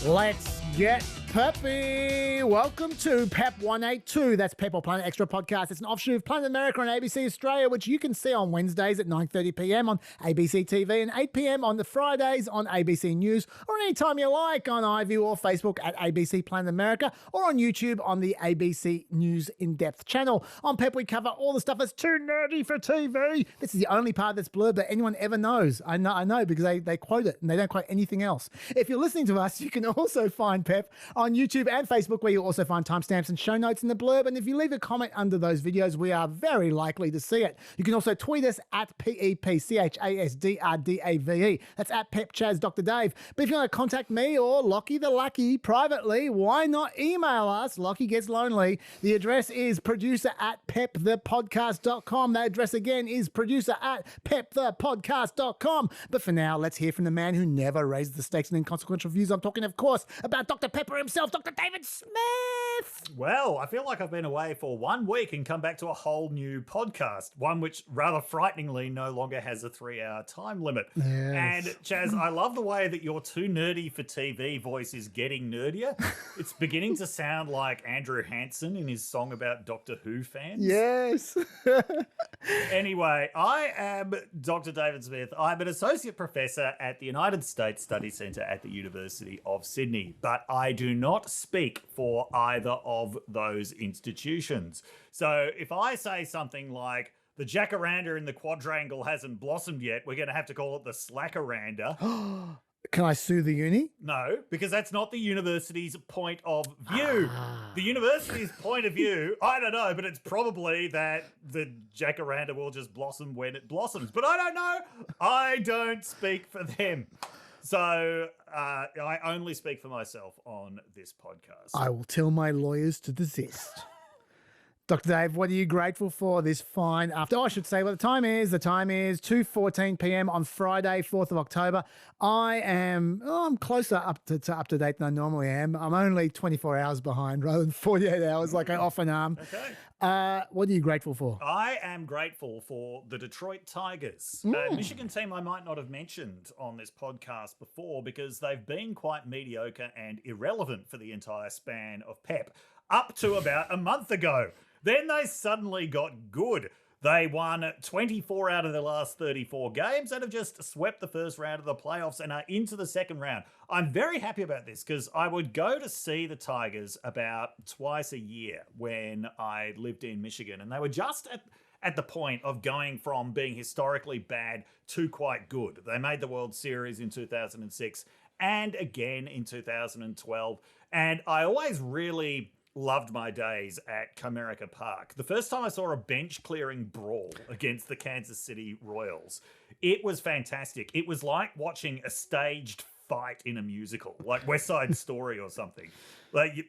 Let's get peppy. Welcome to PEP 182. That's PEP or Planet Extra podcast. It's an offshoot of Planet America on ABC Australia, which you can see on Wednesdays at 9:30 p.m. on ABC TV and 8 p.m. on the Fridays on ABC News, or anytime you like on iView or Facebook at ABC Planet America, or on YouTube on the ABC News In-Depth channel. On PEP, we cover all the stuff that's too nerdy for TV. This is the only part that's blurb that anyone ever knows. I know because they quote it and they don't quote anything else. If you're listening to us, you can also find PEP on YouTube and Facebook, where you'll also find timestamps and show notes in the blurb. And if you leave a comment under those videos, we are very likely to see it. You can also tweet us at PEPCHASDRDAVE. That's at PepChazDrDave. But if you want to contact me or Lockie the Lucky privately, why not email us? Lockie gets lonely. The address is producer@pepthepodcast.com. That address again is producer@pepthepodcast.com. But for now, let's hear from the man who never raised the stakes in inconsequential views. I'm talking, of course, about Dr. Pepper himself, Dr. David Smith. Well, I feel like I've been away for 1 week and come back to a whole new podcast, one which rather frighteningly no longer has a 3-hour time limit. Yes. And Chaz, I love the way that your too nerdy for TV voice is getting nerdier. It's beginning to sound like Andrew Hansen in his song about Doctor Who fans. Yes. Anyway, I am Dr. David Smith. I'm an associate professor at the United States Study Centre at the University of Sydney, but I do not speak for either of those institutions. So if I say something like, the jacaranda in the quadrangle hasn't blossomed yet, we're going to have to call it the slackaranda. Can I sue the uni? No, because that's not the university's point of view. The university's point of view, I don't know, but it's probably that the jacaranda will just blossom when it blossoms. But I don't know. I don't speak for them. So I only speak for myself on this podcast. I will tell my lawyers to desist. Dr. Dave, what are you grateful for this fine after? I should say what the time is. The time is 2:14 p.m. on Friday, 4th of October. I'm closer up to date than I normally am. I'm only 24 hours behind rather than 48 hours like I often am. Okay. What are you grateful for? I am grateful for the Detroit Tigers, a Michigan team I might not have mentioned on this podcast before because they've been quite mediocre and irrelevant for the entire span of PEP up to about a month ago. Then they suddenly got good. They won 24 out of their last 34 games and have just swept the first round of the playoffs and are into the second round. I'm very happy about this because I would go to see the Tigers about twice a year when I lived in Michigan, and they were just at the point of going from being historically bad to quite good. They made the World Series in 2006 and again in 2012, and I always really loved my days at Comerica Park. The first time I saw a bench clearing brawl against the Kansas City Royals, it was fantastic. It was like watching a staged fight in a musical, like West Side Story or something. Like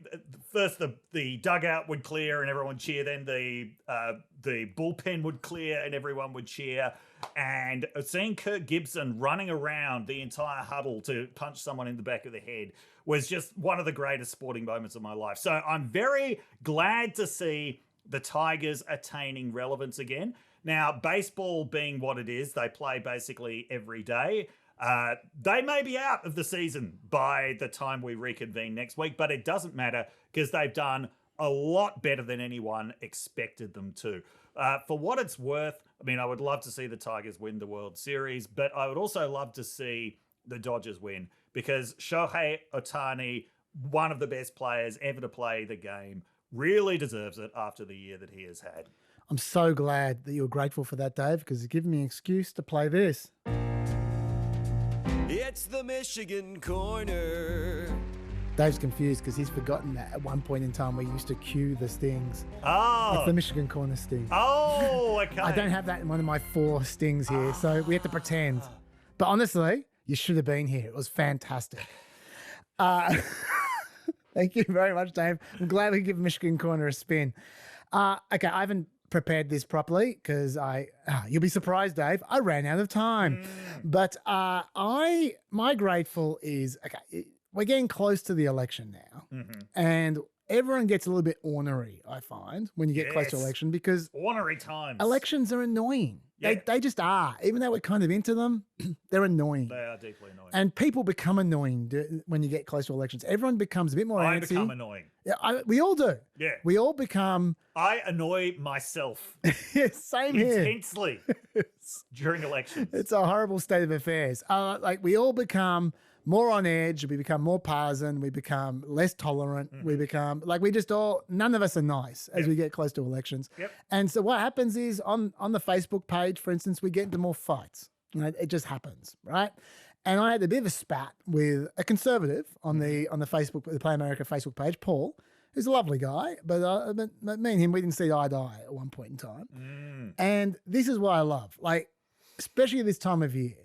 first the dugout would clear and everyone would cheer, then the bullpen would clear and everyone would cheer. And seeing Kirk Gibson running around the entire huddle to punch someone in the back of the head was just one of the greatest sporting moments of my life. So I'm very glad to see the Tigers attaining relevance again. Now, baseball being what it is, they play basically every day. They may be out of the season by the time we reconvene next week, but it doesn't matter because they've done a lot better than anyone expected them to. For what it's worth, I mean, I would love to see the Tigers win the World Series, but I would also love to see the Dodgers win because Shohei Ohtani, one of the best players ever to play the game, really deserves it after the year that he has had. I'm so glad that you're grateful for that, Dave, because it's given me an excuse to play this. It's the Michigan Corner. Dave's confused because he's forgotten that at one point in time we used to cue the stings. Oh. It's the Michigan Corner sting. Oh, okay. I don't have that in one of my 4 stings here, so we have to pretend. But honestly, you should have been here. It was fantastic. Thank you very much, Dave. I'm glad we give Michigan Corner a spin. Okay, I haven't prepared this properly because you'll be surprised, Dave, I ran out of time. But my grateful is, okay, we're getting close to the election now. And everyone gets a little bit ornery, I find, when you get close to election because ornery times. Elections are annoying. Yeah. They just are. Even though we're kind of into them, they're annoying. They are deeply annoying. And people become annoying when you get close to elections. Everyone becomes a bit more I antsy. become annoying. Yeah, we all do. Yeah. We all become... I annoy myself Same here. intensely during elections. It's a horrible state of affairs. Like we all become more on edge. We become more partisan. We become less tolerant. We become like none of us are nice as we get close to elections. Yep. And so what happens is on the Facebook page, for instance, we get into more fights. You know, it just happens, right? And I had a bit of a spat with a conservative on the Facebook, the Play America Facebook page, Paul, who's a lovely guy, but me and him, we didn't see eye to eye at one point in time. And this is what I love, like, especially this time of year,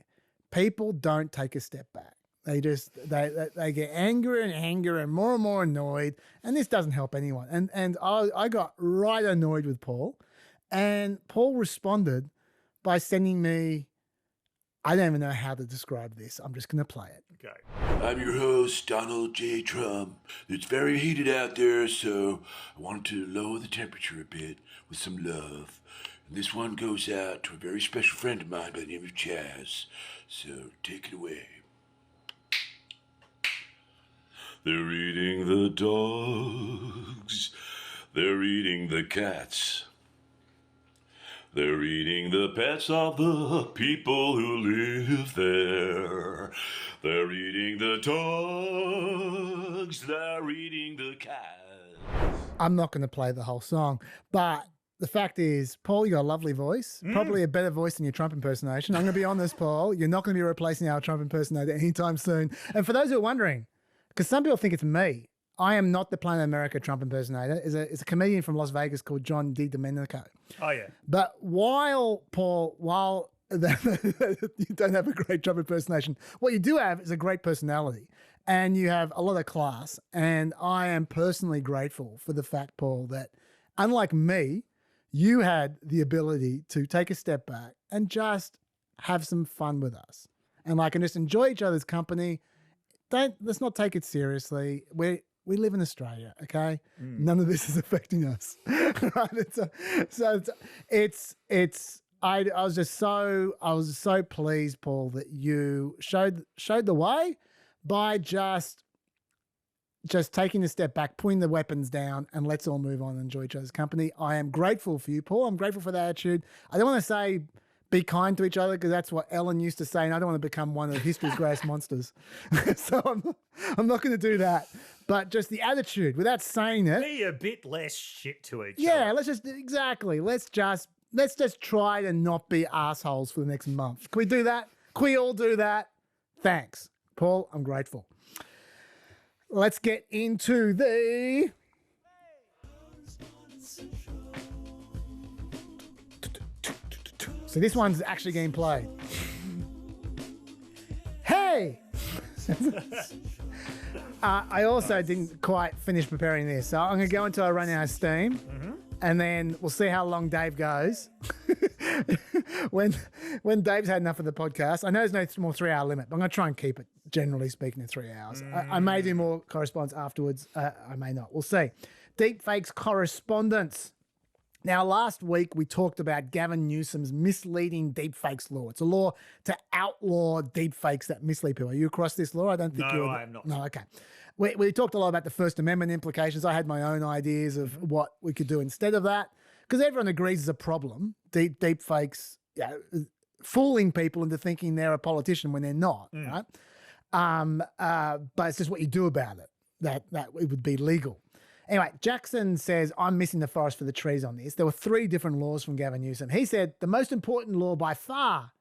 people don't take a step back. They just, they get angrier and angrier and more annoyed, and this doesn't help anyone. And I got right annoyed with Paul, and Paul responded by sending me, I don't even know how to describe this. I'm just going to play it. Okay. I'm your host, Donald J. Trump. It's very heated out there, so I wanted to lower the temperature a bit with some love. And this one goes out to a very special friend of mine by the name of Chaz. So take it away. They're eating the dogs. They're eating the cats. They're eating the pets of the people who live there. They're eating the dogs. They're eating the cats. I'm not going to play the whole song, but the fact is, Paul, you got a lovely voice, probably a better voice than your Trump impersonation. I'm going to be honest, Paul. You're not going to be replacing our Trump impersonator anytime soon. And for those who are wondering, because some people think it's me, I am not the Planet America Trump impersonator. It's a comedian from Las Vegas called John DiDomenico. Oh, yeah. But while you don't have a great Trump impersonation, what you do have is a great personality, and you have a lot of class. And I am personally grateful for the fact, Paul, that unlike me, you had the ability to take a step back and just have some fun with us, and just enjoy each other's company. Let's not take it seriously. We live in Australia, okay? None of this is affecting us. Right? I was just so pleased, Paul, that you showed the way by just taking a step back, putting the weapons down, and let's all move on and enjoy each other's company. I am grateful for you, Paul. I'm grateful for that attitude. I don't want to say be kind to each other, because that's what Ellen used to say, and I don't want to become one of history's greatest monsters. So I'm not going to do that. But just the attitude, without saying it. Be a bit less shit to each other. Yeah, let's just try to not be assholes for the next month. Can we do that? Can we all do that? Thanks, Paul. I'm grateful. Let's get into the... So this one's actually getting played. Hey! I also didn't quite finish preparing this, so I'm going to go until I run out of steam, and then we'll see how long Dave goes. When Dave's had enough of the podcast, I know there's no more 3-hour limit, but I'm going to try and keep it, generally speaking, to 3 hours. I may do more correspondence afterwards. I may not. We'll see. Deepfakes correspondence. Now, last week, we talked about Gavin Newsom's misleading deepfakes law. It's a law to outlaw deepfakes that mislead people. Are you across this law? I don't think No, I am not. No, okay. We talked a lot about the First Amendment implications. I had my own ideas of what we could do instead of that, because everyone agrees it's a problem. Deepfakes, fooling people into thinking they're a politician when they're not, right? But it's just what you do about it, that it would be legal. Anyway, Jackson says, I'm missing the forest for the trees on this. There were 3 different laws from Gavin Newsom. He said the most important law by far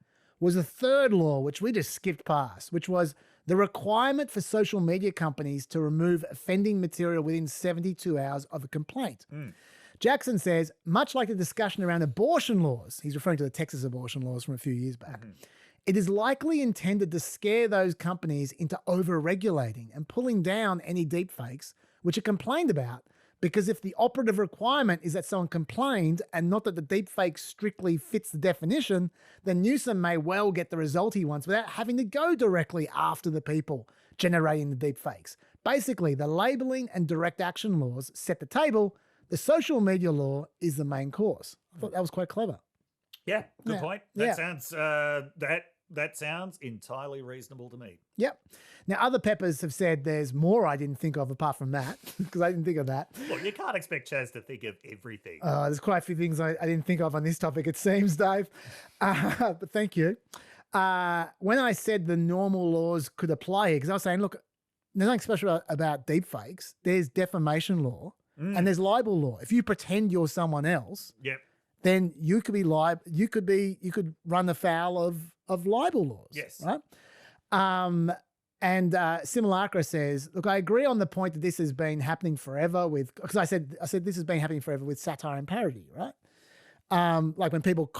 was the third law, which we just skipped past, which was the requirement for social media companies to remove offending material within 72 hours of a complaint. Jackson says, much like the discussion around abortion laws, he's referring to the Texas abortion laws from a few years back, it is likely intended to scare those companies into over-regulating and pulling down any deepfakes which are complained about, because if the operative requirement is that someone complained and not that the deepfake strictly fits the definition, then Newsom may well get the result he wants without having to go directly after the people generating the deepfakes. Basically, the labeling and direct action laws set the table. The social media law is the main course. I thought that was quite clever. Yeah, good Yeah. point. Yeah. That sounds entirely reasonable to me. Yep. Now, other peppers have said there's more I didn't think of apart from that, because I didn't think of that. Look, you can't expect Chaz to think of everything. There's quite a few things I didn't think of on this topic, it seems, Dave. But thank you. When I said the normal laws could apply here, because I was saying, look, there's nothing special about deepfakes. There's defamation law and there's libel law. If you pretend you're someone else, Yep. then you could be you could run afoul of libel laws. Yes. Right. And Simulacra says, look, I agree on the point that this has been happening forever because I said this has been happening forever with satire and parody, right? Like when people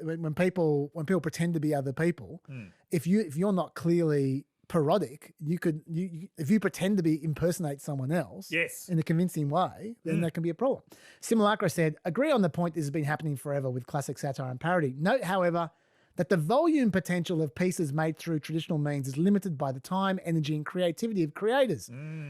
when people pretend to be other people, if you're not clearly parodic, if you pretend to impersonate someone else, Yes. in a convincing way, then that can be a problem. Simulacra said, agree on the point this has been happening forever with classic satire and parody. Note, however, that the volume potential of pieces made through traditional means is limited by the time, energy, and creativity of creators.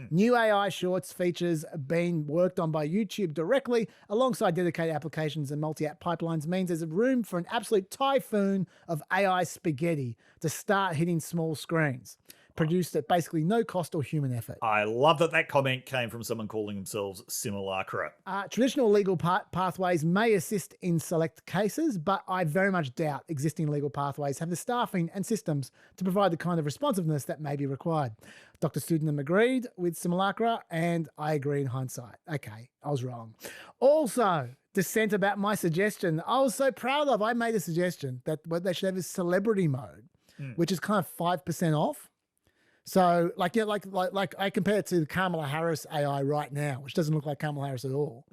New AI shorts features being worked on by YouTube directly alongside dedicated applications and multi-app pipelines means there's room for an absolute typhoon of AI spaghetti to start hitting small screens, produced at basically no cost or human effort. I love that comment came from someone calling themselves Simulacra. Traditional legal pathways may assist in select cases, but I very much doubt existing legal pathways have the staffing and systems to provide the kind of responsiveness that may be required. Dr. Studenham agreed with Simulacra, and I agree in hindsight. Okay, I was wrong. Also, dissent about my suggestion. I was so proud of. I made a suggestion that what they should have is celebrity mode, which is kind of 5% off. So, like I compare it to the Kamala Harris AI right now, which doesn't look like Kamala Harris at all,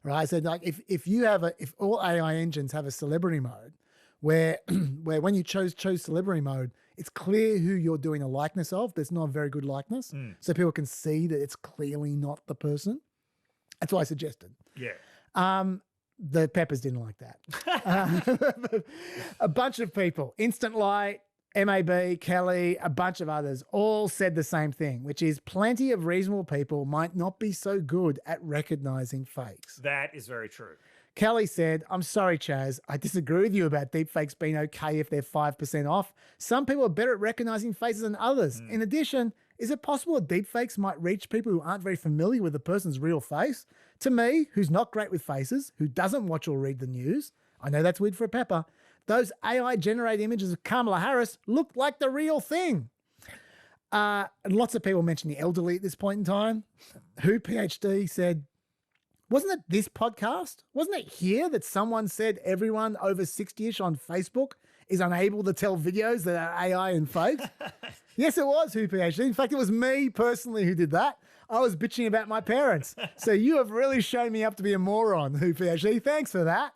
right? I said, like, if all AI engines have a celebrity mode, where when you chose celebrity mode, it's clear who you're doing a likeness of. There's not a very good likeness, so people can see that it's clearly not the person. That's what I suggested. Yeah. The Peppers didn't like that. A bunch of people, Instant Light, MAB, Kelly, a bunch of others, all said the same thing, which is plenty of reasonable people might not be so good at recognizing fakes. That is very true. Kelly said, I'm sorry, Chaz, I disagree with you about deepfakes being okay if they're 5% off. Some people are better at recognizing faces than others. In addition, is it possible that deepfakes might reach people who aren't very familiar with the person's real face? To me, who's not great with faces, who doesn't watch or read the news, I know that's weird for a pepper, those AI-generated images of Kamala Harris look like the real thing. And lots of people mention the elderly at this point in time. Who PhD said, wasn't it this podcast? Wasn't it here that someone said everyone over 60-ish on Facebook is unable to tell videos that are AI and fakes? Yes, it was Who PhD. In fact, it was me personally who did that. I was bitching about my parents. So you have really shown me up to be a moron, Who PhD. Thanks for that.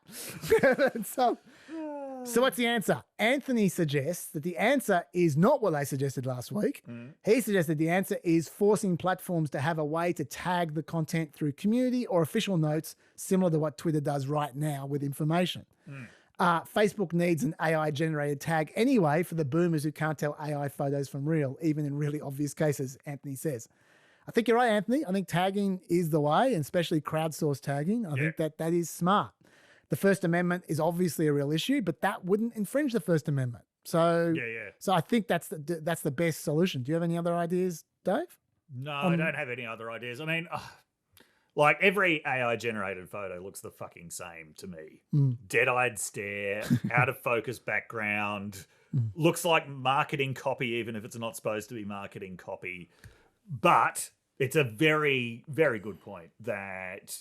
So what's the answer? Anthony suggests that the answer is not what I suggested last week. He suggested the answer is forcing platforms to have a way to tag the content through community or official notes, similar to what Twitter does right now with information. Facebook needs an AI-generated tag anyway for the boomers who can't tell AI photos from real, even in really obvious cases, Anthony says. I think you're right, Anthony. I think tagging is the way, and especially crowdsourced tagging. I think that is smart. The First Amendment is obviously a real issue, but that wouldn't infringe the First Amendment. So, so I think that's the best solution. Do you have any other ideas, Dave? No, I don't have any other ideas. I mean, like every AI-generated photo looks the fucking same to me. Dead-eyed stare, out of focus background, looks like marketing copy, even if it's not supposed to be marketing copy. But it's a very, very good point that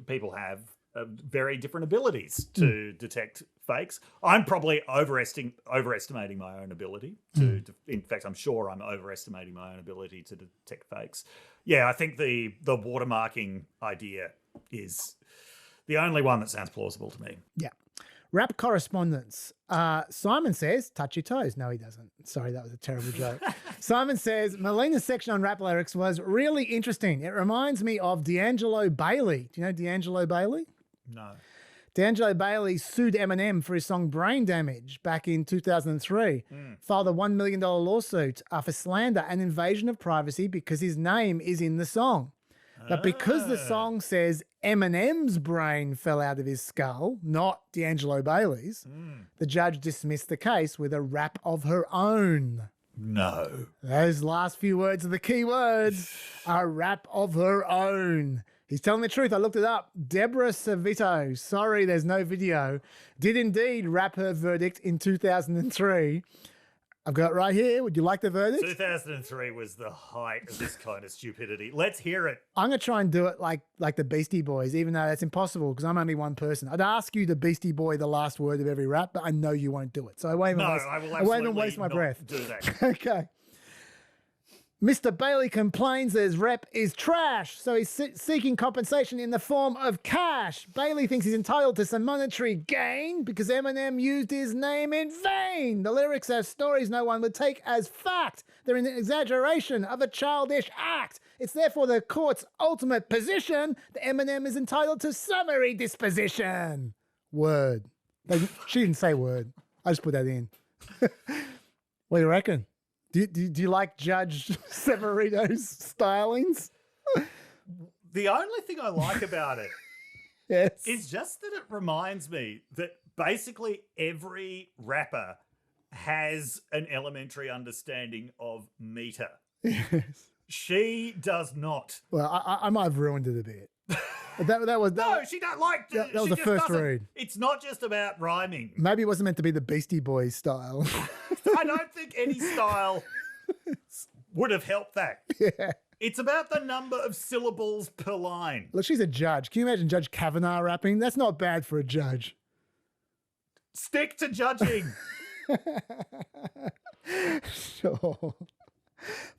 people have very different abilities to detect fakes. I'm probably overestimating my own ability to in fact, I'm sure I'm overestimating my own ability to detect fakes. Yeah, I think the watermarking idea is the only one that sounds plausible to me. Yeah. Rap correspondence. Simon says, touch your toes. No, he doesn't. Sorry, that was a terrible joke. Simon says, Melina's section on rap lyrics was really interesting. It reminds me of D'Angelo Bailey. Do you know D'Angelo Bailey? No. D'Angelo Bailey sued Eminem for his song Brain Damage back in 2003, filed a $1 million lawsuit for slander and invasion of privacy because his name is in the song. But because the song says Eminem's brain fell out of his skull, not D'Angelo Bailey's, the judge dismissed the case with a rap of her own. No. Those last few words are the key words. A rap of her own. He's telling the truth. I looked it up. Deborah Savito, sorry there's no video, did indeed rap her verdict in 2003. I've got it right here. Would you like the verdict? 2003 was the height of this kind of stupidity. Let's hear it. I'm going to try and do it like the Beastie Boys, even though that's impossible because I'm only one person. I'd ask you to Beastie Boy the last word of every rap, but I know you won't do it. So I won't even waste my breath. Do that. Okay. Mr. Bailey complains that his rep is trash, so he's seeking compensation in the form of cash. Bailey thinks he's entitled to some monetary gain because Eminem used his name in vain. The lyrics are stories no one would take as fact. They're an exaggeration of a childish act. It's therefore the court's ultimate position that Eminem is entitled to summary disposition. Word. She didn't say word. I just put that in. What do you reckon? Do you like Judge Severino's stylings? The only thing I like about it Yes. is just that it reminds me that basically every rapper has an elementary understanding of meter. Yes. She does not. Well, I might have ruined it a bit. No, she don't like that was the first read. It's not just about rhyming. Maybe it wasn't meant to be the Beastie Boys style. I don't think any style would have helped that. Yeah. It's about the number of syllables per line. Look, she's a judge. Can you imagine Judge Kavanaugh rapping? That's not bad for a judge. Stick to judging. Sure.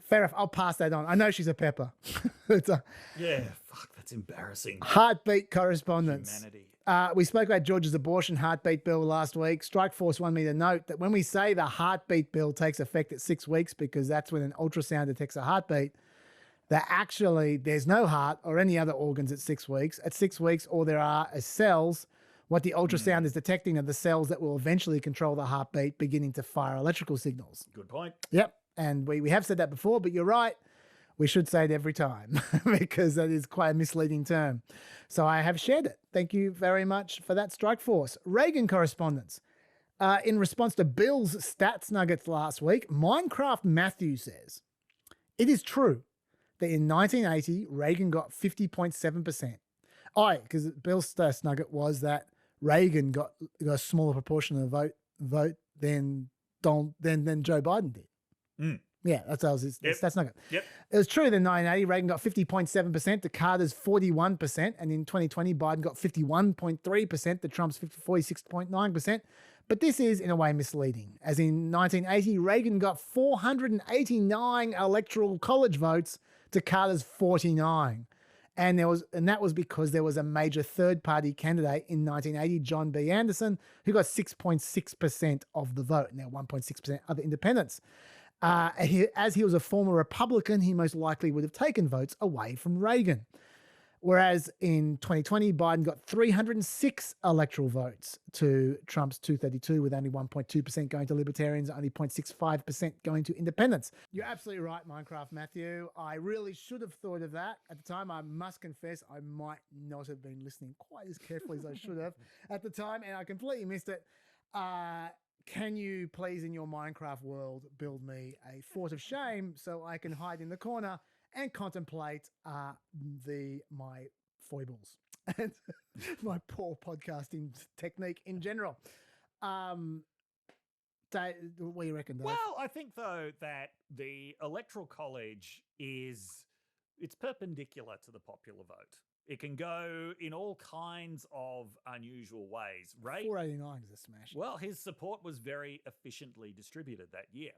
Fair enough. I'll pass that on. I know she's a pepper. It's a Yeah, fuck, that's embarrassing. heartbeat correspondence. Humanity. We spoke about Georgia's abortion heartbeat bill last week. Strikeforce wanted me to note that when we say the heartbeat bill takes effect at 6 weeks because that's when an ultrasound detects a heartbeat, that actually there's no heart or any other organs at 6 weeks. At 6 weeks, all there are is cells. What the ultrasound is detecting are the cells that will eventually control the heartbeat, beginning to fire electrical signals. Good point. Yep. And we have said that before, but you're right. We should say it every time because that is quite a misleading term. So I have shared it. Thank you very much for that, Strikeforce. Reagan correspondence. In response to Bill's stats nuggets last week, Minecraft Matthew says, it is true that in 1980, Reagan got 50.7%. Oh, because Bill's stats nugget was that Reagan got a smaller proportion of the vote than Joe Biden did. Mm. Yeah, that's not good. Yep. It was true that in 1980, Reagan got 50.7% to Carter's 41%, and in 2020, Biden got 51.3% to Trump's 46.9%. But this is, in a way, misleading, as in 1980, Reagan got 489 electoral college votes to Carter's 49. And that was because there was a major third-party candidate in 1980, John B. Anderson, who got 6.6% of the vote, and there were 1.6% other independents. As he was a former Republican, he most likely would have taken votes away from Reagan. Whereas in 2020, Biden got 306 electoral votes to Trump's 232, with only 1.2% going to libertarians, only 0.65% going to independents. You're absolutely right, Minecraft Matthew. I really should have thought of that. At the time, I must confess, I might not have been listening quite as carefully as I should have at the time, and I completely missed it. Can you please, in your Minecraft world, build me a fort of shame so I can hide in the corner and contemplate my foibles and my poor podcasting technique in general? Dave, what do you reckon, Dave? Well, I think, though, that the Electoral College it's perpendicular to the popular vote. It can go in all kinds of unusual ways. 489 is a smash. Well, his support was very efficiently distributed that year.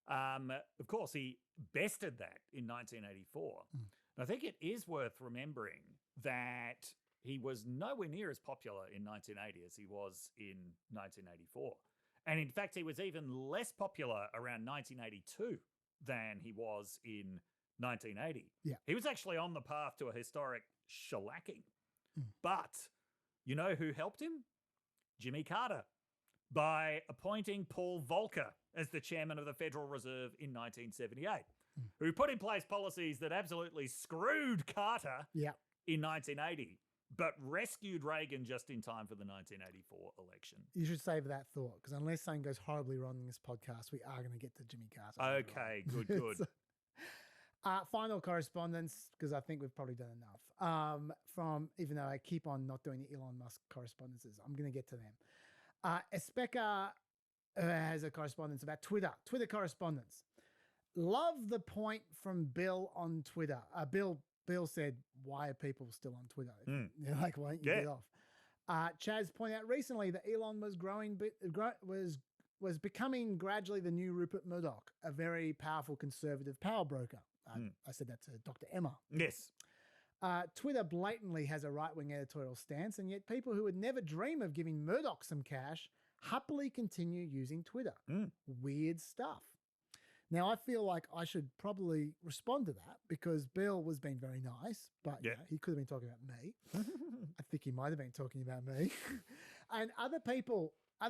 Of course, he bested that in 1984. I think it is worth remembering that he was nowhere near as popular in 1980 as he was in 1984. And in fact, he was even less popular around 1982 than he was in 1980. Yeah. He was actually on the path to a historic shellacking. But you know who helped him? Jimmy Carter, by appointing Paul Volcker as the chairman of the Federal Reserve in 1978, who put in place policies that absolutely screwed Carter in 1980 but rescued Reagan just in time for the 1984 election. You should save that thought, because unless something goes horribly wrong in this podcast, we are going to get to Jimmy Carter. Okay, good. Final correspondence, because I think we've probably done enough. From, even though I keep on not doing the Elon Musk correspondences, I'm going to get to them. Espeka has a correspondence about Twitter correspondence. Love the point from Bill on Twitter. Bill said, why are people still on Twitter? They're like, why don't you get off? Chaz pointed out recently that Elon was becoming gradually the new Rupert Murdoch, a very powerful conservative power broker. I said that to Dr. Emma. Yes. Twitter blatantly has a right-wing editorial stance, and yet people who would never dream of giving Murdoch some cash happily continue using Twitter. Weird stuff. Now, I feel like I should probably respond to that, because Bill was being very nice, but you know, he could have been talking about me. I think he might have been talking about me. And other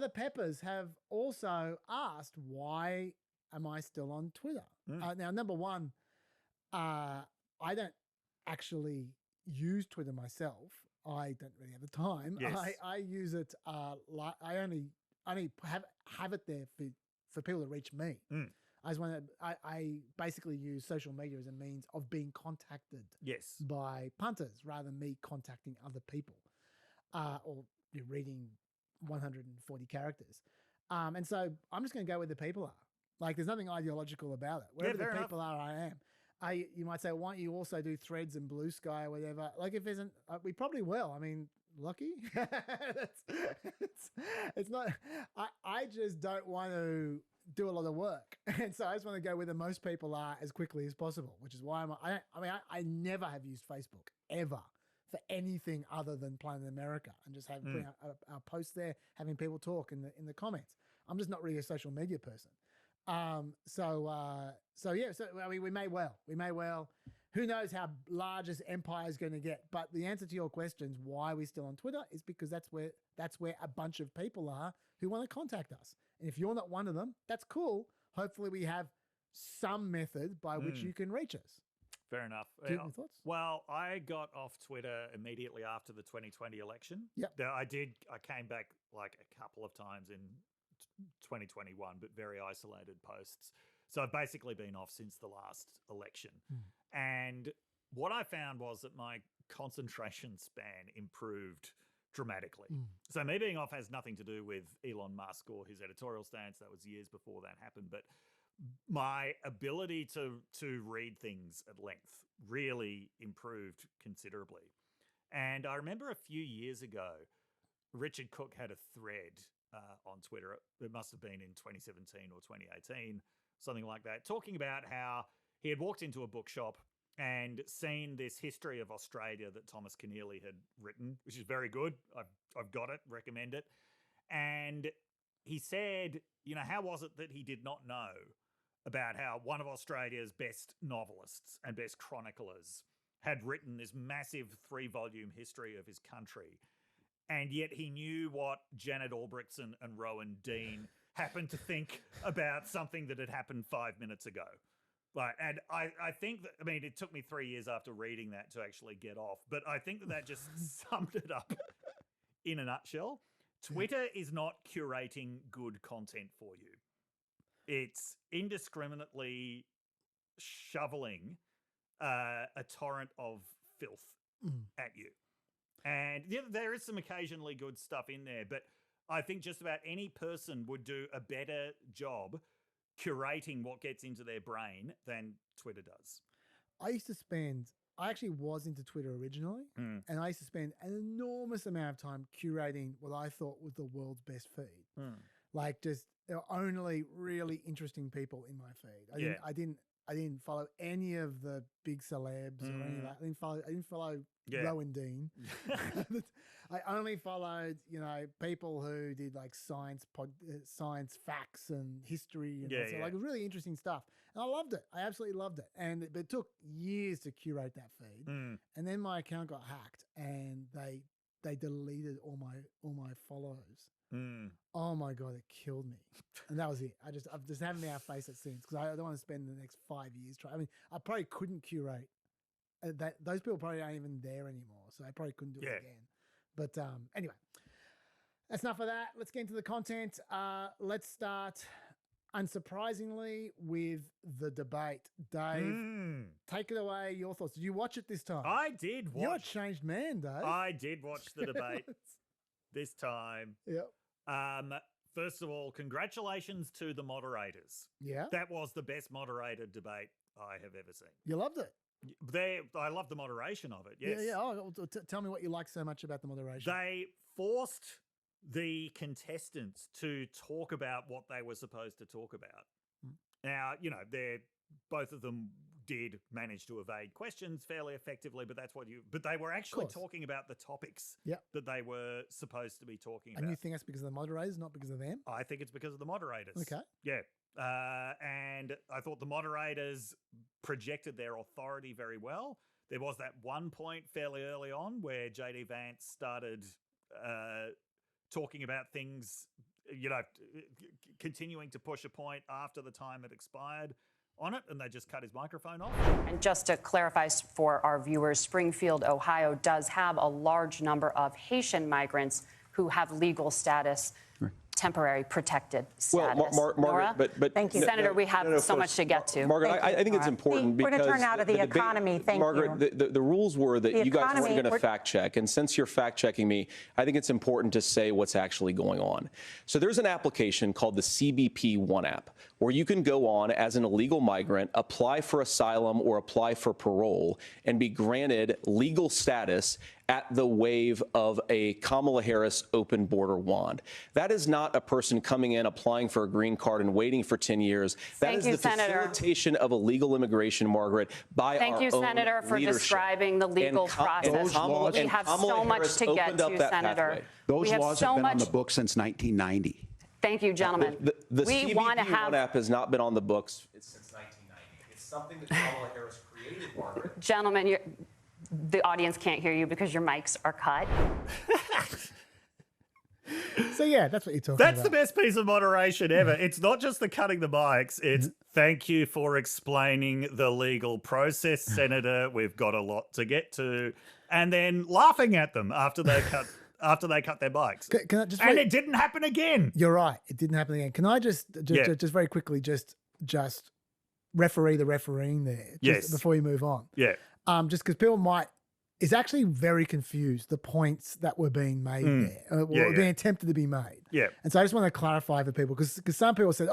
peppers have also asked, why am I still on Twitter? Now, number one, I don't actually use Twitter myself. I don't really have the time. Yes. I use it, I only have it there for people to reach me. I basically use social media as a means of being contacted by punters rather than me contacting other people or reading 140 characters. And so I'm just going to go where the people are. Like, there's nothing ideological about it. Wherever the people are, I am. You might say, why don't you also do Threads and Blue Sky or whatever? Like, if isn't, we probably will. I mean, lucky. It's not, I just don't want to do a lot of work. And so I just want to go where the most people are as quickly as possible, which is why I never have used Facebook ever for anything other than Planet America and just putting our posts there, having people talk in the comments. I'm just not really a social media person. So I mean, we may well, who knows how large this empire is going to get. But the answer to your questions, why are we still on Twitter, is because that's where a bunch of people are who want to contact us. And if you're not one of them, that's cool. Hopefully we have some method by which you can reach us. Fair enough. Do you have any thoughts? Well, I got off Twitter immediately after the 2020 election. Yep. I came back like a couple of times in 2021, but very isolated posts. So I've basically been off since the last election. And what I found was that my concentration span improved dramatically. So me being off has nothing to do with Elon Musk or his editorial stance. That was years before that happened. But my ability to read things at length really improved considerably. And I remember a few years ago, Richard Cook had a thread on Twitter. It must have been in 2017 or 2018, something like that, talking about how he had walked into a bookshop and seen this history of Australia that Thomas Keneally had written, which is very good. I've got it, recommend it. And he said, you know, how was it that he did not know about how one of Australia's best novelists and best chroniclers had written this massive 3-volume history of his country, and yet he knew what Janet Albrechtson and Rowan Dean happened to think about something that had happened 5 minutes ago. Like, and I think that, I mean, it took me 3 years after reading that to actually get off, but I think that just summed it up in a nutshell. Twitter is not curating good content for you. It's indiscriminately shoveling a torrent of filth at you. And yeah, there is some occasionally good stuff in there, but I think just about any person would do a better job curating what gets into their brain than Twitter does. I actually was into Twitter originally, and I used to spend an enormous amount of time curating what I thought was the world's best feed. Like, just there were only really interesting people in my feed. I didn't follow any of the big celebs or any of that. I didn't follow Rowan Dean. I only followed, people who did like science facts and history and like really interesting stuff. And I loved it. I absolutely loved it. And it took years to curate that feed. And then my account got hacked and they deleted all my follows. Oh my God, it killed me. And that was it. I've just haven't been able to face it since, because I don't want to spend the next 5 years trying. I mean, I probably couldn't curate those people probably aren't even there anymore, so they probably couldn't do it again. But anyway, that's enough of that. Let's get into the content. Let's start, unsurprisingly, with the debate. Dave, take it away. Your thoughts. Did you watch it this time? I did watch. You're a changed man, Dave. I did watch the debate this time. Yep. First of all, congratulations to the moderators. Yeah. That was the best moderated debate I have ever seen. You loved it? I love the moderation of it, yes. Yeah. Oh, tell me what you like so much about the moderation. They forced the contestants to talk about what they were supposed to talk about. Now, both of them did manage to evade questions fairly effectively, but they were actually talking about the topics that they were supposed to be talking about. And you think that's because of the moderators, not because of them? I think it's because of the moderators. Okay. Yeah. And I thought the moderators projected their authority very well. There was that one point fairly early on where JD Vance started talking about things, continuing to push a point after the time had expired on it, and they just cut his microphone off. And just to clarify for our viewers, Springfield, Ohio does have a large number of Haitian migrants who have legal status, temporary protected status. Well, Margaret, but thank you, Senator. We have so much to get to. Margaret, I think it's important because we're going to turn out of the economy. Thank you, Margaret. The rules were that you guys weren't going to fact check, and since you're fact checking me, I think it's important to say what's actually going on. So there's an application called the CBP One app, where you can go on as an illegal migrant, apply for asylum or apply for parole, and be granted legal status at the wave of a Kamala Harris open border wand. That is not a person coming in, applying for a green card and waiting for 10 years. That is the facilitation of illegal immigration, Margaret, by our own leadership. Thank you, Senator, for describing the legal process. We have so much to get to, Senator. Those laws have been on the books since 1990. Thank you, gentlemen. The CBP One app has not been on the books since 1990. It's something that Kamala Harris created, Margaret. Gentlemen, the audience can't hear you because your mics are cut. So, yeah, that's what you're talking about. That's the best piece of moderation ever. It's not just the cutting the mics. It's thank you for explaining the legal process, Senator. We've got a lot to get to. And then laughing at them after they cut their mics. And it didn't happen again. You're right. It didn't happen again. Can I just very quickly just referee the refereeing there before you move on? Yeah. Just because people is actually very confused, the points that were being made there, being attempted to be made. Yeah. And so I just want to clarify for people, because some people said,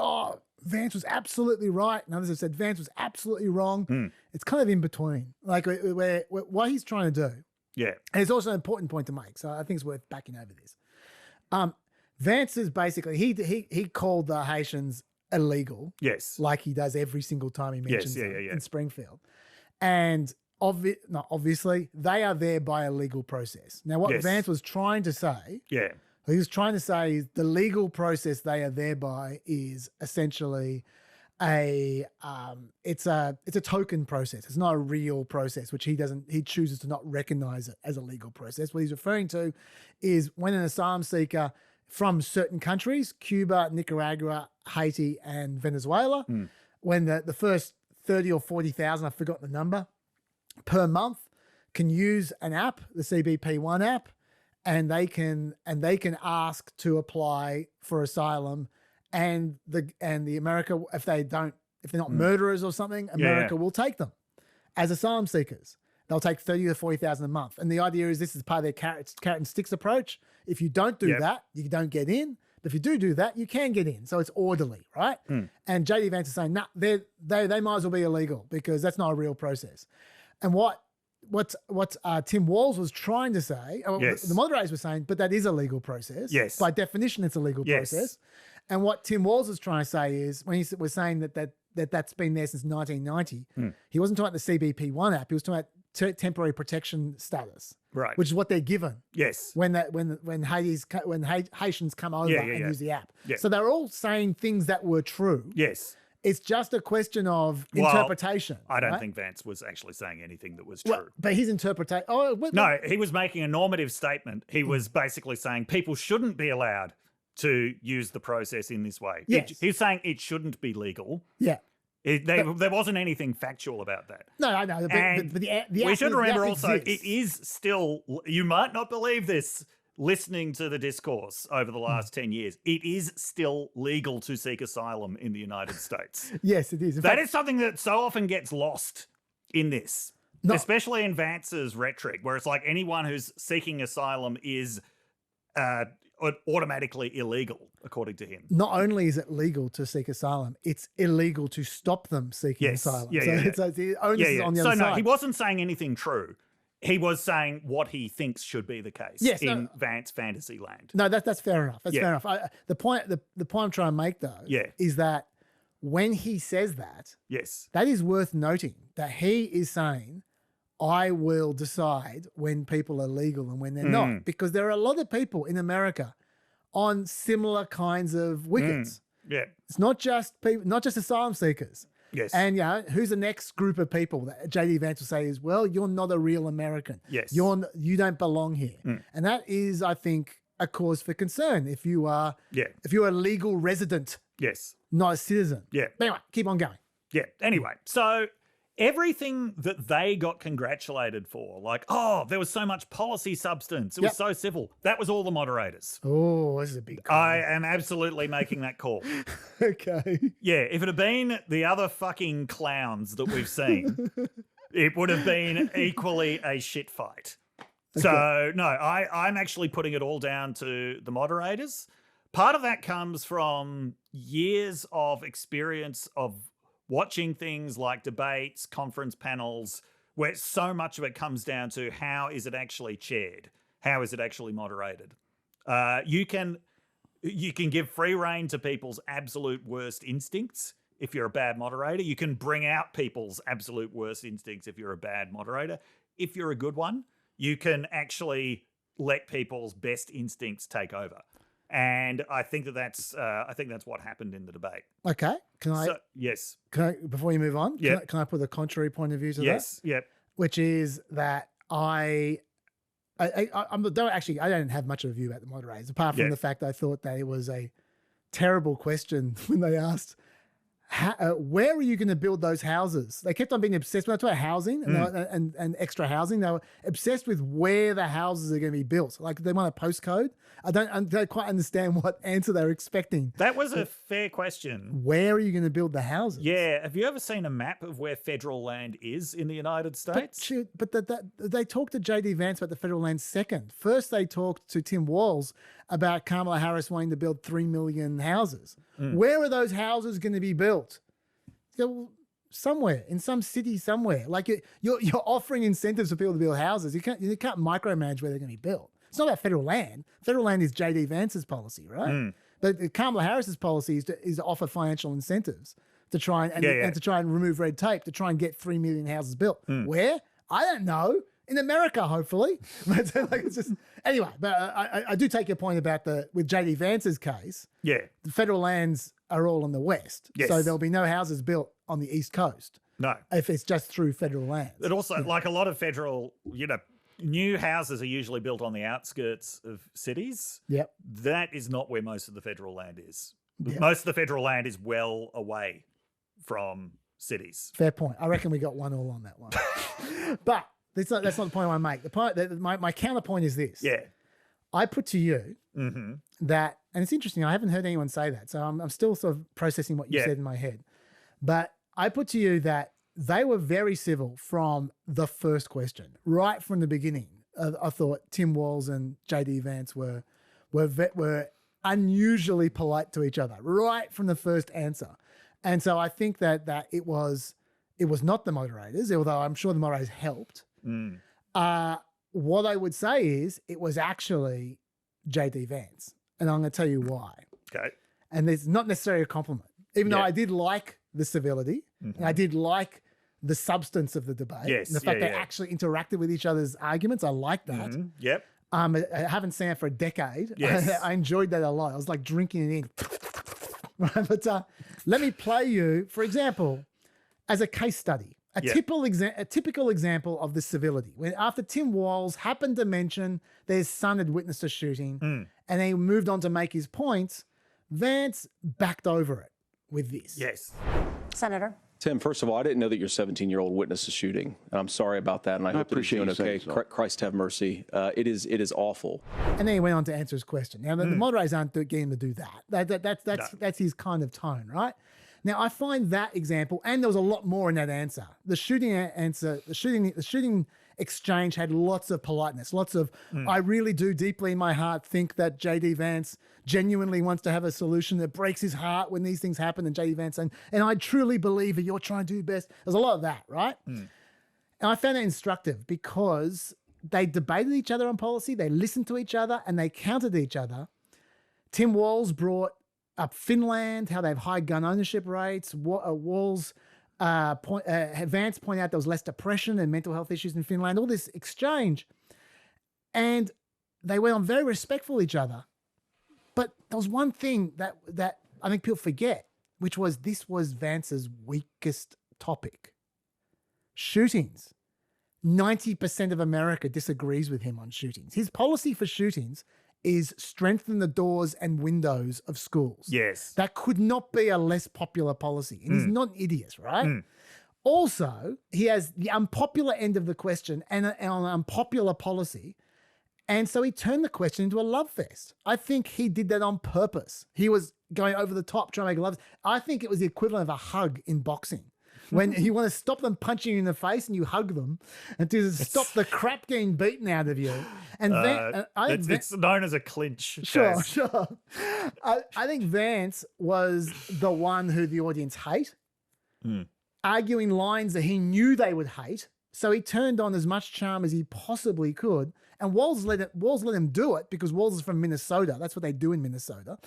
Vance was absolutely right, and others have said Vance was absolutely wrong. It's kind of in between, like what he's trying to do. Yeah. And it's also an important point to make, so I think it's worth backing over this. Vance is basically, he called the Haitians illegal. Yes. Like he does every single time he mentions them in Springfield. And obviously, they are there by a legal process. Now, what Vance was trying to say, he was trying to say is the legal process they are there by is essentially it's a token process. It's not a real process, which he chooses to not recognize it as a legal process. What he's referring to is when an asylum seeker from certain countries, Cuba, Nicaragua, Haiti, and Venezuela, when the first 30 or 40,000, I've forgotten the number, per month can use an app, the CBP One app, and they can ask to apply for asylum, and the America, if they're not murderers or something, America will take them as asylum seekers. They'll take 30 to 40,000 a month. And the idea is this is part of their carrot and sticks approach. If you don't do that, you don't get in. But if you do that, you can get in. So it's orderly, right? And JD Vance is saying, they might as well be illegal because that's not a real process. And what Tim Walz was trying to say, the moderators were saying, but that is a legal process. Yes. By definition, it's a legal process. And what Tim Walz was trying to say is, when he was saying that's been there since 1990, he wasn't talking about the CBP One app. He was talking about temporary protection status, right? Which is what they're given. Yes. When Haitians come over and use the app. Yeah. So they're all saying things that were true. Yes. It's just a question of interpretation. I don't think Vance was actually saying anything that was true. Well, but his interpretation... No, he was making a normative statement. He was basically saying people shouldn't be allowed to use the process in this way. Yes. He's saying it shouldn't be legal. Yeah. There wasn't anything factual about that. No, I know. But we should remember also, exists. it is still, you might not believe this, listening to the discourse over the last 10 years, it is still legal to seek asylum in the United States. Yes, it is. That is something that so often gets lost in this, especially in Vance's rhetoric, where it's like anyone who's seeking asylum is automatically illegal, according to him. Not only is it legal to seek asylum, it's illegal to stop them seeking asylum. So the onus is on the other side. No, he wasn't saying anything true. He was saying what he thinks should be the case in Vance fantasy land. No, that's fair enough. That's fair enough. The point I'm trying to make, though, is that when he says that, that is worth noting, that he is saying, I will decide when people are legal and when they're not. Because there are a lot of people in America on similar kinds of wickets. Yeah. It's not just people, not just asylum seekers. Yes. And who's the next group of people that JD Vance will say is, well, you're not a real American. Yes. You don't belong here. And that is, I think, a cause for concern if you are if you're a legal resident. Yes. Not a citizen. Yeah. But anyway, keep on going. Yeah. Anyway, so everything that they got congratulated for, like, oh, there was so much policy substance, it was so civil, that was all the moderators. Oh, this is a big call. I am absolutely making that call. Okay. Yeah, if it had been the other fucking clowns that we've seen, it would have been equally a shit fight. Okay. So, no, I'm actually putting it all down to the moderators. Part of that comes from years of experience of watching things like debates, conference panels, where so much of it comes down to how is it actually chaired? How is it actually moderated? You can give free rein to people's absolute worst instincts if you're a bad moderator. You can bring out people's absolute worst instincts if you're a bad moderator. If you're a good one, you can actually let people's best instincts take over. And I think that's what happened in the debate. Okay. Yes. Can I, before you move on, can I put a contrary point of view to that? Yes. Yep. Which is that I don't have much of a view about the moderators, apart from the fact that I thought that it was a terrible question when they asked, where are you going to build those houses? They kept on being obsessed with housing and extra housing. They were obsessed with where the houses are going to be built. Like they want a postcode. I don't quite understand what answer they're expecting. That was a fair question. Where are you going to build the houses? Yeah. Have you ever seen a map of where federal land is in the United States? But they talked to JD Vance about the federal land second. First, they talked to Tim Walz about Kamala Harris wanting to build 3 million houses. Where are those houses going to be built? Somewhere, in some city somewhere. Like you're offering incentives for people to build houses. You can't micromanage where they're going to be built. It's not about federal land. Federal land is JD Vance's policy, right? But Kamala Harris's policy is to offer financial incentives to try and to try and remove red tape to try and get 3 million houses built. Where? I don't know. In America, hopefully. But it's just anyway. But I do take your point about with JD Vance's case. Yeah, the federal lands are all in the West, so there'll be no houses built on the East Coast. No, if it's just through federal lands. It also, like a lot of federal, new houses are usually built on the outskirts of cities. Yep, that is not where most of the federal land is. Yep. Most of the federal land is well away from cities. Fair point. I reckon we got 1-1 on that one. But that's not the point I want to make. The point, my counterpoint is this. Yeah. I put to you that, and it's interesting, I haven't heard anyone say that, so I'm still sort of processing what you said in my head. But I put to you that they were very civil from the first question, right from the beginning. I thought Tim Walz and JD Vance were unusually polite to each other, right from the first answer. And so I think that it was not the moderators, although I'm sure the moderators helped. What I would say is it was actually JD Vance, and I'm going to tell you why. Okay. And it's not necessarily a compliment, even though I did like the civility, and I did like the substance of the debate. Yes, and the fact they actually interacted with each other's arguments. I like that. Yep. I haven't seen it for a decade. Yes. I enjoyed that a lot. I was like drinking it in. But let me play you, for example, as a case study, a typical example of the civility. When after Tim Walz happened to mention their son had witnessed a shooting and he moved on to make his points, Vance backed over it with this. Yes. Senator. Tim, first of all, I didn't know that your 17-year-old witnessed a shooting. And I'm sorry about that, and I hope that he's doing okay. Christ have mercy. It is awful. And then he went on to answer his question. Now, the moderators aren't getting him to do that. That's his kind of tone, right? Now, I find that example, and there was a lot more in that answer. The shooting answer, the shooting exchange had lots of politeness, lots of, I really do deeply in my heart think that J.D. Vance genuinely wants to have a solution that breaks his heart when these things happen, and J.D. Vance, and I truly believe that you're trying to do best. There's a lot of that, right? And I found it instructive because they debated each other on policy, they listened to each other, and they countered each other. Tim Walz brought up Finland, how they have high gun ownership rates. Vance pointed out there was less depression and mental health issues in Finland, all this exchange. And they went on very respectful of each other. But there was one thing that I think people forget, which was this was Vance's weakest topic. Shootings. 90% of America disagrees with him on shootings. His policy for shootings is strengthen the doors and windows of schools. Yes. That could not be a less popular policy. And he's not an idiot, right? Also, he has the unpopular end of the question and an unpopular policy. And so he turned the question into a love fest. I think he did that on purpose. He was going over the top trying to make a love fest. I think it was the equivalent of a hug in boxing. When you want to stop them punching you in the face and you hug them and to stop the crap getting beaten out of you. And it's known as a clinch. Sure. I think Vance was the one who the audience hate, arguing lines that he knew they would hate. So he turned on as much charm as he possibly could. And Walz let him do it because Walz is from Minnesota. That's what they do in Minnesota.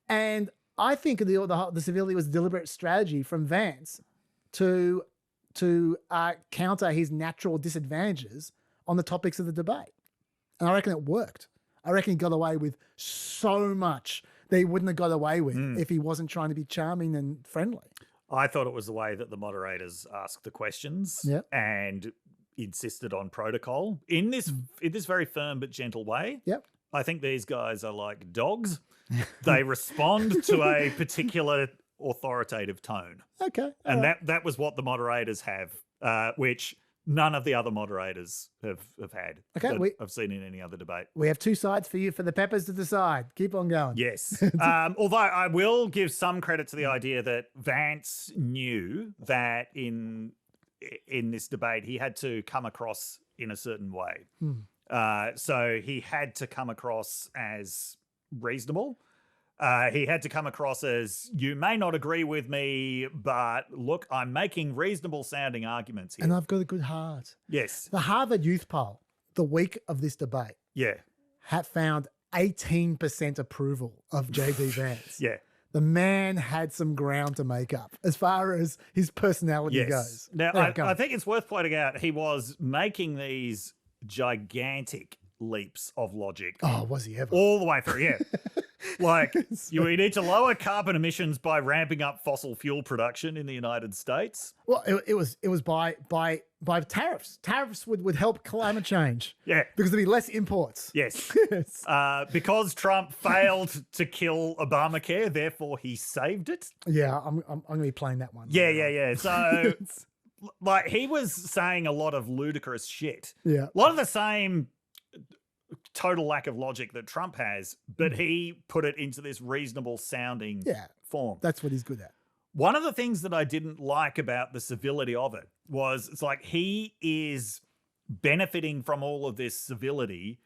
And I think the civility was a deliberate strategy from Vance to counter his natural disadvantages on the topics of the debate. And I reckon it worked. I reckon he got away with so much that he wouldn't have got away with if he wasn't trying to be charming and friendly. I thought it was the way that the moderators asked the questions and insisted on protocol in this very firm but gentle way. Yep. I think these guys are like dogs. They respond to a particular authoritative tone. Okay. And that was what the moderators have, which none of the other moderators have had. Okay. I've seen in any other debate. We have two sides for you, for the peppers to decide. Keep on going. Yes. Although I will give some credit to the idea that Vance knew that in this debate he had to come across in a certain way. So he had to come across as reasonable. He had to come across as, you may not agree with me, but look, I'm making reasonable sounding arguments here. And I've got a good heart. Yes. The Harvard Youth Poll, the week of this debate, had found 18% approval of J.D. Vance. The man had some ground to make up as far as his personality goes. Now, I think it's worth pointing out he was making these gigantic leaps of logic. Oh, was he ever? All the way through, Like, we need to lower carbon emissions by ramping up fossil fuel production in the United States. Well, it was by tariffs. Tariffs would help climate change. Yeah. Because there'd be less imports. Yes. Because Trump failed to kill Obamacare, therefore he saved it. Yeah, I'm going to be playing that one. Yeah. So, like, he was saying a lot of ludicrous shit. Yeah. A lot of the same total lack of logic that Trump has, but he put it into this reasonable sounding form. That's what he's good at. One of the things that I didn't like about the civility of it was it's like he is benefiting from all of this civility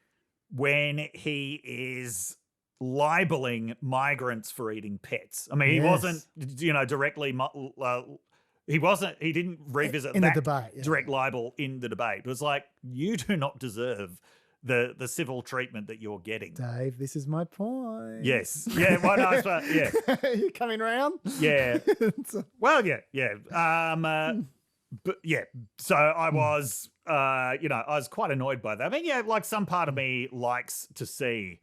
when he is libeling migrants for eating pets. I mean, he wasn't, directly... he didn't revisit in that the debate, direct libel in the debate. It was like, you do not deserve the civil treatment that you're getting. Dave, this is my point. Yes. Yeah, well, no, yeah. You coming around? Yeah. Well, yeah. But yeah, so I was, I was quite annoyed by that. I mean, like some part of me likes to see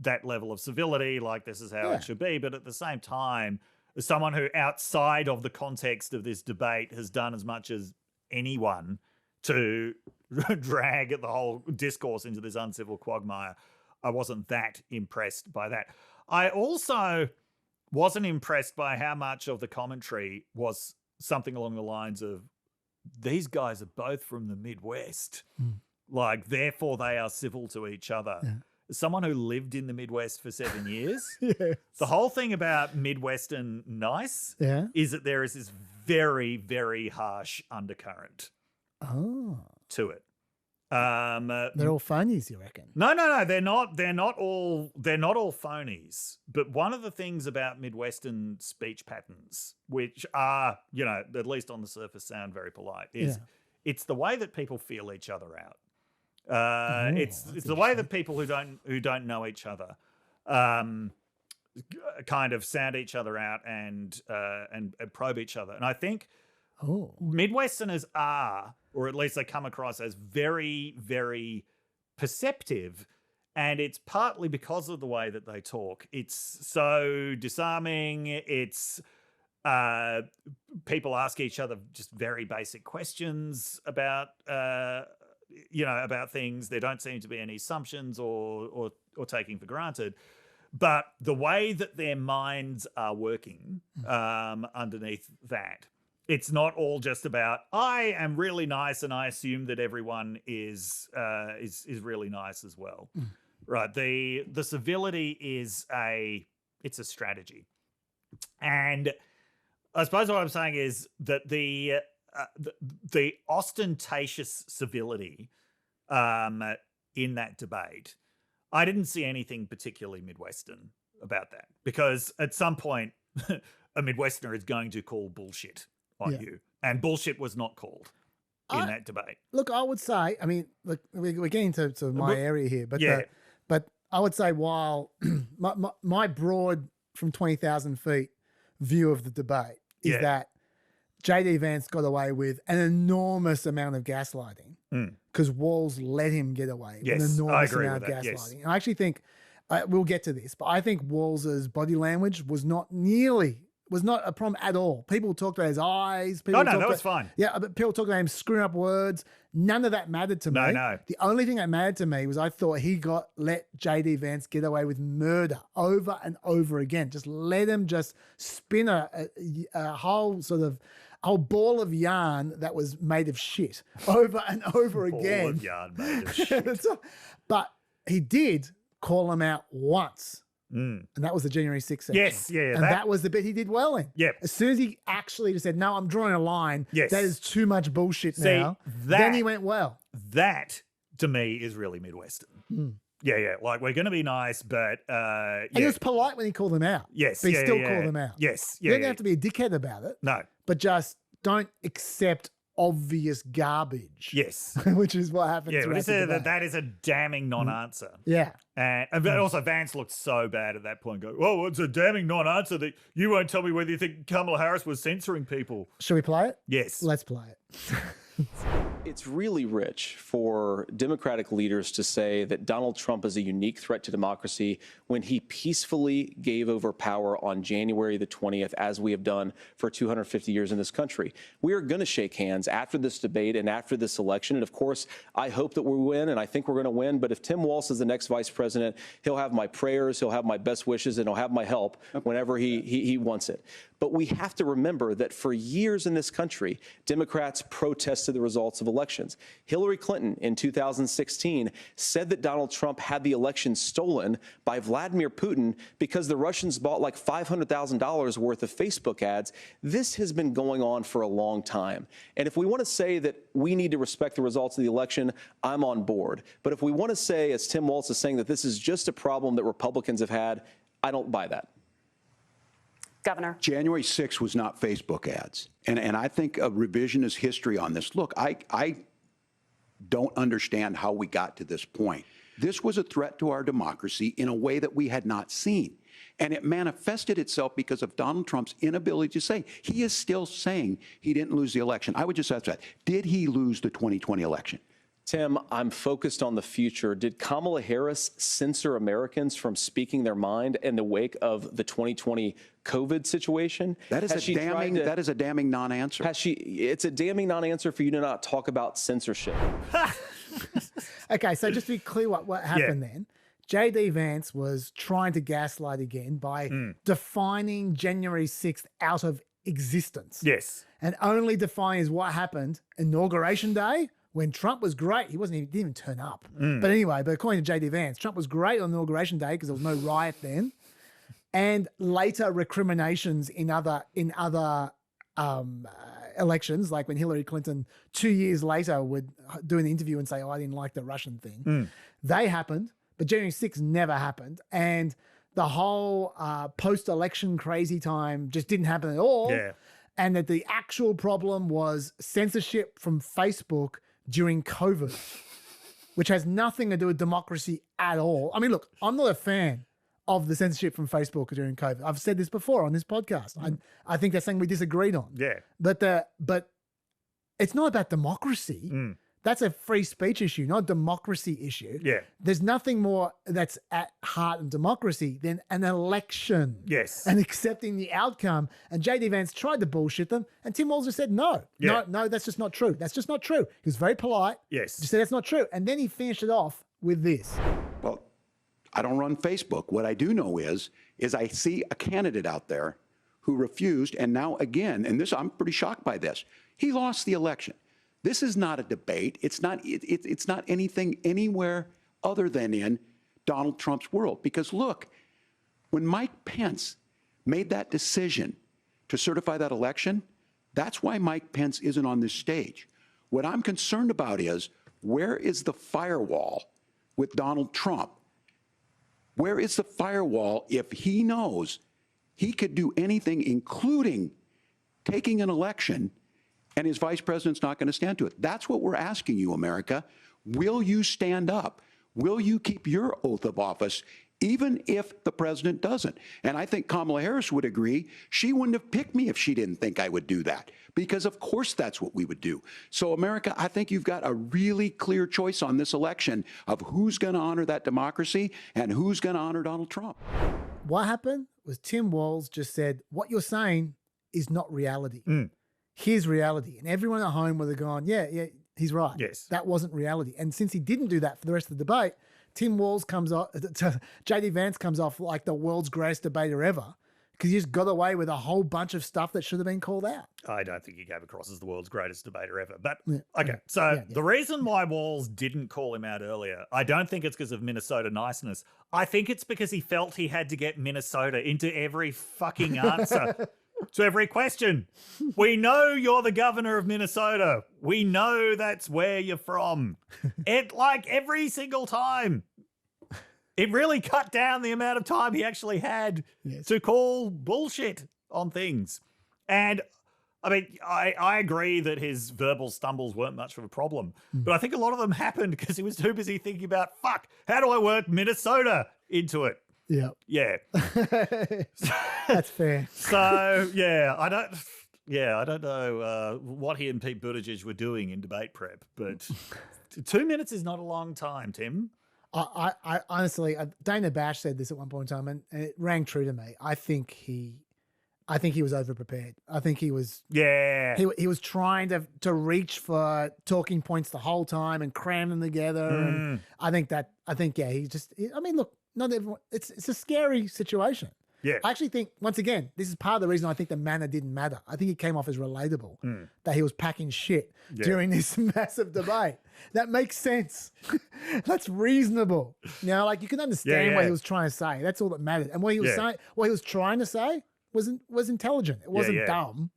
that level of civility, like this is how it should be. But at the same time, as someone who outside of the context of this debate has done as much as anyone to drag the whole discourse into this uncivil quagmire, I wasn't that impressed by that. I also wasn't impressed by how much of the commentary was something along the lines of, these guys are both from the Midwest. Like, therefore they are civil to each other. Yeah. As someone who lived in the Midwest for 7 years, yes. The whole thing about Midwestern nice is that there is this very, very harsh undercurrent to it. They're all phonies, you reckon? No, they're not. They're not all phonies. But one of the things about Midwestern speech patterns, which are, at least on the surface sound very polite, is it's the way that people feel each other out. It's the way that people who don't know each other kind of sound each other out and probe each other. And I think Midwesterners are, or at least they come across as, very, very perceptive. And it's partly because of the way that they talk. It's so disarming. It's people ask each other just very basic questions about about things. There don't seem to be any assumptions or taking for granted. But the way that their minds are working underneath that, it's not all just about, I am really nice and I assume that everyone is really nice as well. Right. The civility is a strategy. And I suppose what I'm saying is that the ostentatious civility in that debate, I didn't see anything particularly Midwestern about that, because at some point a Midwesterner is going to call bullshit on you, and bullshit was not called in that debate. Look, I would say, I mean, look, we're getting to my area here, but but I would say, while my broad from 20,000 feet view of the debate is that JD Vance got away with an enormous amount of gaslighting because Walz let him get away with an enormous amount of gaslighting. Yes. And I actually think, we'll get to this, but I think Walz's body language was not a problem at all. People talked about his eyes. That was fine. Yeah, but people talked about him screwing up words. None of that mattered to me. No. The only thing that mattered to me was I thought he let JD Vance get away with murder over and over again. Just let him just spin a whole sort of whole ball of yarn that was made of shit over and over again. Ball of yarn made of shit. But he did call him out once. And that was the January 6th section. Yes, And that was the bit he did well in. Yep. As soon as he actually just said, no, I'm drawing a line. Yes. That is too much bullshit now. Then he went well. That, to me, is really Midwestern. Yeah. Like, we're going to be nice, but... And he was polite when he called them out. Yes. But he still called them out. Yes. You don't have to be a dickhead about it. No. But just don't accept obvious garbage. Yes. Which is what happens. Yeah, that is a damning non-answer. Yeah. And also Vance looked so bad at that point. Go, oh, it's a damning non-answer that you won't tell me whether you think Kamala Harris was censoring people. Should we play it? Yes. Let's play it. It's really rich for Democratic leaders to say that Donald Trump is a unique threat to democracy when he peacefully gave over power on January the 20th, as we have done for 250 years in this country. We are going to shake hands after this debate and after this election. And of course, I hope that we win, and I think we're going to win. But if Tim Walz is the next vice president, he'll have my prayers, he'll have my best wishes, and he'll have my help whenever he wants it. But we have to remember that for years in this country, Democrats protested the results of elections. Hillary Clinton in 2016 said that Donald Trump had the election stolen by Vladimir Putin because the Russians bought like $500,000 worth of Facebook ads. This has been going on for a long time. And if we want to say that we need to respect the results of the election, I'm on board. But if we want to say, as Tim Walz is saying, that this is just a problem that Republicans have had, I don't buy that. Governor. January 6th was not Facebook ads. And I think a revisionist history on this. Look, I don't understand how we got to this point. This was a threat to our democracy in a way that we had not seen. And it manifested itself because of Donald Trump's inability to say. He is still saying he didn't lose the election. I would just ask that. Did he lose the 2020 election? Tim, I'm focused on the future. Did Kamala Harris censor Americans from speaking their mind in the wake of the 2020 COVID situation? That is a damning non-answer. It's a damning non-answer for you to not talk about censorship. Okay, so just to be clear what happened then. JD Vance was trying to gaslight again by defining January 6th out of existence. Yes. And only defining as what happened Inauguration Day when Trump was great. He didn't even turn up. But anyway, according to JD Vance, Trump was great on Inauguration Day because there was no riot then. And later recriminations in other elections, like when Hillary Clinton 2 years later would do an interview and say, I didn't like the Russian thing. They happened, but January 6th never happened. And the whole post-election crazy time just didn't happen at all. Yeah. And that the actual problem was censorship from Facebook during COVID, which has nothing to do with democracy at all. I mean, look, I'm not a fan of the censorship from Facebook during COVID. I've said this before on this podcast. I think that's something we disagreed on. Yeah. But it's not about democracy. That's a free speech issue, not a democracy issue. Yeah. There's nothing more that's at heart in democracy than an election. Yes. And accepting the outcome. And JD Vance tried to bullshit them, and Tim Walz just said, no, that's just not true. That's just not true. He was very polite. Yes. Just said that's not true. And then he finished it off with this. Well, I don't run Facebook. What I do know is I see a candidate out there who refused, and now again, and this I'm pretty shocked by this. He lost the election. This is not a debate. It's not anything anywhere other than in Donald Trump's world. Because look, when Mike Pence made that decision to certify that election, that's why Mike Pence isn't on this stage. What I'm concerned about is, where is the firewall with Donald Trump? Where is the firewall if he knows he could do anything, including taking an election, and his vice president's not going to stand to it? That's what we're asking you, America. Will you stand up? Will you keep your oath of office, even if the president doesn't? And I think Kamala Harris would agree. She wouldn't have picked me if she didn't think I would do that, because of course that's what we would do. So America, I think you've got a really clear choice on this election of who's going to honor that democracy and who's going to honor Donald Trump. What happened was Tim Walz just said, what you're saying is not reality. Here's reality. And everyone at home would have gone, yeah, he's right. Yes. That wasn't reality. And since he didn't do that for the rest of the debate, Tim Walz comes off, JD Vance comes off like the world's greatest debater ever, because he just got away with a whole bunch of stuff that should have been called out. I don't think he came across as the world's greatest debater ever. But okay, the reason why Walz didn't call him out earlier, I don't think it's because of Minnesota niceness. I think it's because he felt he had to get Minnesota into every fucking answer. To every question. We know you're the governor of Minnesota. We know that's where you're from. Like every single time. It really cut down the amount of time he actually had to call bullshit on things. And I mean, I agree that his verbal stumbles weren't much of a problem, but I think a lot of them happened because he was too busy thinking about, fuck, how do I work Minnesota into it? Yeah. That's fair. So, I don't know what he and Pete Buttigieg were doing in debate prep, but 2 minutes is not a long time, Tim. I honestly, Dana Bash said this at one point in time, and it rang true to me. I think he was overprepared. I think he was. Yeah. He was trying to reach for talking points the whole time and cram them together. And I think he just. I mean, look, not everyone. It's a scary situation. Yeah. I actually think, once again, this is part of the reason I think the manner didn't matter. I think he came off as relatable, that he was packing shit during this massive debate. That makes sense. That's reasonable. You know, like you can understand what he was trying to say. That's all that mattered. And what he was saying, what he was trying to say was intelligent. It wasn't dumb.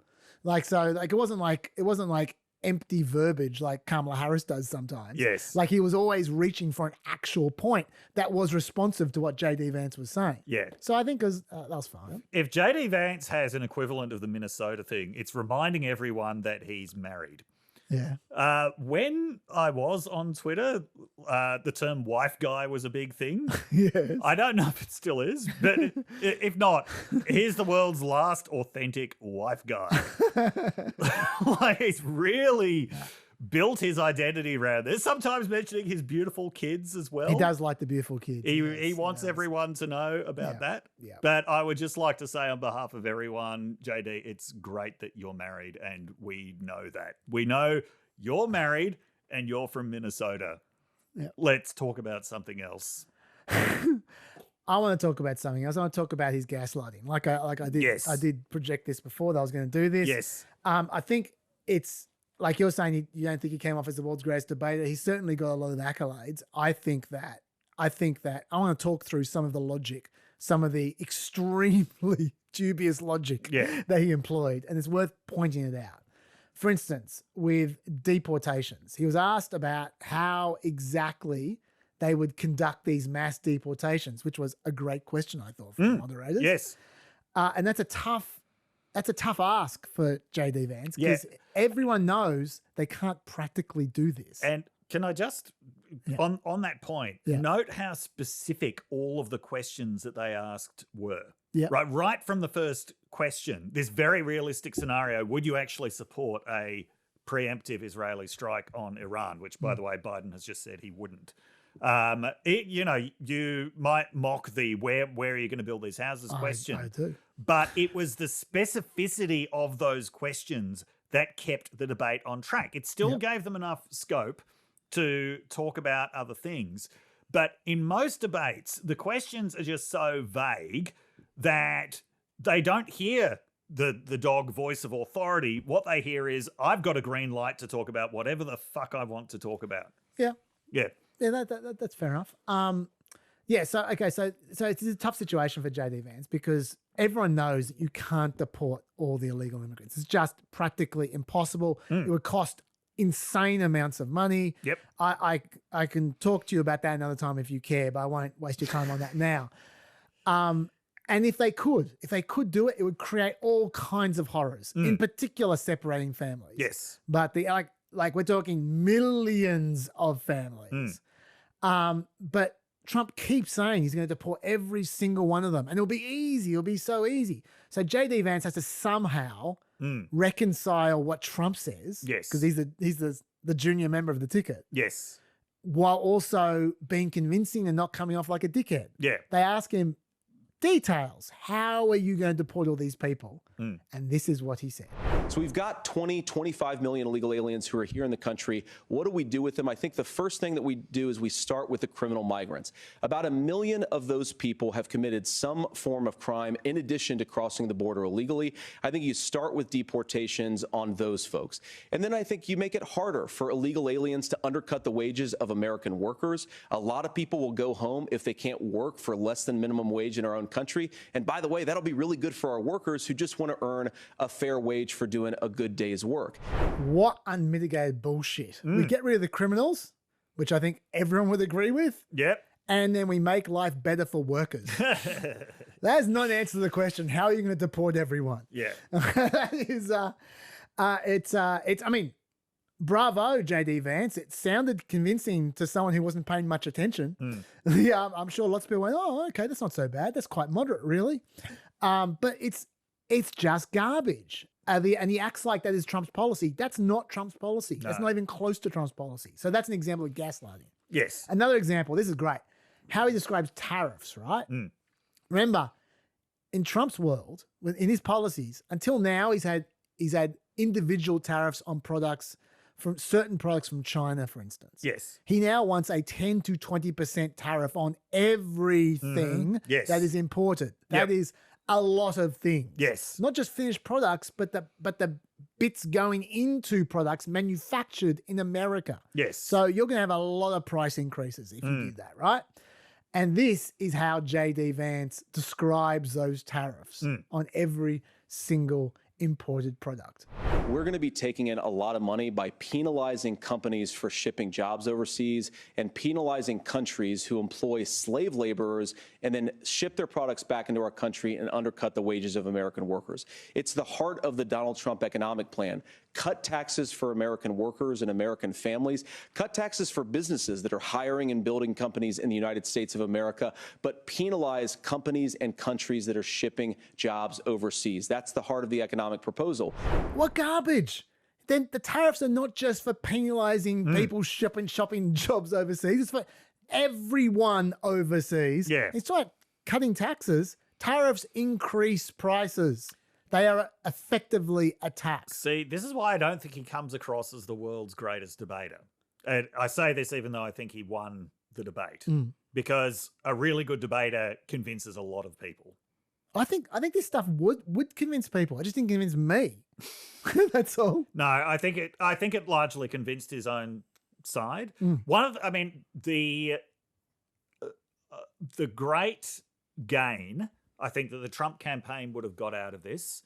It wasn't like empty verbiage like Kamala Harris does sometimes. Yes. Like he was always reaching for an actual point that was responsive to what JD Vance was saying. Yeah. So I think that was fine. If JD Vance has an equivalent of the Minnesota thing, it's reminding everyone that he's married. Yeah. When I was on Twitter, the term wife guy was a big thing. Yes. I don't know if it still is, but if not, here's the world's last authentic wife guy. Like, he's really built his identity around this, sometimes mentioning his beautiful kids as well. He does like the beautiful kids. He wants everyone to know about that. Yeah. But I would just like to say on behalf of everyone, JD, it's great that you're married, and we know that. We know you're married and you're from Minnesota. Yeah. Let's talk about something else. I want to talk about something else. I want to talk about his gaslighting. Like I did. Yes. I did project this before that I was going to do this. Yes. I think it's like you're saying. You don't think he came off as the world's greatest debater. He's certainly got a lot of accolades. I think that I want to talk through some of the logic, some of the extremely dubious logic that he employed, and it's worth pointing it out. For instance, with deportations, he was asked about how exactly they would conduct these mass deportations, which was a great question, I thought, from the moderators. Yes. And that's a tough ask for JD Vance, because everyone knows they can't practically do this. And can I just, on that point, note how specific all of the questions that they asked were. Yeah. Right from the first question, this very realistic scenario, would you actually support a preemptive Israeli strike on Iran, which, by the way, Biden has just said he wouldn't. You might mock the where are you going to build these houses question. I do. But it was the specificity of those questions that kept the debate on track. It still gave them enough scope to talk about other things. But in most debates, the questions are just so vague that they don't hear the dog voice of authority. What they hear is, I've got a green light to talk about whatever the fuck I want to talk about. Yeah. Yeah. Yeah, that's fair enough. So it's a tough situation for JD Vance because everyone knows that you can't deport all the illegal immigrants. It's just practically impossible. It would cost insane amounts of money. Yep. I can talk to you about that another time if you care, but I won't waste your time on that now. And if they could do it, it would create all kinds of horrors, in particular separating families. Yes. But like we're talking millions of families. But Trump keeps saying he's going to deport every single one of them, and it'll be easy. It'll be so easy. So JD Vance has to somehow reconcile what Trump says, yes, because he's the junior member of the ticket, yes, while also being convincing and not coming off like a dickhead. Yeah, they ask him details. How are you going to deport all these people? And this is what he said. So we've got 25 million illegal aliens who are here in the country. What do we do with them? I think the first thing that we do is we start with the criminal migrants. About 1 million of those people have committed some form of crime in addition to crossing the border illegally. I think you start with deportations on those folks. And then I think you make it harder for illegal aliens to undercut the wages of American workers. A lot of people will go home if they can't work for less than minimum wage in our own country. And by the way, that'll be really good for our workers who just want to earn a fair wage for doing a good day's work. What unmitigated bullshit. We get rid of the criminals, which I think everyone would agree with. Yep. And then we make life better for workers. That is not an answer to the question, how are you going to deport everyone? Yeah. That is, I mean, bravo, JD Vance. It sounded convincing to someone who wasn't paying much attention. Yeah, I'm sure lots of people went, oh, okay, that's not so bad. That's quite moderate, really. But it's just garbage. And he acts like that is Trump's policy. That's not Trump's policy. No. That's not even close to Trump's policy. So that's an example of gaslighting. Yes. Another example, this is great, how he describes tariffs, right? Remember, in Trump's world, in his policies, until now, he's had individual tariffs on products, from certain products from China, for instance. Yes. He now wants a 10 to 20% tariff on everything that is imported. That is a lot of things. Yes. Not just finished products, but the bits going into products manufactured in America. Yes. So you're going to have a lot of price increases if you do that, right? And this is how JD Vance describes those tariffs on every single imported product. We're going to be taking in a lot of money by penalizing companies for shipping jobs overseas and penalizing countries who employ slave laborers and then ship their products back into our country and undercut the wages of American workers. It's the heart of the Donald Trump economic plan. Cut taxes for American workers and American families. Cut taxes for businesses that are hiring and building companies in the United States of America, but penalize companies and countries that are shipping jobs overseas. That's the heart of the economic proposal. What garbage? Then the tariffs are not just for penalizing people shopping jobs overseas. It's for everyone overseas. Yeah. It's like cutting taxes. Tariffs increase prices. They are effectively a tax. See, this is why I don't think he comes across as the world's greatest debater. And I say this even though I think he won the debate. because a really good debater convinces a lot of people. I think this stuff would convince people. I just didn't convince me. That's all. No, I think it largely convinced his own side. The great gain I think that the Trump campaign would have got out of this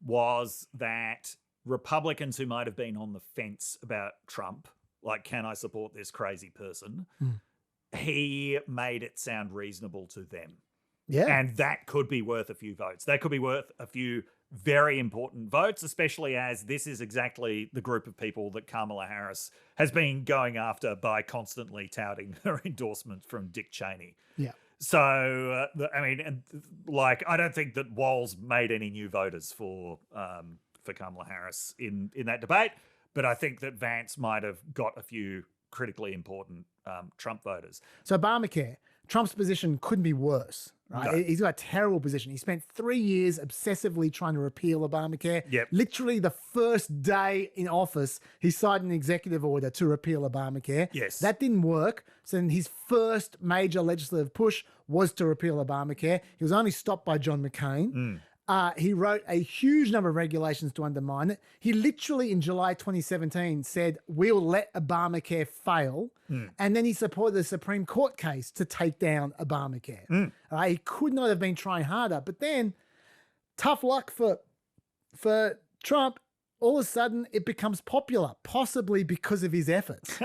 was that Republicans who might have been on the fence about Trump, like, can I support this crazy person? He made it sound reasonable to them. Yeah. And that could be worth a few votes. That could be worth a few very important votes, especially as this is exactly the group of people that Kamala Harris has been going after by constantly touting her endorsement from Dick Cheney. Yeah. So, I don't think that Walz made any new voters for Kamala Harris in that debate, but I think that Vance might have got a few critically important Trump voters. So Obamacare, Trump's position couldn't be worse, right? No. He's got a terrible position. He spent 3 years obsessively trying to repeal Obamacare. Yep. Literally the first day in office, he signed an executive order to repeal Obamacare. Yes. That didn't work. So then his first major legislative push was to repeal Obamacare. He was only stopped by John McCain. He wrote a huge number of regulations to undermine it. He literally, in July 2017, said, we'll let Obamacare fail. And then he supported the Supreme Court case to take down Obamacare. He could not have been trying harder. But then, tough luck for Trump, all of a sudden it becomes popular, possibly because of his efforts.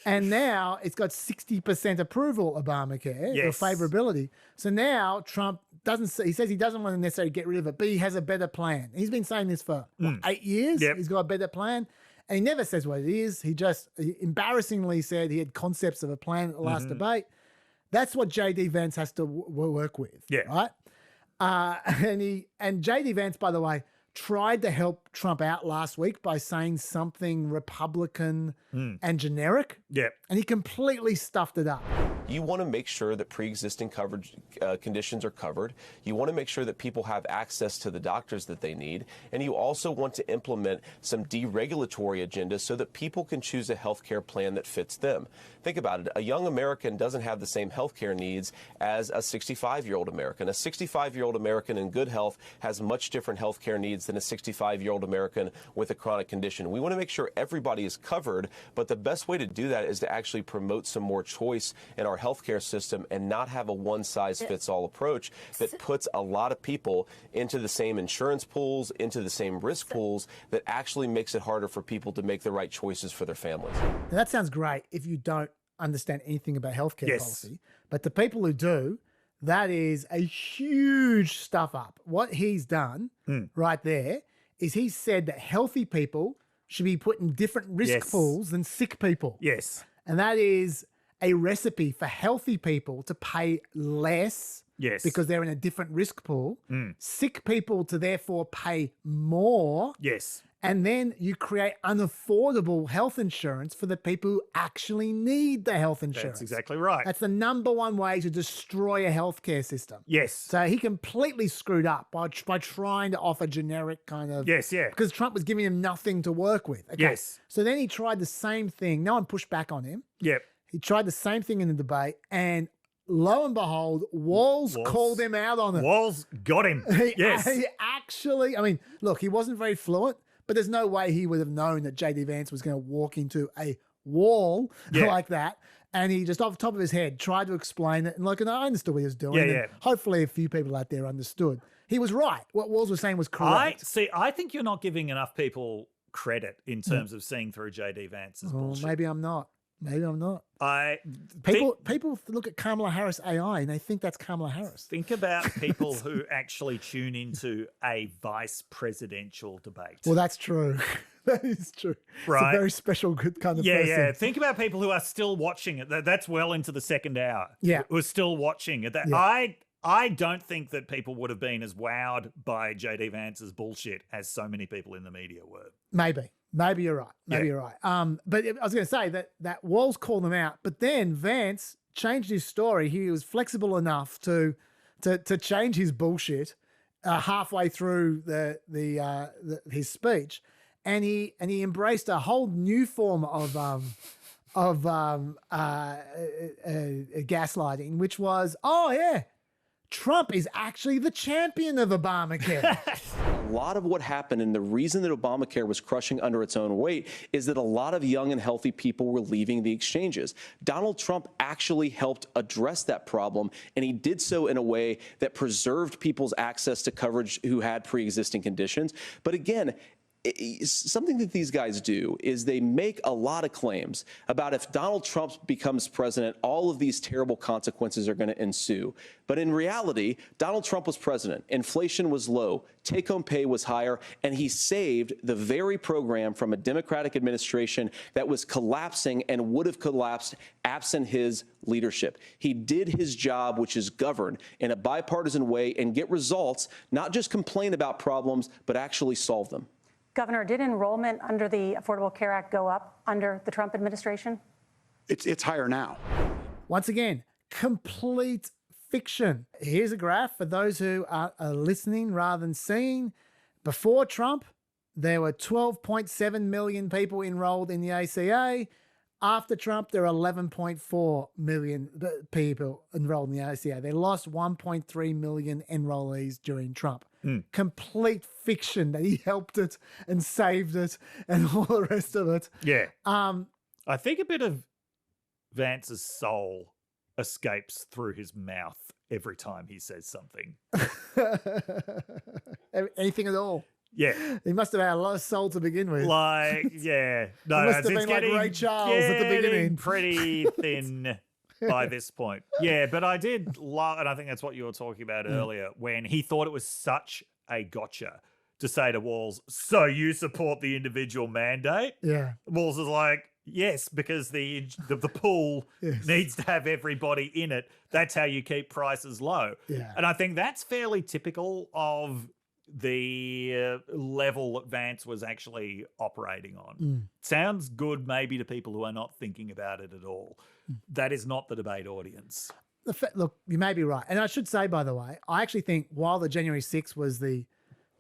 And now it's got 60% approval, Obamacare, or favorability. So now Trump he says he doesn't want to necessarily get rid of it, but he has a better plan. He's been saying this for 8 years. Yep. He's got a better plan. And he never says what it is. He just embarrassingly said he had concepts of a plan at the last debate. That's what J.D. Vance has to work with. Yeah. Right? And J.D. Vance, by the way, tried to help Trump out last week by saying something Republican and generic. Yeah. And he completely stuffed it up. You want to make sure that pre-existing coverage conditions are covered. You want to make sure that people have access to the doctors that they need. And you also want to implement some deregulatory agendas so that people can choose a health care plan that fits them. Think about it. A young American doesn't have the same health care needs as a 65-year-old American. A 65-year-old American in good health has much different health care needs than a 65-year-old American with a chronic condition. We want to make sure everybody is covered, but the best way to do that is to actually promote some more choice in our healthcare system and not have a one-size-fits-all approach that puts a lot of people into the same insurance pools, into the same risk pools, that actually makes it harder for people to make the right choices for their families. Now, that sounds great if you don't understand anything about healthcare policy, but the people who do, that is a huge stuff up. What he's done right there is he said that healthy people should be put in different risk pools than sick people. Yes. And that is a recipe for healthy people to pay less because they're in a different risk pool. Sick people to therefore pay more. Yes. And then you create unaffordable health insurance for the people who actually need the health insurance. That's exactly right. That's the number one way to destroy a healthcare system. Yes. So he completely screwed up by trying to offer generic kind of... Yes, yeah. Because Trump was giving him nothing to work with. Okay. Yes. So then he tried the same thing. No one pushed back on him. Yep. He tried the same thing in the debate, and lo and behold, Walz called him out on it. Walz got him. Yes. He actually, I mean, look, he wasn't very fluent, but there's no way he would have known that J.D. Vance was going to walk into a wall like that. And he just off the top of his head tried to explain it. And and I understood what he was doing. And hopefully a few people out there understood. He was right. What Walz was saying was correct. I think you're not giving enough people credit in terms of seeing through J.D. Vance's bullshit. Maybe I'm not. Maybe I'm not. People look at Kamala Harris AI and they think that's Kamala Harris. Think about people who actually tune into a vice presidential debate. Well, that's true. That is true. Right. It's a very special good kind of person. Yeah. Think about people who are still watching it. That's well into the second hour. Yeah. Who are still watching it. I don't think that people would have been as wowed by J.D. Vance's bullshit as so many people in the media were. Maybe you're right. You're right. But I was going to say that Walz called them out, but then Vance changed his story. He was flexible enough to change his bullshit halfway through his speech, and he embraced a whole new form of gaslighting, which was, oh yeah, Trump is actually the champion of Obamacare. A lot of what happened and the reason that Obamacare was crushing under its own weight is that a lot of young and healthy people were leaving the exchanges. Donald Trump actually helped address that problem, and he did so in a way that preserved people's access to coverage who had pre-existing conditions. But again, something that these guys do is they make a lot of claims about if Donald Trump becomes president, all of these terrible consequences are going to ensue. But in reality, Donald Trump was president. Inflation was low. Take-home pay was higher. And he saved the very program from a Democratic administration that was collapsing and would have collapsed absent his leadership. He did his job, which is govern in a bipartisan way and get results, not just complain about problems, but actually solve them. Governor, did enrollment under the Affordable Care Act go up under the Trump administration? It's higher now. Once again, complete fiction. Here's a graph for those who are listening rather than seeing. Before Trump, there were 12.7 million people enrolled in the ACA. After Trump, there are 11.4 million people enrolled in the ACA. They lost 1.3 million enrollees during Trump. Complete fiction that he helped it and saved it and all the rest of it. Yeah. I think a bit of Vance's soul escapes through his mouth every time he says something. Anything at all. Yeah. He must have had a lot of soul to begin with. Like, yeah. No, he must have been like Ray Charles at the beginning. Pretty thin by this point. Yeah, but I did love, and I think that's what you were talking about earlier, when he thought it was such a gotcha to say to Walz, so you support the individual mandate? Yeah. Walz is like, yes, because the pool needs to have everybody in it. That's how you keep prices low. Yeah. And I think that's fairly typical of the level that Vance was actually operating on. Sounds good maybe to people who are not thinking about it at all. That is not the debate audience. Look, you may be right. And I should say, by the way, I actually think while the January 6th was the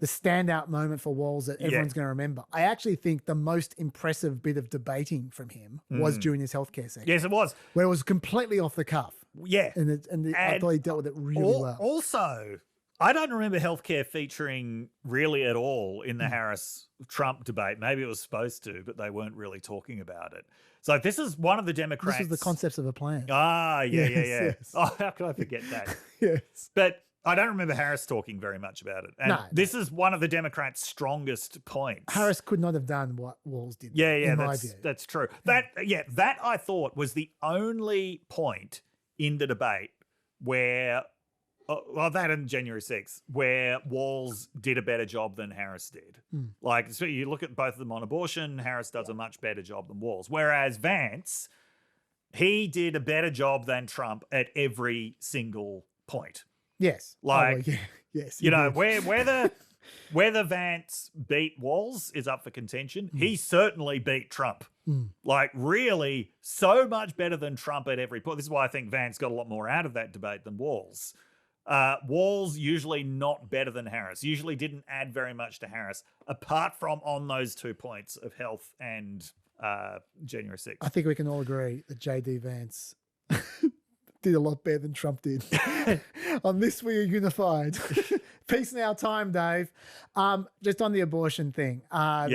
standout moment for Walz that everyone's going to remember, I actually think the most impressive bit of debating from him was during his healthcare section. Yes, it was. Where it was completely off the cuff. Yeah. And I thought he dealt with it really well. Also, I don't remember healthcare featuring really at all in the Harris-Trump debate. Maybe it was supposed to, but they weren't really talking about it. So this is one of the Democrats. This was the concepts of a plan. Ah, yeah. Yes. Oh, how could I forget that? Yes. But I don't remember Harris talking very much about it. And this is one of the Democrats' strongest points. Harris could not have done what Walz did. Yeah, that's true. That I thought was the only point in the debate where, that and January 6th, where Walz did a better job than Harris did. Like, so you look at both of them on abortion, Harris does a much better job than Walz. Whereas Vance, he did a better job than Trump at every single point. Yes. Like, yes. You know, whether Vance beat Walz is up for contention. He certainly beat Trump. Like, really, so much better than Trump at every point. This is why I think Vance got a lot more out of that debate than Walz. Walz usually not better than Harris. Usually didn't add very much to Harris, apart from on those 2 points of health and January 6th. I think we can all agree that J.D. Vance did a lot better than Trump did. On this, we are unified. Peace in our time, Dave. Just on the abortion thing. I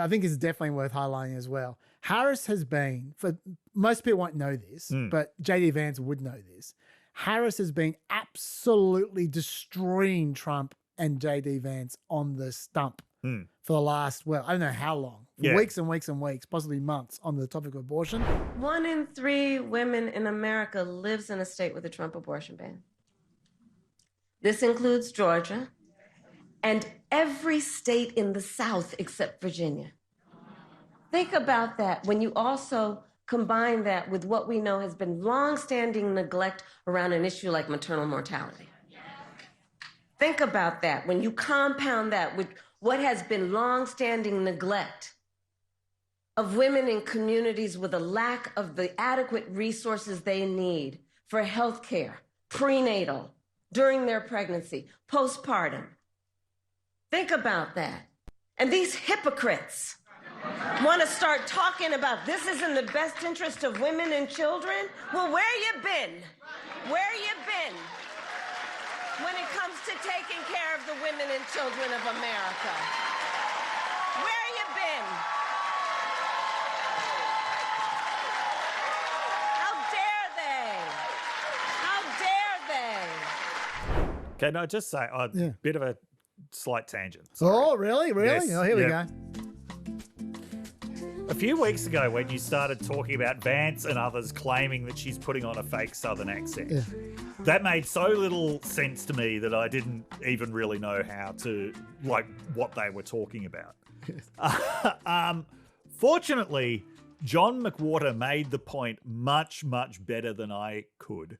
think it's definitely worth highlighting as well. Harris has been, for most people won't know this, but J.D. Vance would know this. Harris has been absolutely destroying Trump and J.D. Vance on the stump for the last, I don't know how long, weeks and weeks and weeks, possibly months on the topic of abortion. 1 in 3 women in America lives in a state with a Trump abortion ban. This includes Georgia and every state in the South except Virginia. Think about that when you also combine that with what we know has been longstanding neglect around an issue like maternal mortality. Think about that when you compound that with what has been longstanding neglect of women in communities with a lack of the adequate resources they need for health care, prenatal, during their pregnancy, postpartum. Think about that. And these hypocrites want to start talking about this is in the best interest of women and children? Well, where you been? Where you been when it comes to taking care of the women and children of America? Where you been? How dare they? How dare they? Can I just say, bit of a slight tangent. Oh, really? Really? Yes. Oh, here we go. A few weeks ago, when you started talking about Vance and others claiming that she's putting on a fake Southern accent, that made so little sense to me that I didn't even really know how to, like, what they were talking about. Fortunately, John McWhorter made the point much, much better than I could,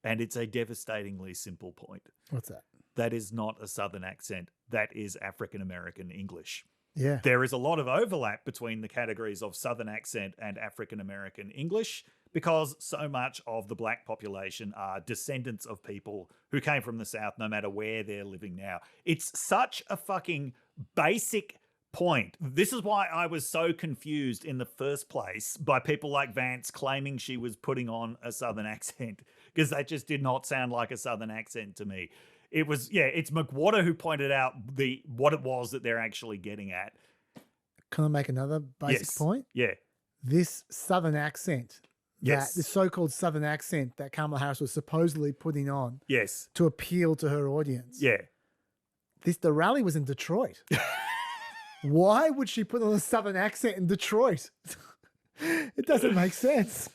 and it's a devastatingly simple point. What's that? That is not a Southern accent. That is African-American English. Yeah. There is a lot of overlap between the categories of Southern accent and African-American English because so much of the black population are descendants of people who came from the South no matter where they're living now. It's such a fucking basic point. This is why I was so confused in the first place by people like Vance claiming she was putting on a Southern accent because that just did not sound like a Southern accent to me. It was, it's McWhorter who pointed out what it was that they're actually getting at. Can I make another basic point? Yeah. This Southern accent, this so-called Southern accent that Kamala Harris was supposedly putting on to appeal to her audience. Yeah. The rally was in Detroit. Why would she put on a Southern accent in Detroit? It doesn't make sense.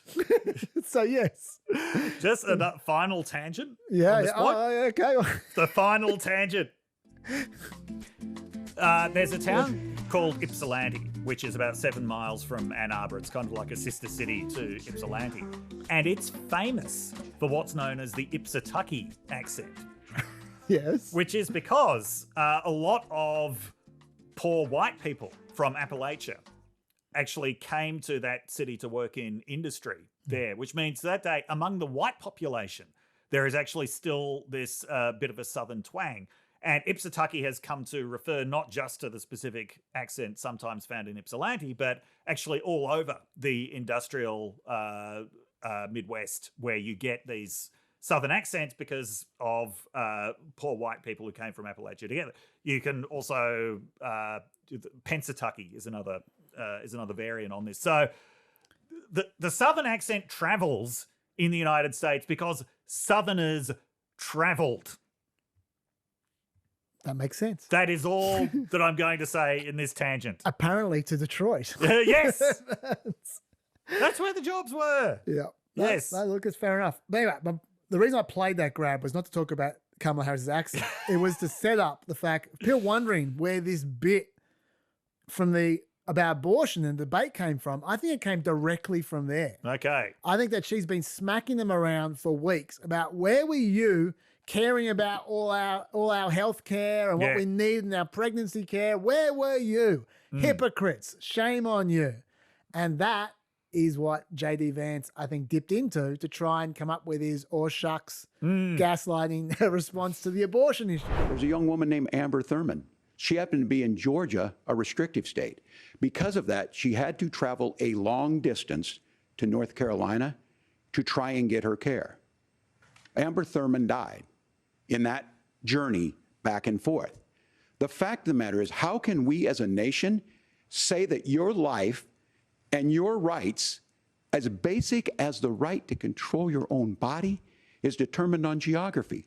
So, yes. Just a final tangent? Yeah. Okay. The final tangent. There's a town called Ypsilanti, which is about 7 miles from Ann Arbor. It's kind of like a sister city to Ypsilanti. And it's famous for what's known as the Ipsitucky accent. Yes. Which is because a lot of poor white people from Appalachia actually came to that city to work in industry there, which means that day, among the white population, there is actually still this bit of a Southern twang. And Ipsitucky has come to refer not just to the specific accent sometimes found in Ypsilanti, but actually all over the industrial Midwest, where you get these Southern accents because of poor white people who came from Appalachia together. You can also, Pensatucky is another variant on this. So the Southern accent travels in the United States because Southerners traveled. That makes sense. That is all that I'm going to say in this tangent. Apparently to Detroit. Yes. That's where the jobs were. Yeah. Yes. Look, it's fair enough. But anyway, the reason I played that grab was not to talk about Kamala Harris's accent. It was to set up the fact, people wondering where this bit about abortion and debate came from. I think it came directly from there. Okay. I think that she's been smacking them around for weeks about where were you caring about all our health care and what we need in our pregnancy care. Where were you? Hypocrites. Shame on you. And that is what J.D. Vance, I think, dipped into to try and come up with his shucks gaslighting response to the abortion issue. There's a young woman named Amber Thurman. She happened to be in Georgia, a restrictive state. Because of that, she had to travel a long distance to North Carolina to try and get her care. Amber Thurman died in that journey back and forth. The fact of the matter is, how can we as a nation say that your life and your rights, as basic as the right to control your own body, is determined on geography?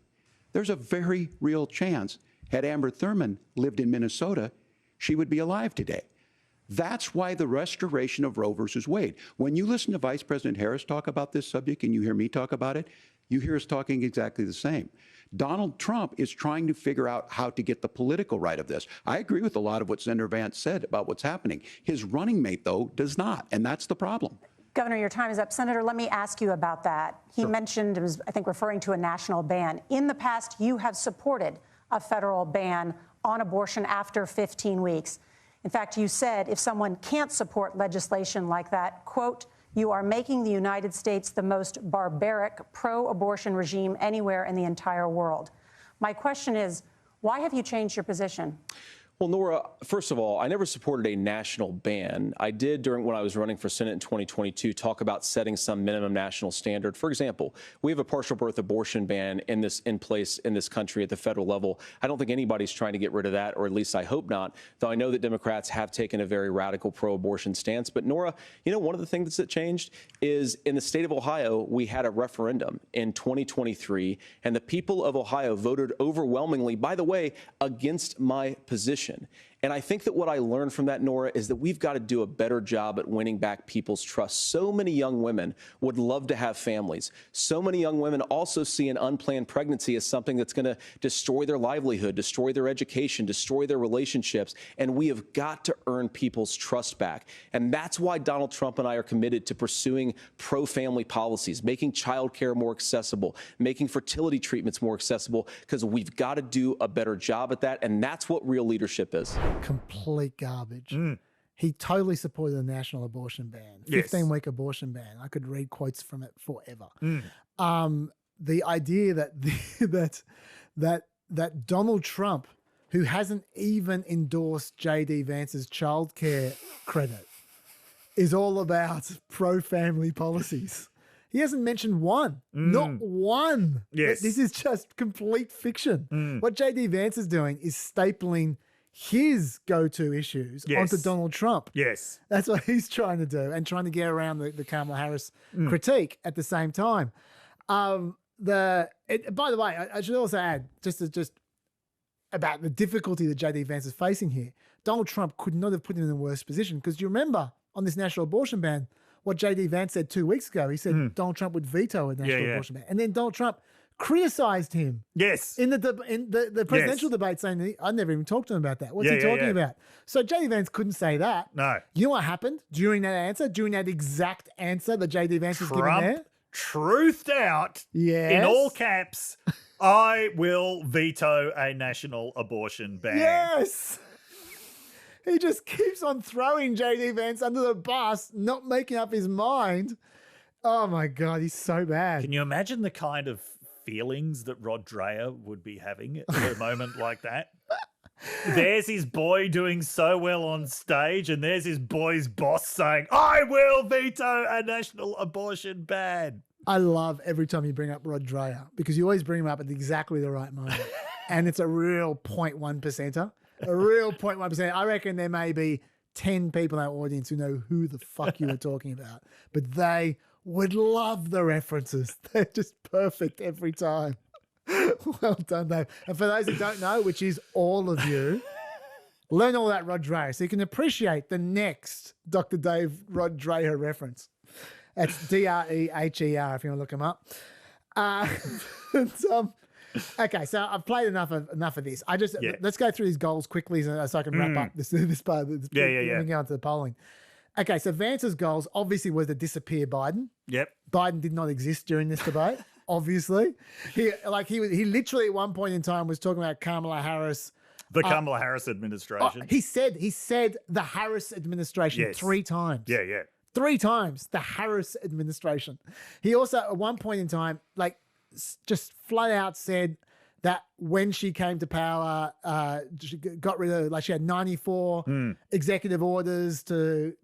There's a very real chance, had Amber Thurman lived in Minnesota, she would be alive today. That's why the restoration of Roe versus Wade. When you listen to Vice President Harris talk about this subject and you hear me talk about it, you hear us talking exactly the same. Donald Trump is trying to figure out how to get the political right of this. I agree with a lot of what Senator Vance said about what's happening. His running mate, though, does not, and that's the problem. Governor, your time is up. Senator, let me ask you about that. He mentioned, was, I think, referring to a national ban. In the past, you have supported a federal ban on abortion after 15 weeks. In fact, you said if someone can't support legislation like that, quote, you are making the United States the most barbaric pro-abortion regime anywhere in the entire world. My question is, why have you changed your position? Well, Nora, first of all, I never supported a national ban. I did when I was running for Senate in 2022 talk about setting some minimum national standard. For example, we have a partial birth abortion ban in place in this country at the federal level. I don't think anybody's trying to get rid of that, or at least I hope not, though I know that Democrats have taken a very radical pro-abortion stance. But Nora, one of the things that changed is in the state of Ohio, we had a referendum in 2023, and the people of Ohio voted overwhelmingly, by the way, against my position. And I think that what I learned from that, Nora, is that we've got to do a better job at winning back people's trust. So many young women would love to have families. So many young women also see an unplanned pregnancy as something that's going to destroy their livelihood, destroy their education, destroy their relationships. And we have got to earn people's trust back. And that's why Donald Trump and I are committed to pursuing pro-family policies, making childcare more accessible, making fertility treatments more accessible, because we've got to do a better job at that. And that's what real leadership is. Complete garbage. He totally supported the national abortion ban, 15-week abortion ban. I could read quotes from it forever. The idea that Donald Trump, who hasn't even endorsed J.D. Vance's childcare credit, is all about pro-family policies. He hasn't mentioned one, not one. Yes. This is just complete fiction. What J.D. Vance is doing is stapling his go-to issues onto Donald Trump. Yes. That's what he's trying to do, and trying to get around the Kamala Harris critique at the same time. By the way, I should also add, just about the difficulty that J.D. Vance is facing here. Donald Trump could not have put him in a worse position, because you remember on this national abortion ban, what J.D. Vance said 2 weeks ago. He said Donald Trump would veto a national abortion ban. And then Donald Trump criticized him. Yes. In the presidential debate, saying, I never even talked to him about that. What's he talking about? So J.D. Vance couldn't say that. No. You know what happened during that answer? During that exact answer that J.D. Vance was giving there? Truthed out in all caps, I will veto a national abortion ban. Yes. He just keeps on throwing J.D. Vance under the bus, not making up his mind. Oh, my God, he's so bad. Can you imagine the kind of feelings that Rod Dreher would be having at a moment like that? There's his boy doing so well on stage, and there's his boy's boss saying, I will veto a national abortion ban. I love every time you bring up Rod Dreher, because you always bring him up at exactly the right moment. And it's a real 0.1%er. A real 0.1%. I reckon there may be 10 people in our audience who know who the fuck you are talking about, but they would love the references. They're just perfect every time. Well done, Dave. And for those who don't know, which is all of you, learn all that Rod Dreher so you can appreciate the next Dr. Dave Rod Dreher reference. That's Dreher if you want to look him up. Okay, so I've played enough of this. Let's go through these goals quickly so I can wrap up this part of this. Let me go on to the polling. Okay, so Vance's goals obviously was to disappear Biden. Yep. Biden did not exist during this debate, obviously. He literally at one point in time was talking about Kamala Harris. The Kamala Harris administration. He said the Harris administration 3 times. Yeah. 3 times, the Harris administration. He also, at one point in time, just flat out said that when she came to power, she got rid of, she had 94 executive orders to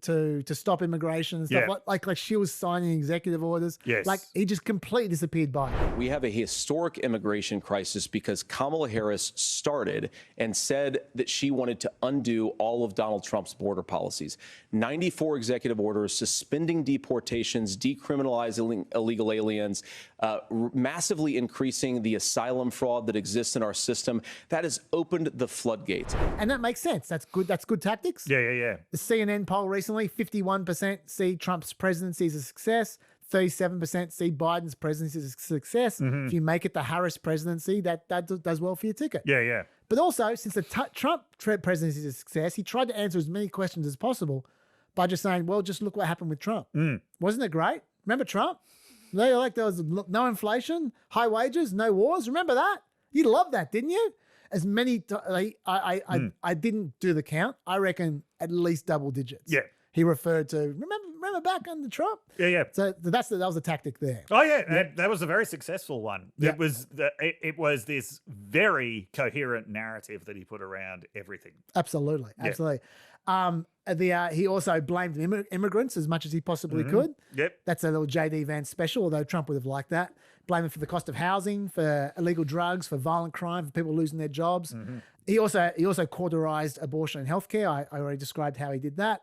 stop immigration and stuff. Like she was signing executive orders. Yes. He just completely disappeared by it. We have a historic immigration crisis because Kamala Harris started and said that she wanted to undo all of Donald Trump's border policies. 94 executive orders, suspending deportations, decriminalizing illegal aliens, massively increasing the asylum fraud that exists in our system. That has opened the floodgates. And that makes sense. That's good. That's good tactics. Yeah. The CNN poll recently, 51% see Trump's presidency as a success. 37% see Biden's presidency as a success. If you make it the Harris presidency, that does well for your ticket. Yeah. But also, since the Trump presidency is a success, he tried to answer as many questions as possible by just saying, well, just look what happened with Trump. Wasn't it great? Remember Trump? There was no inflation, high wages, no wars. Remember that? You loved that, didn't you? As many, I didn't do the count. I reckon at least double digits. Yeah. He referred to, remember back under Trump? Yeah. So that was a tactic there. Oh yeah, that was a very successessul one. Yeah. It was this very coherent narrative that he put around everything. Absolutely. He also blamed immigrants as much as he possibly Mm-hmm. could. Yep. That's a little JD Vance special, although Trump would have liked that. Blame him for the cost of housing, for illegal drugs, for violent crime, for people losing their jobs. Mm-hmm. He also cauterized abortion and healthcare. I already described how he did that.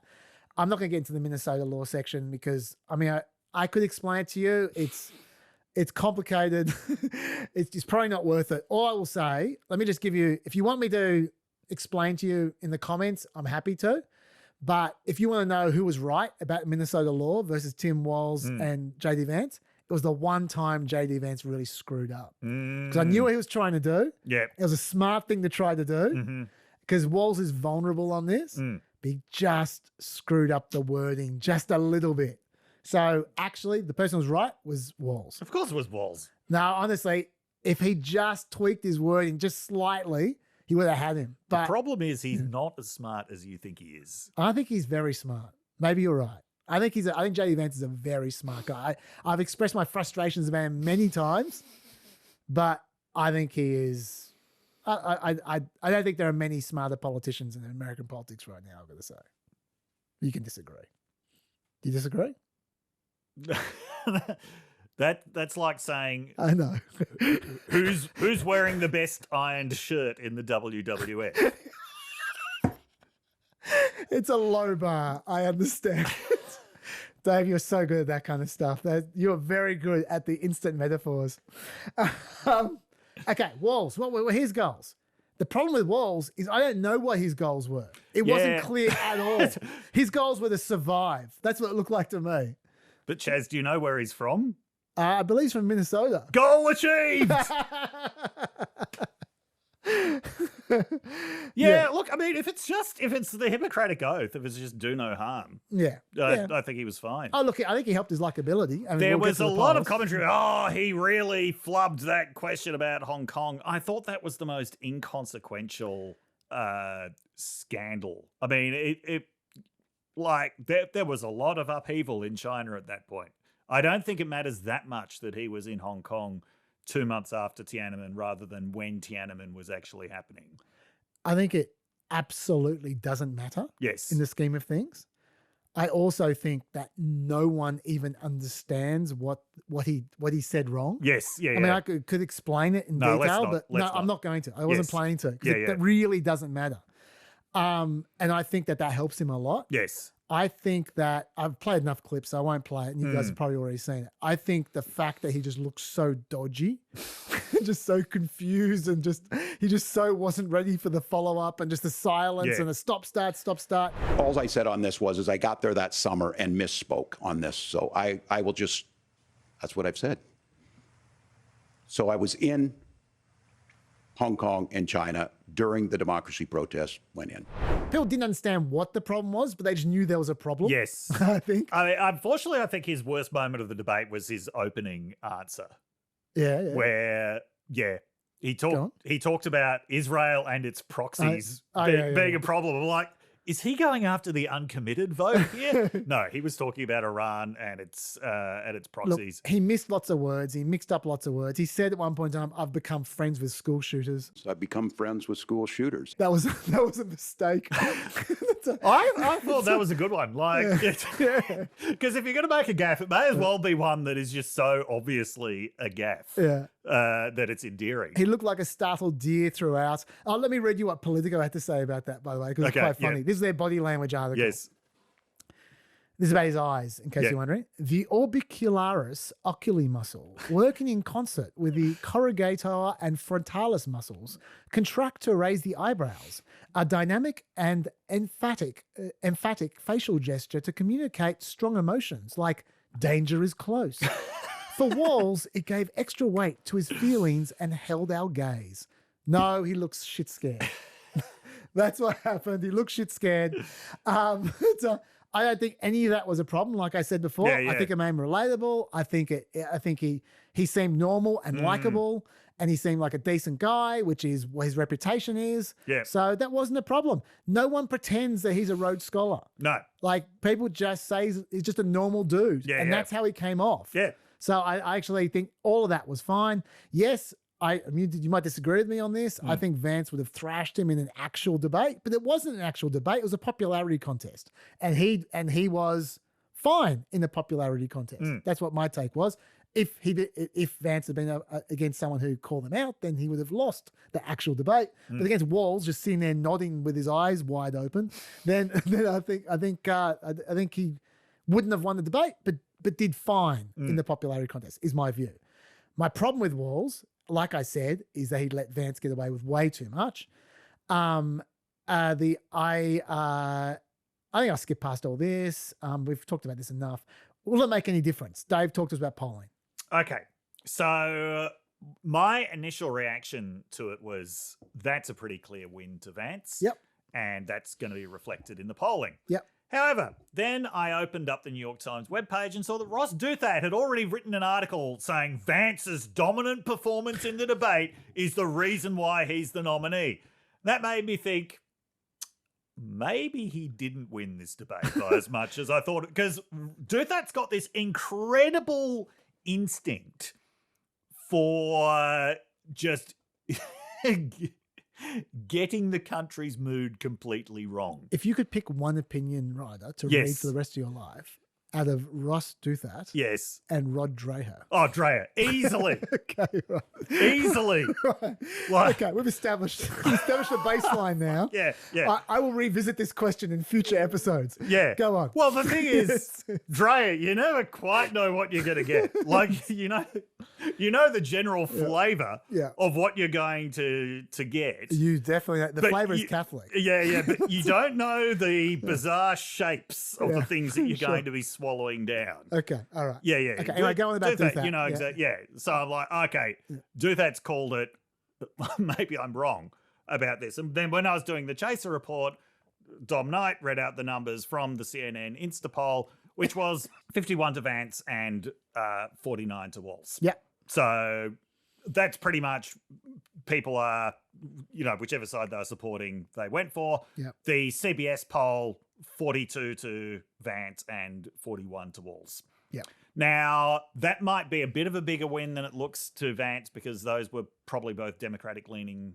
I'm not going to get into the Minnesota law section because, I mean, I could explain it to you. It's complicated. It's probably not worth it. All I will say, let me just give you, if you want me to explain to you in the comments, I'm happy to. But if you want to know who was right about Minnesota law versus Tim Walz and JD Vance, it was the one time JD Vance really screwed up. Because I knew what he was trying to do. Yeah. It was a smart thing to try to do. Because Walz is vulnerable on this. But he just screwed up the wording just a little bit. So actually, the person who was right was Walz. Of course it was Walz. No, honestly, if he just tweaked his wording just slightly, he would have had him. But The problem is he's not as smart as you think he is. I think he's very smart. Maybe you're right. I think JD Vance is a very smart guy. I've expressed my frustrations about him many times, but I think he is. I don't think there are many smarter politicians in American politics right now, I've got to say. You can disagree. Do you disagree? That's like saying I know. who's wearing the best ironed shirt in the WWF. It's a low bar. I understand. Dave, you're so good at that kind of stuff. You're very good at the instant metaphors. Okay, Walz. What were his goals? The problem with Walz is I don't know what his goals were. It wasn't clear at all. His goals were to survive. That's what it looked like to me. But Chaz, do you know where he's from? I believe he's from Minnesota. Goal achieved! Yeah, look, I mean, if it's the Hippocratic Oath, if it's just do no harm, I think he was fine. Oh, look, I think he helped his likability. I mean, there we'll was a lot of commentary. Oh, he really flubbed that question about Hong Kong. I thought that was the most inconsequential scandal. I mean, there was a lot of upheaval in China at that point. I don't think it matters that much that he was in Hong Kong 2 months after Tiananmen rather than when Tiananmen was actually happening. I think it absolutely doesn't matter. Yes. In the scheme of things. I also think that no one even understands what he said wrong. Yes. Yeah. I mean, I could explain it in detail, but I'm not going to. I wasn't planning to. That really doesn't matter. And I think that helps him a lot. Yes. I think that I've played enough clips, so I won't play it, and you guys have probably already seen it. I think the fact that he just looks so dodgy, just so confused, and he just so wasn't ready for the follow-up, and just the silence and the stop-start. All I said on this was I got there that summer and misspoke on this. So I will just, that's what I've said. So I was in Hong Kong and China during the democracy protests, went in. People didn't understand what the problem was, but they just knew there was a problem. Yes. I think. I mean, unfortunately, I think his worst moment of the debate was his opening answer. Yeah. Where, he talked about Israel and its proxies being a problem. I'm like, is he going after the uncommitted vote here? No, he was talking about Iran and its proxies. Look, he missed lots of words. He mixed up lots of words. He said at one point in time, I've become friends with school shooters. So I've become friends with school shooters. That was a mistake. I thought that was a good one. Because if you're going to make a gaffe, it may as well be one that is just so obviously a gaffe that it's endearing. He looked like a startled deer throughout. Oh, let me read you what Politico had to say about that, by the way, because it's quite funny. This is their body language article. Yes. This is about his eyes, in case you're wondering. The orbicularis oculi muscle, working in concert with the corrugator and frontalis muscles, contract to raise the eyebrows, a dynamic and emphatic facial gesture to communicate strong emotions like danger is close. For Walz, it gave extra weight to his feelings and held our gaze. No, he looks shit scared. That's what happened. He looked shit scared. I don't think any of that was a problem. Like I said before, Yeah, yeah. I think it made him relatable. I think he seemed normal and likable, and he seemed like a decent guy, which is what his reputation is. Yeah. So that wasn't a problem. No one pretends that he's a Rhodes Scholar. No. Like, people just say he's just a normal dude. Yeah, and yeah. that's how he came off. Yeah. So I actually think all of that was fine. Yes, I mean, you might disagree with me on this. I think Vance would have thrashed him in an actual debate, but it wasn't an actual debate. It was a popularity contest. And he was fine in the popularity contest. That's what my take was. If Vance had been against someone who called him out, then he would have lost the actual debate. But against Walz, just sitting there nodding with his eyes wide open, then I think he wouldn't have won the debate, but did fine in the popularity contest, is my view. My problem with Walz, like I said, is that he let Vance get away with way too much. I think I'll skip past all this. We've talked about this enough. Will it make any difference? Dave talked to us about polling. Okay. So my initial reaction to it was that's a pretty clear win to Vance. Yep. And that's going to be reflected in the polling. Yep. However, then I opened up the New York Times webpage and saw that Ross Douthat had already written an article saying Vance's dominant performance in the debate is the reason why he's the nominee. That made me think, maybe he didn't win this debate by as much as I thought, because Douthat's got this incredible instinct for just getting the country's mood completely wrong. If you could pick one opinion writer to read for the rest of your life out of Ross Douthat yes. and Rod Dreher. Oh, Dreher, easily. Okay, right. Easily. Right. Like, Okay, we've established the baseline now. Yeah, yeah. I will revisit this question in future episodes. Yeah. Go on. Well, the thing is, Dreher, you never quite know what you're going to get. Like, you know the general flavour of what you're going to get. You definitely, the flavour is Catholic. Yeah, but you don't know the bizarre shapes of the things that you're going to be swallowing down. Okay, all right. Yeah. Okay, anyway, go on about Douthat. You know, exactly. Yeah. So I'm like, okay, Douthat's called it. Maybe I'm wrong about this. And then when I was doing the Chaser report, Dom Knight read out the numbers from the CNN Insta poll, which was 51 to Vance and 49 to Walz. Yeah. So that's pretty much people are, whichever side they're supporting, they went for. Yep. The CBS poll, 42 to Vance and 41 to Walz. Yeah. Now, that might be a bit of a bigger win than it looks to Vance, because those were probably both Democratic-leaning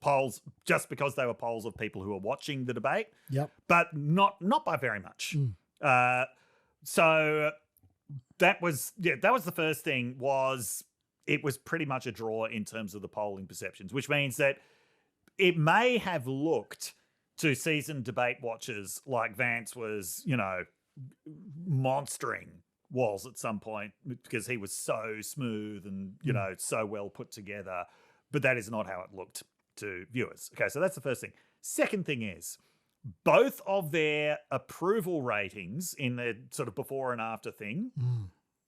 polls, just because they were polls of people who were watching the debate. Yep. But not by very much. So that was the first thing, was it was pretty much a draw in terms of the polling perceptions, which means that it may have looked to seasoned debate watchers like Vance was, monstering Walz at some point because he was so smooth and, so well put together. But that is not how it looked to viewers. Okay, so that's the first thing. Second thing is, both of their approval ratings in the sort of before and after thing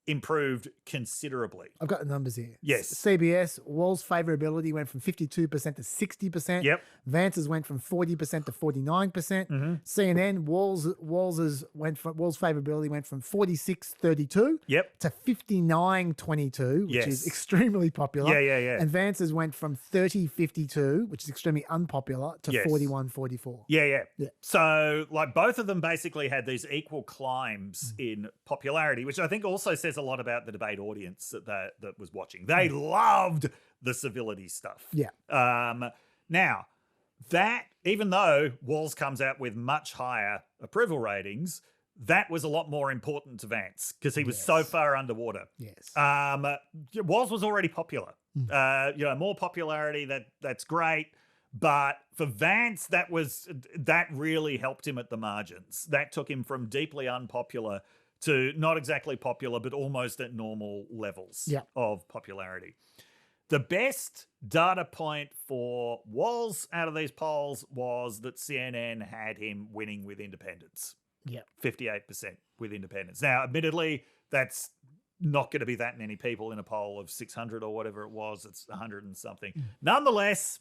improved considerably. I've got the numbers here. Yes. CBS, Walz favourability went from 52% to 60%. Yep. Vance's went from 40% to 49%. CNN, Walz's favourability went from 46-32 Yep. to 59-22, which is extremely popular. Yeah. And Vance's went from 30-52, which is extremely unpopular, to Yes. 41-44. Yeah. So, like, both of them basically had these equal climbs in popularity, which I think also says a lot about the debate audience that was watching. They loved the civility stuff. Yeah. Now, that, even though Walz comes out with much higher approval ratings, that was a lot more important to Vance because he was so far underwater. Yes. Walz was already popular. More popularity, that's great. But for Vance, that really helped him at the margins. That took him from deeply unpopular to not exactly popular, but almost at normal levels of popularity. The best data point for Walz out of these polls was that CNN had him winning with independents. Yeah. 58% with independents. Now, admittedly, that's not going to be that many people in a poll of 600 or whatever it was. It's 100 and something. Nonetheless,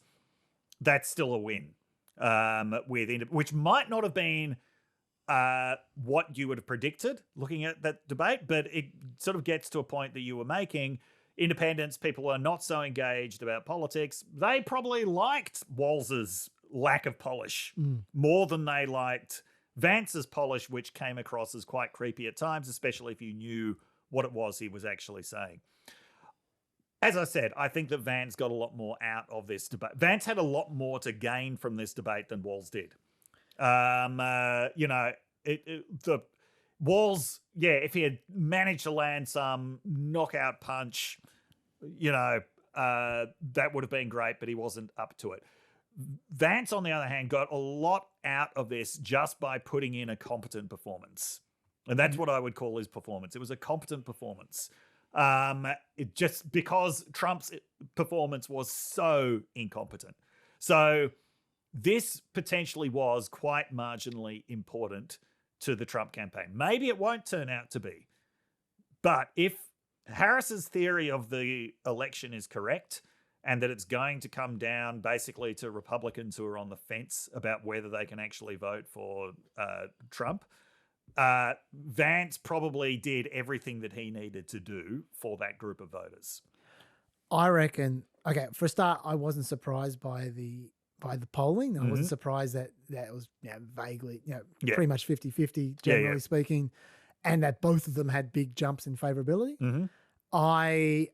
that's still a win, which might not have been what you would have predicted looking at that debate, but it sort of gets to a point that you were making. Independents, people are not so engaged about politics. They probably liked Walz's lack of polish more than they liked Vance's polish, which came across as quite creepy at times, especially if you knew what it was he was actually saying. As I said, I think that Vance got a lot more out of this debate. Vance had a lot more to gain from this debate than Walz did. Walz, if he had managed to land some knockout punch, that would have been great, but he wasn't up to it. Vance, on the other hand, got a lot out of this just by putting in a competent performance. And that's what I would call his performance. It was a competent performance. It just because Trump's performance was so incompetent. So this potentially was quite marginally important to the Trump campaign. Maybe it won't turn out to be. But if Harris's theory of the election is correct and that it's going to come down basically to Republicans who are on the fence about whether they can actually vote for Trump, Vance probably did everything that he needed to do for that group of voters. I reckon, okay, for a start, I wasn't surprised by the polling. I wasn't surprised that it was vaguely, pretty much 50-50, generally speaking, and that both of them had big jumps in favorability. I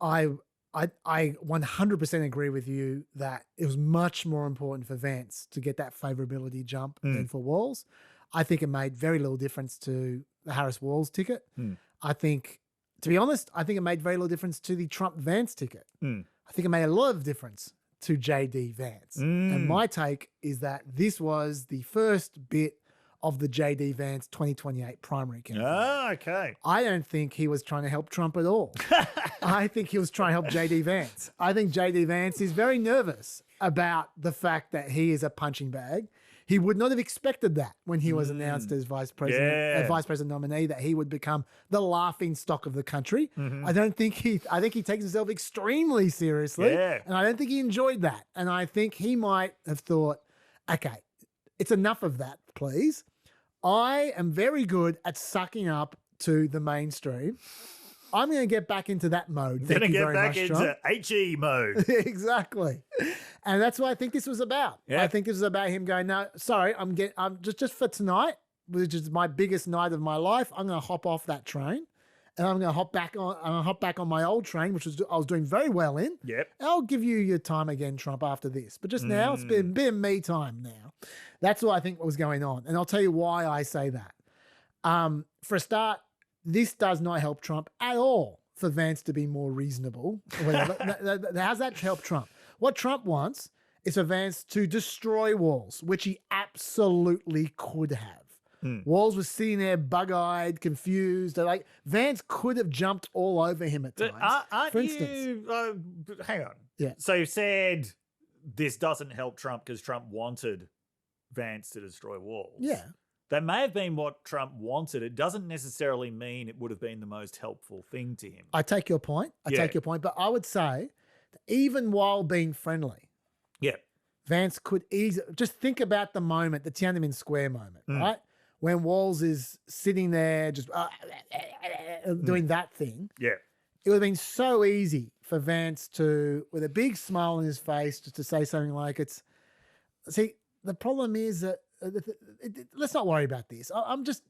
100% agree with you that it was much more important for Vance to get that favorability jump than for Walz. I think it made very little difference to the Harris-Walz ticket. I think, to be honest, I think it made very little difference to the Trump-Vance ticket. I think it made a lot of difference to JD Vance. And my take is that this was the first bit of the JD Vance 2028 primary campaign. Oh, okay. I don't think he was trying to help Trump at all. I think he was trying to help JD Vance. I think JD Vance is very nervous about the fact that he is a punching bag. He would not have expected that when he was announced as vice president nominee, that he would become the laughing stock of the country. I think he takes himself extremely seriously, and I don't think he enjoyed that. And I think he might have thought, okay, it's enough of that, please. I am very good at sucking up to the mainstream. I'm going to get back into that mode. Going to get back into HE mode. Exactly. And that's what I think this was about. I think this was about him going, no, sorry, I'm just for tonight, which is my biggest night of my life, I'm going to hop off that train and I'm going to hop back on my old train, which I was doing very well in. Yep. And I'll give you your time again, Trump, after this. But just now, it's been me time now. That's what I think was going on. And I'll tell you why I say that. For a start, this does not help Trump at all for Vance to be more reasonable. How's that help Trump? What Trump wants is for Vance to destroy Walz, which he absolutely could have. Walz was sitting there bug-eyed, confused. Like Vance could have jumped all over him at times. For instance, hang on. Yeah. So you said this doesn't help Trump because Trump wanted Vance to destroy Walz. Yeah. That may have been what Trump wanted. It doesn't necessarily mean it would have been the most helpful thing to him. I take your point. But I would say that even while being friendly, Vance could easily just think about the moment, the Tiananmen Square moment, right? When Walz is sitting there just doing that thing. Yeah. It would have been so easy for Vance to, with a big smile on his face, just to say something like, the problem is that, let's not worry about this. I'm just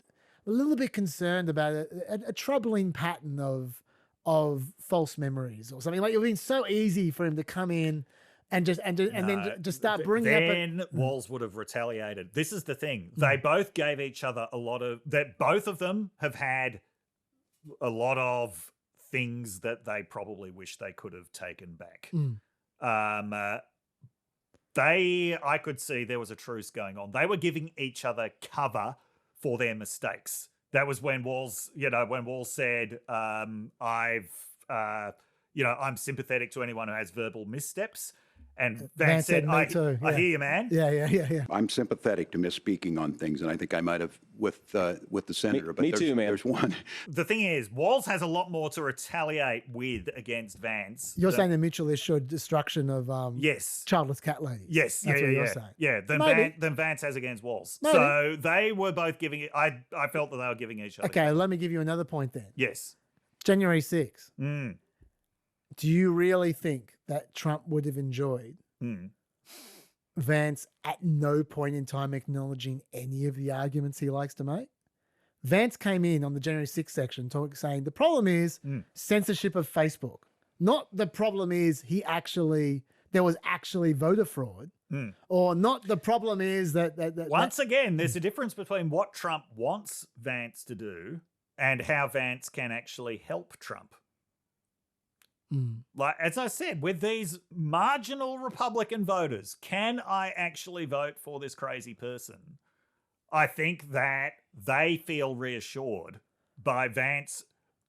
a little bit concerned about a troubling pattern of false memories or something. Like it would have been so easy for him to come in and then just start bringing up. Then Walz would have retaliated. This is the thing. They both gave each other both of them have had a lot of things that they probably wish they could have taken back. I could see there was a truce going on. They were giving each other cover for their mistakes. That was when Walz said, I'm sympathetic to anyone who has verbal missteps. And Vance said, me too. I hear you, man. Yeah. I'm sympathetic to misspeaking on things, and I think I might have with the senator. But me too, man. There's one. The thing is, Walz has a lot more to retaliate with against Vance. You're saying the mutually assured destruction of yes, childless cat ladies. Yes, That's what you're saying. Yeah, than Vance has against Walz. Maybe. So they were both giving it. I felt that they were giving each other. Okay, let me give you another point then. Yes. January 6th. Mm. Do you really think that Trump would have enjoyed Vance at no point in time acknowledging any of the arguments he likes to make? Vance came in on the January 6th section saying the problem is censorship of Facebook. Not the problem is there was actually voter fraud. Or not the problem is that Once again, there's a difference between what Trump wants Vance to do and how Vance can actually help Trump. Like, as I said, with these marginal Republican voters, can I actually vote for this crazy person? I think that they feel reassured by Vance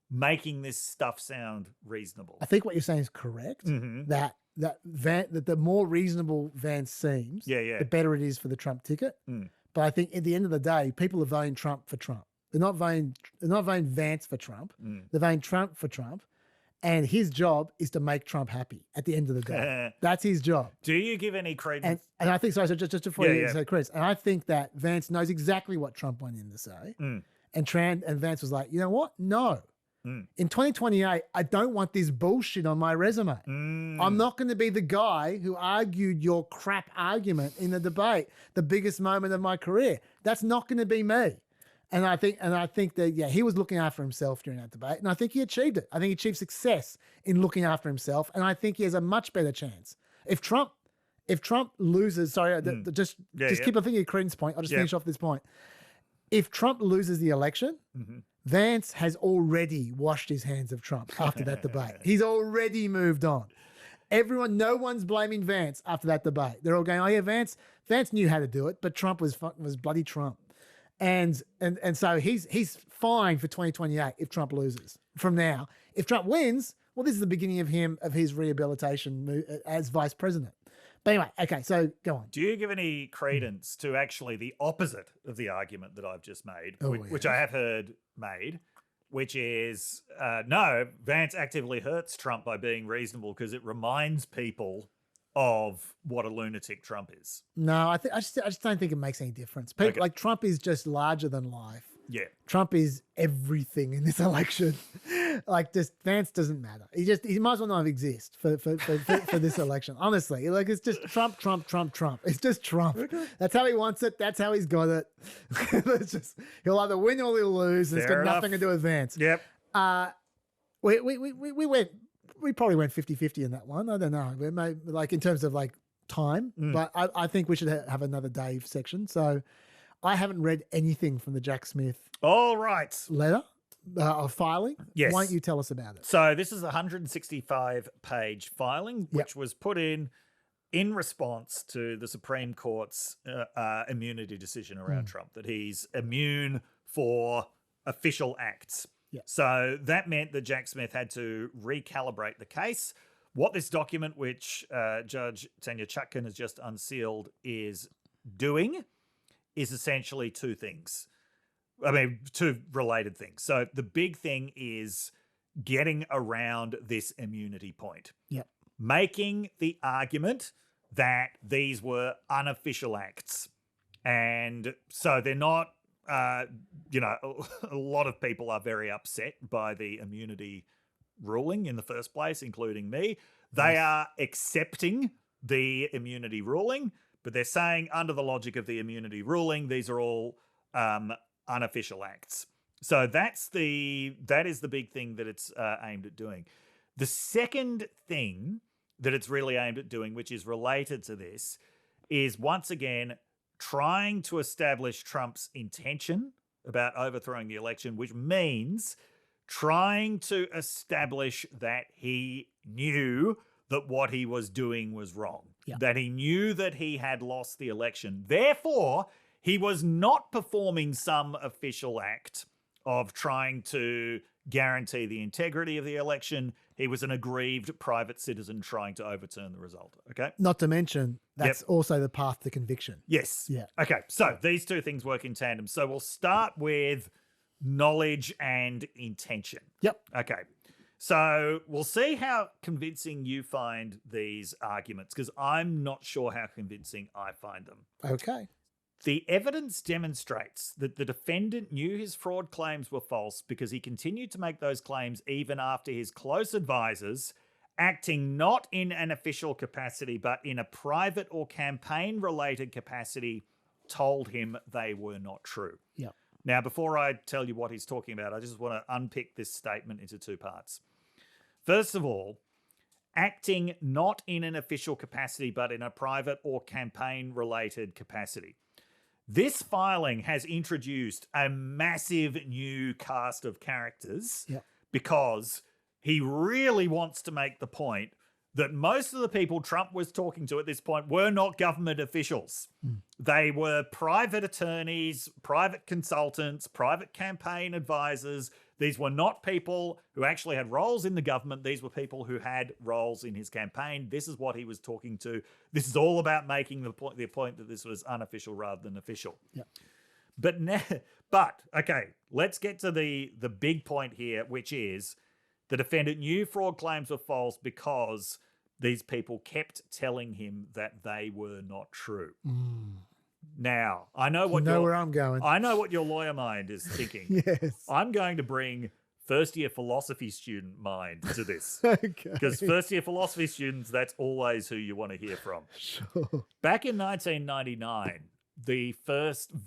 making this stuff sound reasonable. I think what you're saying is correct. That the more reasonable Vance seems, the better it is for the Trump ticket. But I think at the end of the day, people are voting Trump for Trump. They're not voting Vance for Trump. They're voting Trump for Trump. And his job is to make Trump happy at the end of the day. That's his job. Do you give any credence? And I think, sorry, so just before you say Chris, and I think that Vance knows exactly what Trump wanted him to say. And Vance was like, you know what? No. In 2028, I don't want this bullshit on my resume. I'm not going to be the guy who argued your crap argument in the debate, the biggest moment of my career. That's not going to be me. And I think that, he was looking after himself during that debate, and I think he achieved it. I think he achieved success in looking after himself, and I think he has a much better chance. If Trump loses, just keep on thinking of credence point. I'll just finish off this point. If Trump loses the election, Vance has already washed his hands of Trump after that debate. He's already moved on. No one's blaming Vance after that debate. They're all going, oh yeah, Vance knew how to do it, but Trump was bloody Trump. And so he's fine for 2028 if Trump loses. From now, if Trump wins, well, this is the beginning of his rehabilitation as vice president. But anyway, okay, so go on. Do you give any credence to actually the opposite of the argument that I've just made, which I have heard made, which is no, Vance actively hurts Trump by being reasonable because it reminds people of what a lunatic Trump is? No, I just don't think it makes any difference. People, like Trump is just larger than life. Yeah. Trump is everything in this election. Like, just Vance doesn't matter. He might as well not exist for this election. Honestly, like, it's just Trump. It's just Trump. That's how he wants it. That's how he's got it. It's just, he'll either win or he'll lose. It's got nothing to do with Vance. Yep. We probably went 50-50 in that one. I don't know. We may, like, in terms of like time, but I think we should have another Dave section. So I haven't read anything from the Jack Smith letter of filing. Yes. Why don't you tell us about it? So this is a 165-page filing, which was put in response to the Supreme Court's immunity decision around Trump, that he's immune for official acts. Yeah. So that meant that Jack Smith had to recalibrate the case. What this document, which Judge Tanya Chutkan has just unsealed, is doing is essentially two things. I mean, two related things. So the big thing is getting around this immunity point. Yep. Making the argument that these were unofficial acts. And so they're not, a lot of people are very upset by the immunity ruling in the first place, including me. They are accepting the immunity ruling, but they're saying under the logic of the immunity ruling, these are all unofficial acts. So that is the big thing that it's aimed at doing. The second thing that it's really aimed at doing, which is related to this, is once again trying to establish Trump's intention about overthrowing the election, which means trying to establish that he knew that what he was doing was wrong, that he knew that he had lost the election. Therefore, he was not performing some official act of trying to guarantee the integrity of the election. He was an aggrieved private citizen trying to overturn the result. Okay. Not to mention, that's also the path to conviction. Yes. Yeah. Okay. So these two things work in tandem. So we'll start with knowledge and intention. Yep. Okay. So we'll see how convincing you find these arguments, because I'm not sure how convincing I find them. Okay. The evidence demonstrates that the defendant knew his fraud claims were false because he continued to make those claims even after his close advisors, acting not in an official capacity but in a private or campaign-related capacity, told him they were not true. Yeah. Now, before I tell you what he's talking about, I just want to unpick this statement into two parts. First of all, acting not in an official capacity but in a private or campaign-related capacity. This filing has introduced a massive new cast of characters because he really wants to make the point that most of the people Trump was talking to at this point were not government officials. They were private attorneys, private consultants, private campaign advisors. These were not people who actually had roles in the government. These were people who had roles in his campaign. This is what he was talking to. This is all about making the point that this was unofficial rather than official. Yeah. But okay, let's get to the big point here, which is the defendant knew fraud claims were false because these people kept telling him that they were not true. Now, I know what where I'm going. I know what your lawyer mind is thinking. Yes. I'm going to bring first-year philosophy student mind to this. Okay. Because first-year philosophy students, that's always who you want to hear from. Sure. Back in 1999, the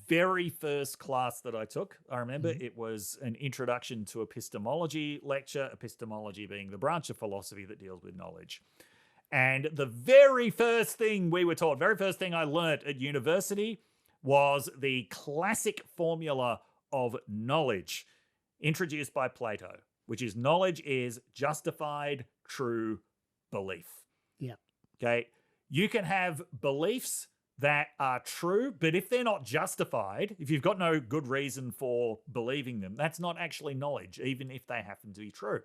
very first class that I took, I remember it was an introduction to epistemology lecture, epistemology being the branch of philosophy that deals with knowledge. And the very first thing we were taught, very first thing I learnt at university was the classic formula of knowledge introduced by Plato, which is knowledge is justified, true belief. Yeah. Okay. You can have beliefs that are true, but if they're not justified, if you've got no good reason for believing them, that's not actually knowledge, even if they happen to be true.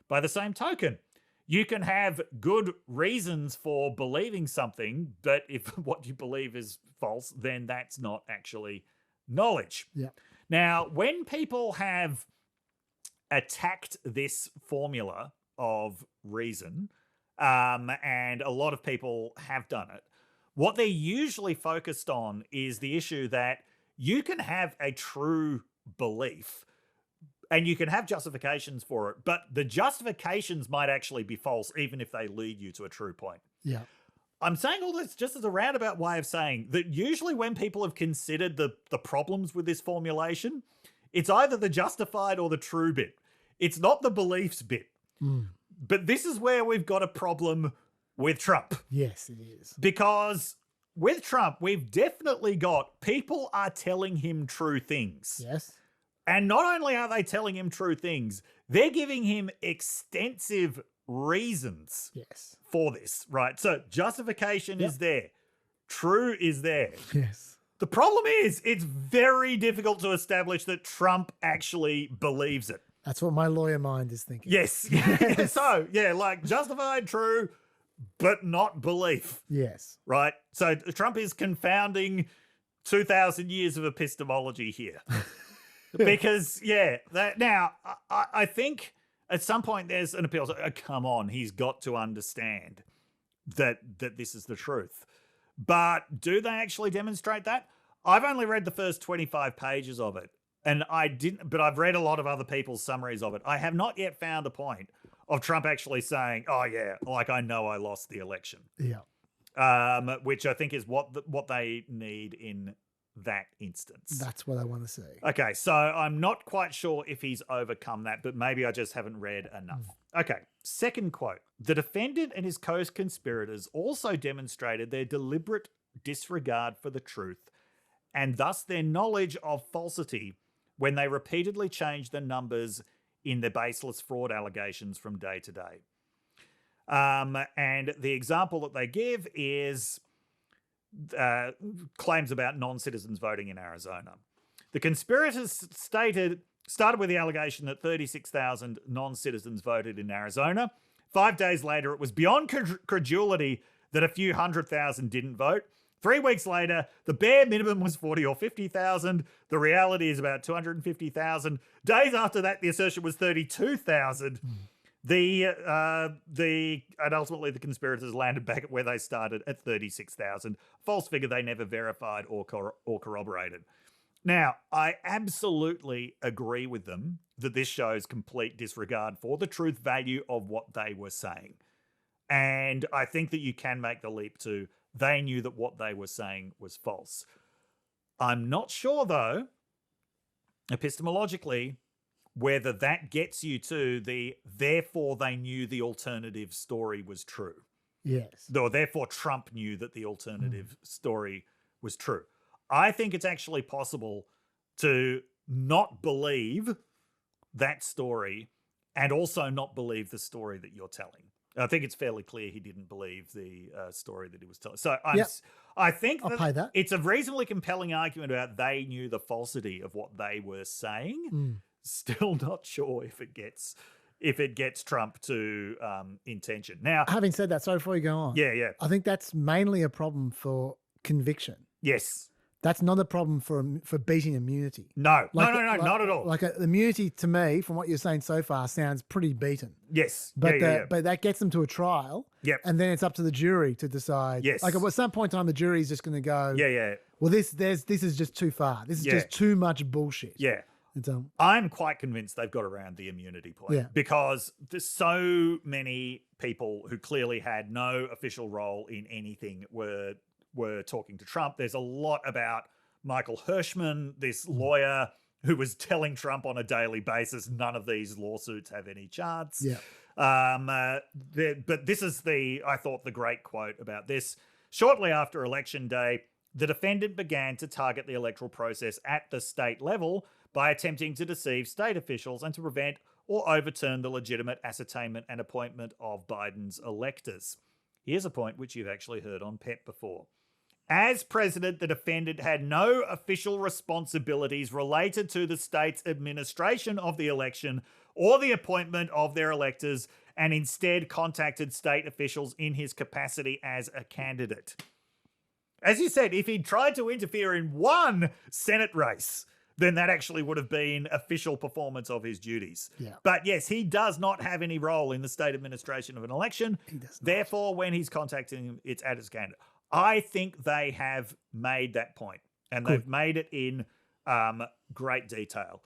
By the same token, you can have good reasons for believing something, but if what you believe is false, then that's not actually knowledge. Yeah. Now, when people have attacked this formula of reason, and a lot of people have done it, what they're usually focused on is the issue that you can have a true belief and you can have justifications for it, but the justifications might actually be false, even if they lead you to a true point. Yeah. I'm saying all this just as a roundabout way of saying that usually when people have considered the problems with this formulation, it's either the justified or the true bit. It's not the beliefs bit. But this is where we've got a problem with Trump. Yes, it is. Because with Trump, we've definitely got people are telling him true things. Yes. And not only are they telling him true things, they're giving him extensive reasons for this, right? So justification is there. True is there. Yes. The problem is it's very difficult to establish that Trump actually believes it. That's what my lawyer mind is thinking. Yes. So, yeah, like justified, true, but not belief. Yes. Right? So Trump is confounding 2,000 years of epistemology here. Because, now, I think at some point there's an appeal. Come on, he's got to understand that this is the truth. But do they actually demonstrate that? I've only read the first 25 pages of it, and but I've read a lot of other people's summaries of it. I have not yet found a point of Trump actually saying, oh, yeah, like I know I lost the election. Yeah. Which I think is what they need in that instance. That's what I want to see. Okay, so I'm not quite sure if he's overcome that, but maybe I just haven't read enough. Okay, second quote. The defendant and his co-conspirators also demonstrated their deliberate disregard for the truth and thus their knowledge of falsity when they repeatedly changed the numbers in their baseless fraud allegations from day to day. And the example that they give is claims about non-citizens voting in Arizona. The conspirators stated started with the allegation that 36,000 non-citizens voted in Arizona. 5 days later, it was beyond credulity that a few 100,000 didn't vote. 3 weeks later, the bare minimum was 40 or 50,000. The reality is about 250,000. Days after that, the assertion was 32,000. And ultimately the conspirators landed back at where they started at 36,000. False figure they never verified or corroborated. Now, I absolutely agree with them that this shows complete disregard for the truth value of what they were saying. And I think that you can make the leap to they knew that what they were saying was false. I'm not sure, though, epistemologically, whether that gets you to the therefore they knew the alternative story was true. Yes. Or therefore Trump knew that the alternative story was true. I think it's actually possible to not believe that story and also not believe the story that you're telling. I think it's fairly clear he didn't believe the story that he was telling. So I think I'll pay that. It's a reasonably compelling argument about they knew the falsity of what they were saying. Still not sure if it gets Trump to intention. Now, having said that, sorry, before you go on. Yeah. I think that's mainly a problem for conviction. Yes. That's not a problem for beating immunity. No, not at all. Like immunity to me, from what you're saying so far, sounds pretty beaten. Yes. But but that gets them to a trial. Yep. And then it's up to the jury to decide. Yes. Like at some point in time, the jury is just going to go. Yeah. Well, this is just too far. This is just too much bullshit. Yeah. And I'm quite convinced they've got around the immunity point because there's so many people who clearly had no official role in anything were talking to Trump. There's a lot about Michael Herman, this lawyer who was telling Trump on a daily basis, none of these lawsuits have any chance. Yeah. But this is I thought the great quote about this. Shortly after Election Day, the defendant began to target the electoral process at the state level by attempting to deceive state officials and to prevent or overturn the legitimate ascertainment and appointment of Biden's electors. Here's a point which you've actually heard on PEP before. As president, the defendant had no official responsibilities related to the state's administration of the election or the appointment of their electors, and instead contacted state officials in his capacity as a candidate. As you said, if he'd tried to interfere in one Senate race, then that actually would have been official performance of his duties. Yeah. But yes, he does not have any role in the state administration of an election. He does not. Therefore, when he's contacting him, it's at his candidate. I think they have made that point, and they've made it in great detail.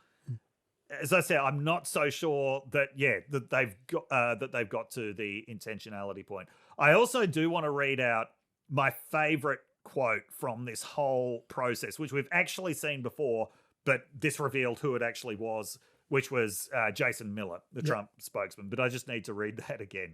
As I said, I'm not so sure that they've got to the intentionality point. I also do want to read out my favorite quote from this whole process, which we've actually seen before, but this revealed who it actually was, which was Jason Miller, the Trump spokesman. But I just need to read that again.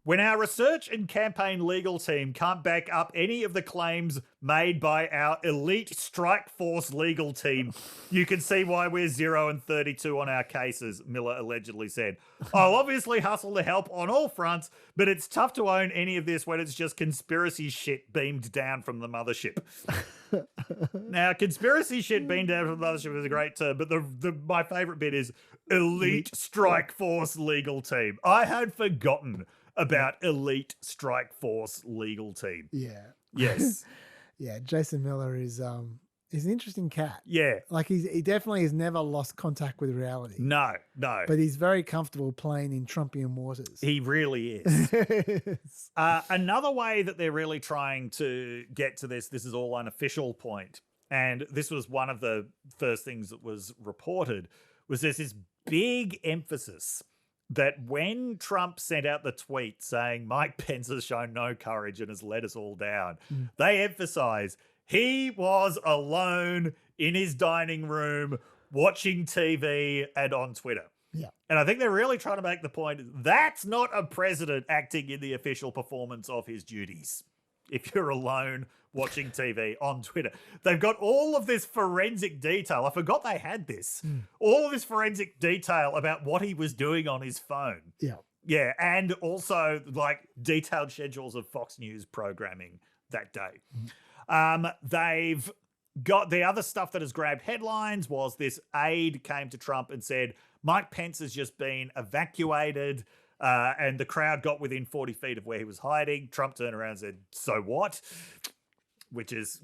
When our research and campaign legal team can't back up any of the claims made by our elite strike force legal team, you can see why we're 0 and 32 on our cases, Miller allegedly said. I'll obviously hustle to help on all fronts, but it's tough to own any of this when it's just conspiracy shit beamed down from the mothership. Now, conspiracy shit beamed down from the mothership is a great term, but my favorite bit is elite strike force legal team. I had forgotten about elite strike force legal team. Yeah. Yes. Yeah, Jason Miller is an interesting cat. Yeah. Like he definitely has never lost contact with reality. No. But he's very comfortable playing in Trumpian waters. He really is. Another way that they're really trying to get to this is all unofficial point, and this was one of the first things that was reported, was there's this big emphasis that when Trump sent out the tweet saying Mike Pence has shown no courage and has let us all down, they emphasize he was alone in his dining room watching TV and on Twitter. Yeah. And I think they're really trying to make the point that's not a president acting in the official performance of his duties. If you're alone watching TV on Twitter, they've got all of this forensic detail. I forgot they had this. All of this forensic detail about what he was doing on his phone. Yeah. Yeah. And also like detailed schedules of Fox News programming that day. They've got the other stuff that has grabbed headlines was this aide came to Trump and said, Mike Pence has just been evacuated, and the crowd got within 40 feet of where he was hiding. Trump turned around and said, so what? Which is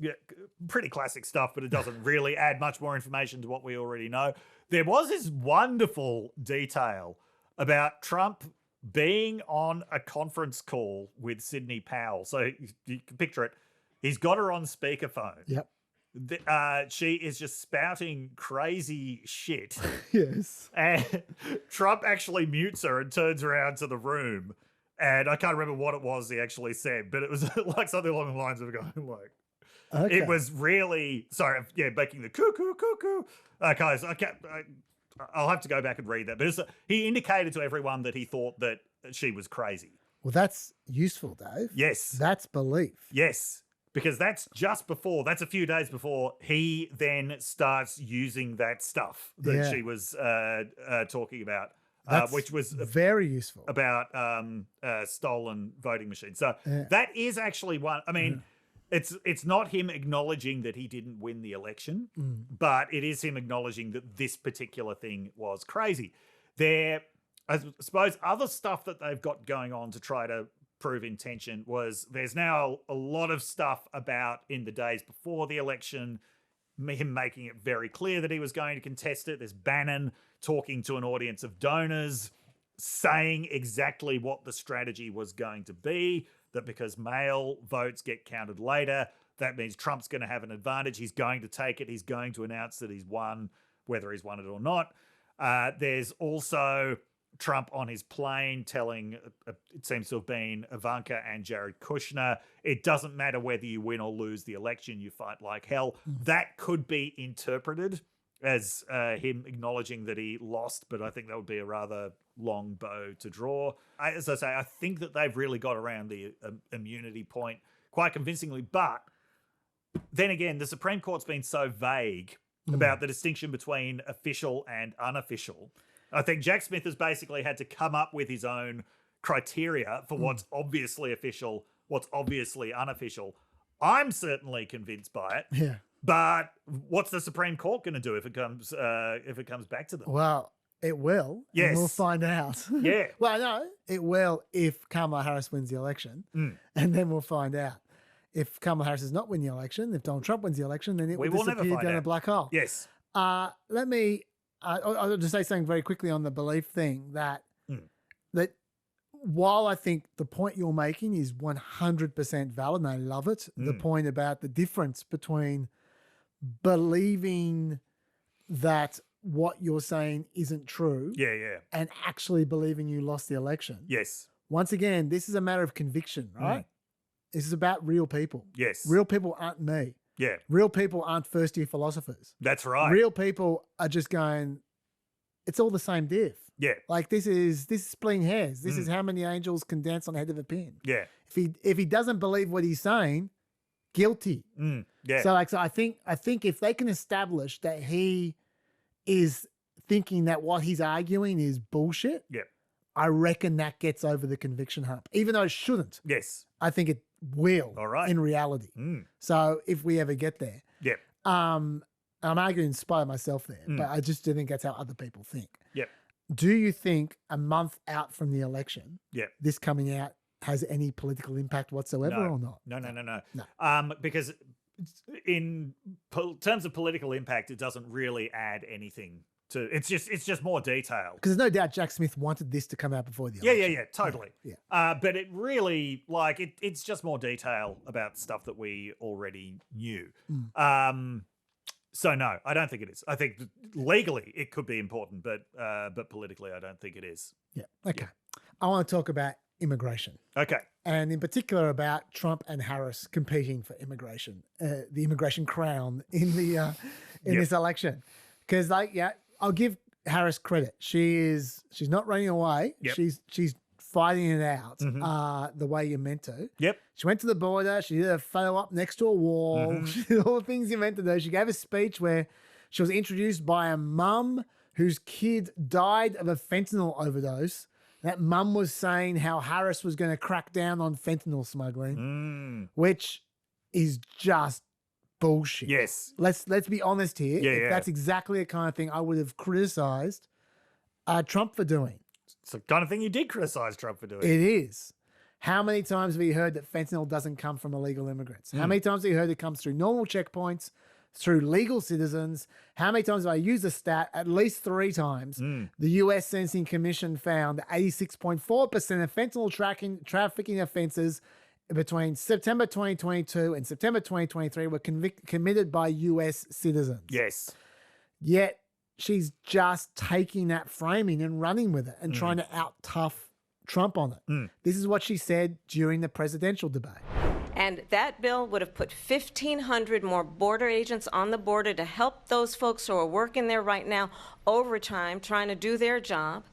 pretty classic stuff, but it doesn't really add much more information to what we already know. There was this wonderful detail about Trump being on a conference call with Sidney Powell. So you can picture it. He's got her on speakerphone. Yep. She is just spouting crazy shit. Yes. And Trump actually mutes her and turns around to the room. And I can't remember what it was he actually said, but it was like something along the lines of going like, Okay. it was really, sorry, yeah, making the cuckoo. Guys, I'll have to go back and read that. But he indicated to everyone that he thought that she was crazy. Well, that's useful, Dave. Yes. That's belief. Yes. Because that's a few days before he then starts using that stuff that she was talking about, which was very useful about stolen voting machines. So that is actually one. I mean, it's not him acknowledging that he didn't win the election, but it is him acknowledging that this particular thing was crazy. I suppose other stuff that they've got going on to try to prove intention was there's now a lot of stuff about in the days before the election, him making it very clear that he was going to contest it. There's Bannon talking to an audience of donors, saying exactly what the strategy was going to be, that because mail votes get counted later, that means Trump's going to have an advantage. He's going to take it. He's going to announce that he's won, whether he's won it or not. There's also Trump on his plane telling, it seems to have been Ivanka and Jared Kushner, it doesn't matter whether you win or lose the election, you fight like hell. That could be interpreted as him acknowledging that he lost, but I think that would be a rather long bow to draw. As I say, I think that they've really got around the immunity point quite convincingly, but then again, the Supreme Court's been so vague about the distinction between official and unofficial. I think Jack Smith has basically had to come up with his own criteria for what's obviously official, what's obviously unofficial. I'm certainly convinced by it. Yeah. But what's the Supreme Court going to do if it comes back to them? Well, it will. Yes. And we'll find out. Yeah. Well, no, it will if Kamala Harris wins the election. And then we'll find out. If Kamala Harris does not win the election, if Donald Trump wins the election, then it will disappear down a black hole. Yes. I'll just say something very quickly on the belief thing that while I think the point you're making is 100% valid, and I love it, the point about the difference between believing that what you're saying isn't true and actually believing you lost the election. Yes. Once again, this is a matter of conviction, right? This is about real people. Yes. Real people aren't me. Yeah. Real people aren't first-year philosophers. That's right. Real people are just going, it's all the same diff. Yeah. Like this is splitting hairs. This is how many angels can dance on the head of a pin. Yeah. If he doesn't believe what he's saying, guilty. Yeah. So I think if they can establish that he is thinking that what he's arguing is bullshit, I reckon that gets over the conviction hump. Even though it shouldn't. Yes. I think it will. All right. In reality. So if we ever get there. Yep. I'm arguing in spite of myself there, but I just do think that's how other people think. Yep. Do you think a month out from the election, this coming out has any political impact whatsoever or not? No. Because in terms of political impact, it doesn't really add anything to. It's just more detail. Because there's no doubt Jack Smith wanted this to come out before the election. Yeah, totally. But it really it's just more detail about stuff that we already knew. So no, I don't think it is. I think legally it could be important, but politically I don't think it is. Yeah. Okay. I want to talk about immigration. Okay. And in particular about Trump and Harris competing for immigration, the immigration crown in the this election. Because I'll give Harris credit. She's not running away. She's fighting it out the way you're meant to. Yep. She went to the border. She did a photo op next to a wall. She did all the things you're meant to do. She gave a speech where she was introduced by a mum whose kid died of a fentanyl overdose. That mum was saying how Harris was going to crack down on fentanyl smuggling, which is just bullshit. Yes. Let's be honest here. Yeah. That's exactly the kind of thing I would have criticized Trump for doing. It's the kind of thing you did criticize Trump for doing. It is. How many times have you heard that fentanyl doesn't come from illegal immigrants? How many times have you heard it comes through normal checkpoints, through legal citizens? How many times have I used a stat? At least 3 times. The US Sentencing Commission found that 86.4% of fentanyl trafficking offenses between September 2022 and September 2023 were committed by US citizens. Yes. Yet she's just taking that framing and running with it and trying to out-tough Trump on it. This is what she said during the presidential debate. And that bill would have put 1,500 more border agents on the border to help those folks who are working there right now overtime, trying to do their job.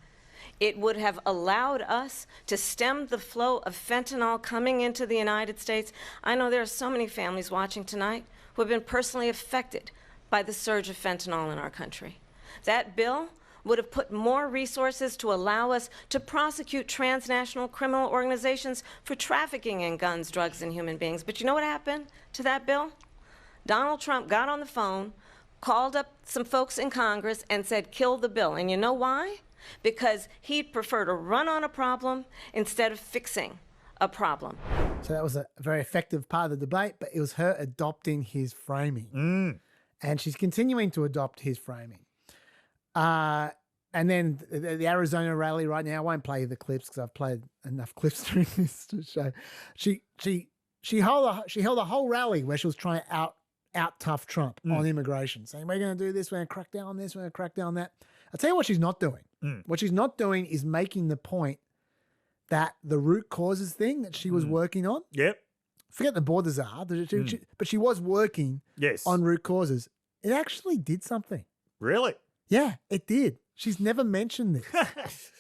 It would have allowed us to stem the flow of fentanyl coming into the United States. I know there are so many families watching tonight who have been personally affected by the surge of fentanyl in our country. That bill would have put more resources to allow us to prosecute transnational criminal organizations for trafficking in guns, drugs, and human beings. But you know what happened to that bill? Donald Trump got on the phone, called up some folks in Congress, and said, kill the bill. And you know why? Because he'd prefer to run on a problem instead of fixing a problem. So that was a very effective part of the debate, but it was her adopting his framing. And she's continuing to adopt his framing. And then the Arizona rally right now, I won't play the clips because I've played enough clips during this show. She held a whole rally where she was trying to out tough Trump on immigration, saying we're going to do this, we're going to crack down on this, we're going to crack down on that. I'll tell you what she's not doing. What she's not doing is making the point that the root causes thing that she was working on. Yep. Forget the borders are, but she was working on root causes. It actually did something. Really? Yeah, it did. She's never mentioned this.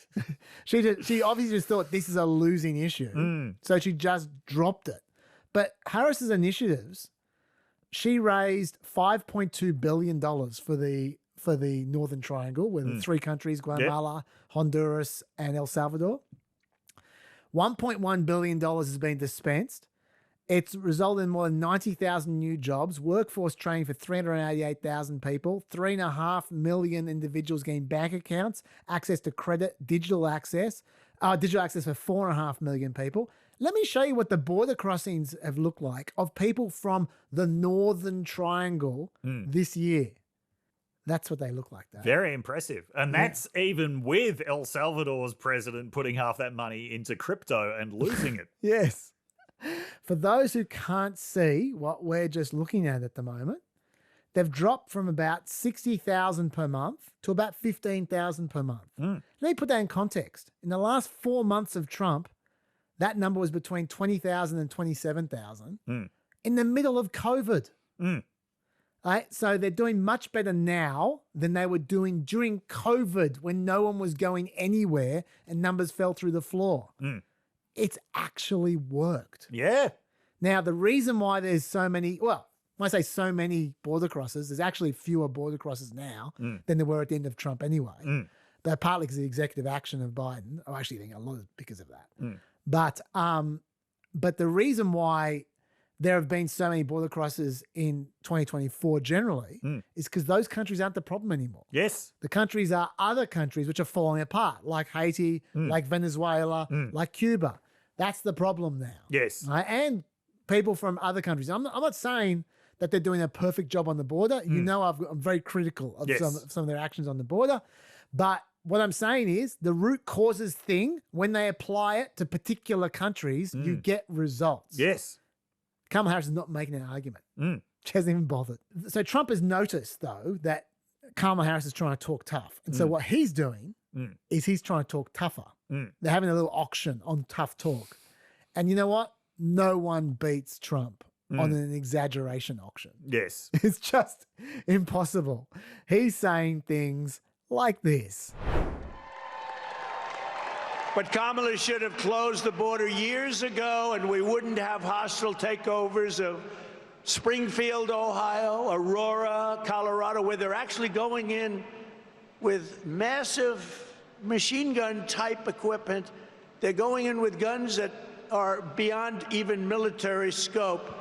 She obviously just thought this is a losing issue. So she just dropped it. But Harris's initiatives, she raised $5.2 billion for the Northern Triangle, with the 3 countries, Guatemala, Honduras, and El Salvador. $1.1 billion has been dispensed. It's resulted in more than 90,000 new jobs, workforce training for 388,000 people, 3.5 million individuals getting bank accounts, access to credit, digital access for 4.5 million people. Let me show you what the border crossings have looked like of people from the Northern Triangle this year. That's what they look like, though. Very impressive. And that's even with El Salvador's president putting half that money into crypto and losing it. Yes. For those who can't see what we're just looking at the moment, they've dropped from about 60,000 per month to about 15,000 per month. Let me put that in context. In the last 4 months of Trump, that number was between 20,000 and 27,000 in the middle of COVID. Right? So they're doing much better now than they were doing during COVID when no one was going anywhere and numbers fell through the floor. It's actually worked. Yeah. Now, the reason why there's so many, well, when I say so many border crosses, there's actually fewer border crosses now than there were at the end of Trump anyway. But partly because of the executive action of Biden. I actually think a lot is because of that. But the reason why there have been so many border crosses in 2024 generally is because those countries aren't the problem anymore. Yes. The countries are other countries which are falling apart, like Haiti, like Venezuela, like Cuba. That's the problem now. Yes. Right? And people from other countries. I'm not saying that they're doing a perfect job on the border. You know, I'm very critical of some of their actions on the border. But what I'm saying is the root causes thing, when they apply it to particular countries, you get results. Yes. Kamala Harris is not making an argument. She hasn't even bothered. So Trump has noticed, though, that Kamala Harris is trying to talk tough. And so what he's doing is he's trying to talk tougher. They're having a little auction on tough talk. And you know what? No one beats Trump on an exaggeration auction. Yes. It's just impossible. He's saying things like this. But Kamala should have closed the border years ago, and we wouldn't have hostile takeovers of Springfield, Ohio, Aurora, Colorado, where they're actually going in with massive machine gun type equipment. They're going in with guns that are beyond even military scope.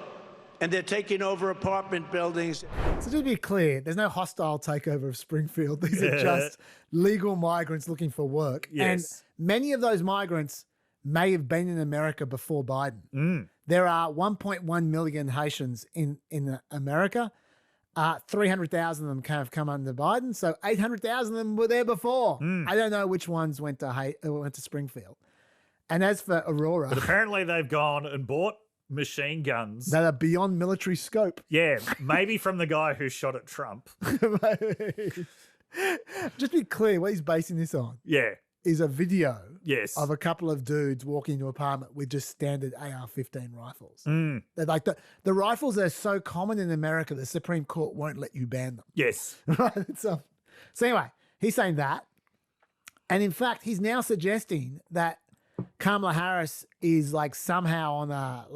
and they're taking over apartment buildings. So to be clear, there's no hostile takeover of Springfield. These are just legal migrants looking for work. Yes. And many of those migrants may have been in America before Biden. There are 1.1 million Haitians in America. 300,000 of them have come under Biden, so 800,000 of them were there before. I don't know which ones went to Springfield. And as for Aurora, But apparently they've gone and bought machine guns. that are beyond military scope. Yeah, maybe from the guy who shot at Trump. Just be clear, what he's basing this on Yeah. is a video Yes. of a couple of dudes walking into an apartment with just standard AR-15 rifles. They're like the rifles are so common in America, the Supreme Court won't let you ban them. Yes. Right? So anyway, he's saying that. And in fact, he's now suggesting that Kamala Harris is like somehow on a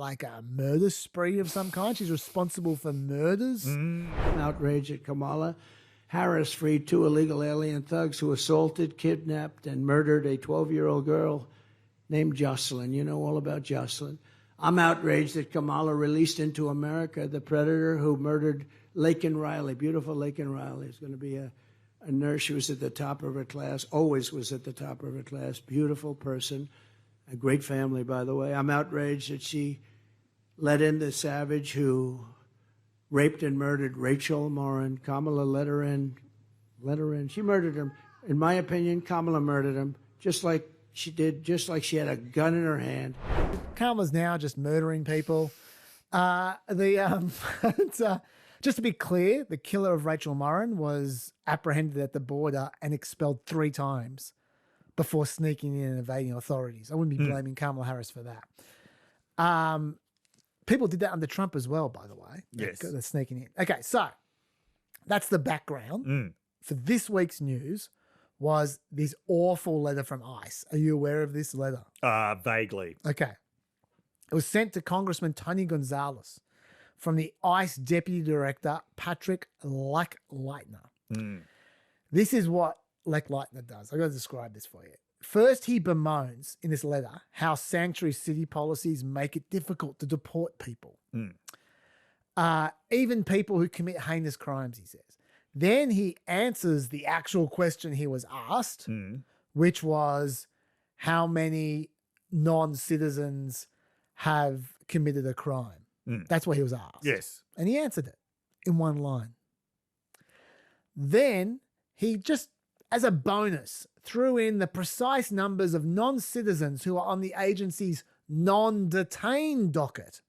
murder spree of some kind. She's responsible for murders. Outrage at Kamala Harris freed 2 illegal alien thugs who assaulted, kidnapped, and murdered a 12-year-old girl named Jocelyn. You know all about Jocelyn. I'm outraged that Kamala released into America the predator who murdered Laken Riley. Beautiful Laken Riley is going to be a nurse. She was at the top of her class, always was at the top of her class. Beautiful person, a great family, by the way. I'm outraged that she let in the savage who raped and murdered Rachel Morin. Kamala let her in. She murdered him. In my opinion, Kamala murdered him, just like she did, just like she had a gun in her hand. Kamala's now just murdering people. Just to be clear, the killer of Rachel Morin was apprehended at the border and expelled 3 times before sneaking in and evading authorities. I wouldn't be blaming Kamala Harris for that. People did that under Trump as well, by the way. Yes. They're sneaking in. Okay, so that's the background. For this week's news was this awful letter from ICE. Are you aware of this letter? Vaguely. Okay. It was sent to Congressman Tony Gonzalez from the ICE Deputy Director, Patrick Leckleitner. This is what Leckleitner does. I've got to describe this for you. First, he bemoans in this letter how sanctuary city policies make it difficult to deport people. Even people who commit heinous crimes, he says. Then he answers the actual question he was asked, which was how many non-citizens have committed a crime. That's what he was asked. Yes. And he answered it in one line. Then he just, as a bonus, threw in the precise numbers of non-citizens who are on the agency's non-detained docket,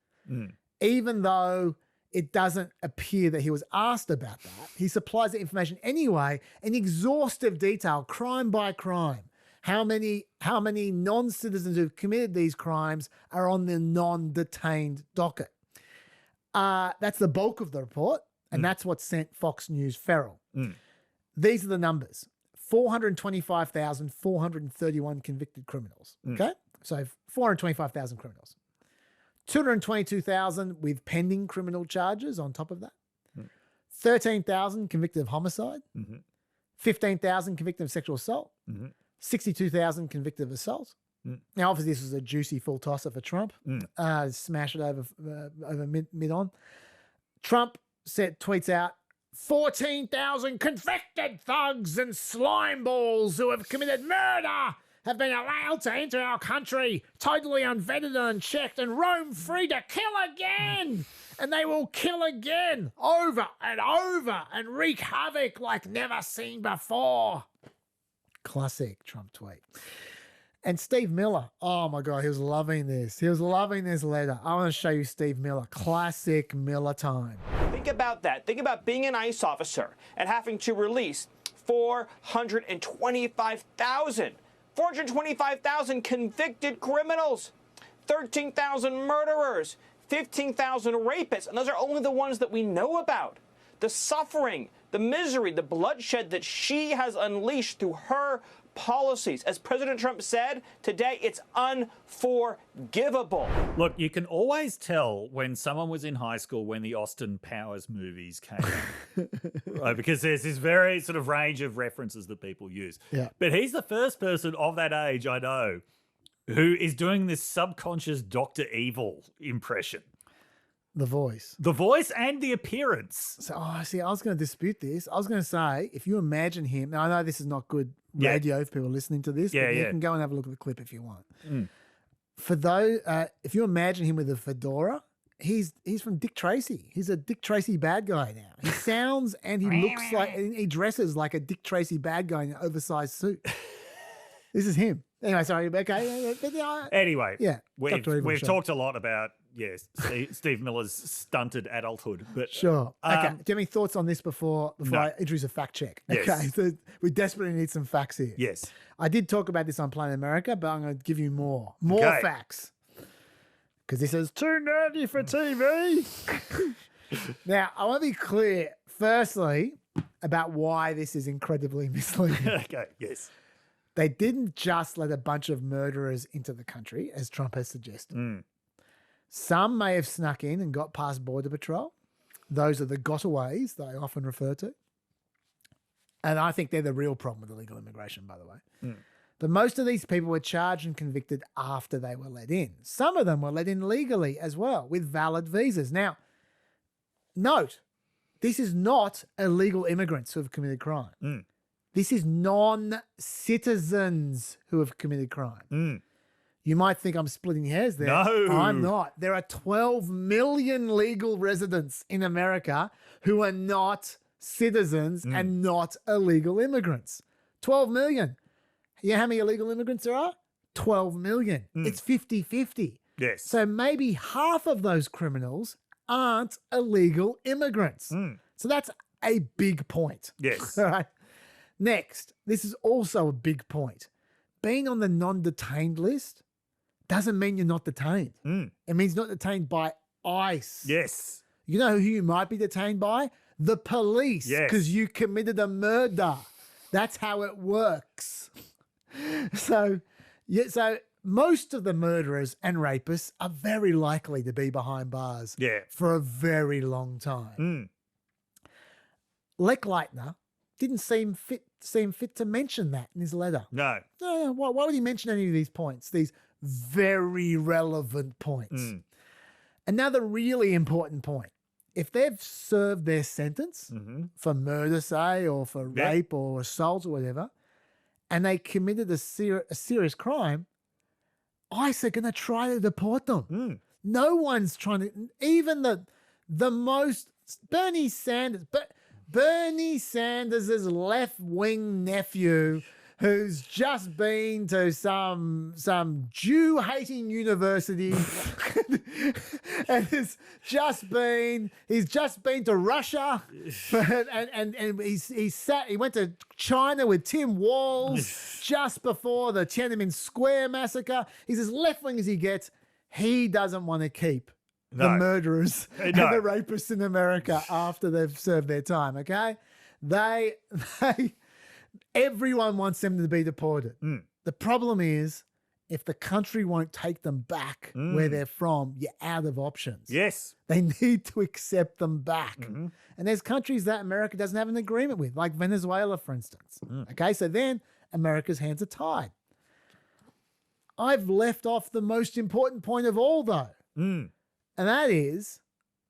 even though it doesn't appear that he was asked about that. He supplies the information anyway in exhaustive detail, crime by crime. How many non-citizens who've committed these crimes are on the non-detained docket? That's the bulk of the report, and that's what sent Fox News feral. These are the numbers. 425,431 convicted criminals. Okay? So 425,000 criminals. 222,000 with pending criminal charges on top of that. 13,000 convicted of homicide. 15,000 convicted of sexual assault. 62,000 convicted of assault. Now, obviously, this was a juicy full tosser for Trump. Smash it over mid-on. Trump tweets out, 14,000 convicted thugs and slime balls who have committed murder have been allowed to enter our country, totally unvetted and unchecked, and roam free to kill again. And they will kill again, over and over, and wreak havoc like never seen before. Classic Trump tweet. And Steve Miller, oh my God, he was loving this. He was loving this letter. I want to show you Steve Miller. Classic Miller time. Think about that. Think about being an ICE officer and having to release 425,000 convicted criminals, 13,000 murderers, 15,000 rapists, and those are only the ones that we know about. The suffering, the misery, the bloodshed that she has unleashed through her policies. As President Trump said today, it's unforgivable. Look, you can always tell when someone was in high school when the Austin Powers movies came out, right? Because there's this very sort of range of references that people use. Yeah. But he's the first person of that age I know who is doing this subconscious Dr. Evil impression. The voice. The voice and the appearance. So, see, I was going to dispute this. I was going to say, if you imagine him, now I know this is not good radio for people listening to this, but you can go and have a look at the clip if you want. For those, if you imagine him with a fedora, he's from Dick Tracy. He's a Dick Tracy bad guy now. He sounds and he looks like, he dresses like a Dick Tracy bad guy in an oversized suit. This is him. Anyway, sorry. Okay. Anyway, we've sure. talked a lot about Steve Miller's stunted adulthood. But sure. Okay. Do you have any thoughts on this before No. I introduce a fact check? Yes. Okay. So we desperately need some facts here. Yes. I did talk about this on Planet America, but I'm going to give you more facts. Because this is too nerdy for TV. Now, I want to be clear, firstly, about why this is incredibly misleading. Okay. Yes. They didn't just let a bunch of murderers into the country, as Trump has suggested. Some may have snuck in and got past Border Patrol. Those are the gotaways that I often refer to. And I think they're the real problem with illegal immigration, by the way. But most of these people were charged and convicted after they were let in. Some of them were let in legally as well, with valid visas. Now, note, this is not illegal immigrants who have committed crime. This is non-citizens who have committed crime. You might think I'm splitting hairs there. No. I'm not. There are 12 million legal residents in America who are not citizens and not illegal immigrants. 12 million. You know how many illegal immigrants there are? 12 million. It's 50-50. Yes. So maybe half of those criminals aren't illegal immigrants. So that's a big point. Yes. All right. Next, this is also a big point. Being on the non-detained list doesn't mean you're not detained. It means not detained by ICE. Yes. You know who you might be detained by? The police. Yes. Because you committed a murder. That's how it works. So most of the murderers and rapists are very likely to be behind bars for a very long time. Leck Leitner didn't seem fit to mention that in his letter. No. No. Why would he mention any of these points? These very relevant points. Another really important point. If they've served their sentence for murder, say, or for rape or assault or whatever, and they committed a serious crime, ICE are going to try to deport them. No one's trying to, even the most, Bernie Sanders' left-wing nephew who's just been to some Jew-hating university and he's just been to Russia and he went to China with Tim Walz just before the Tiananmen Square massacre. He's as left-wing as he gets. He doesn't want to keep the murderers and the rapists in America after they've served their time, okay? Everyone wants them to be deported. The problem is, if the country won't take them back where they're from, you're out of options. Yes. They need to accept them back. And there's countries that America doesn't have an agreement with, like Venezuela, for instance. Okay, so then America's hands are tied. I've left off the most important point of all, though. And that is,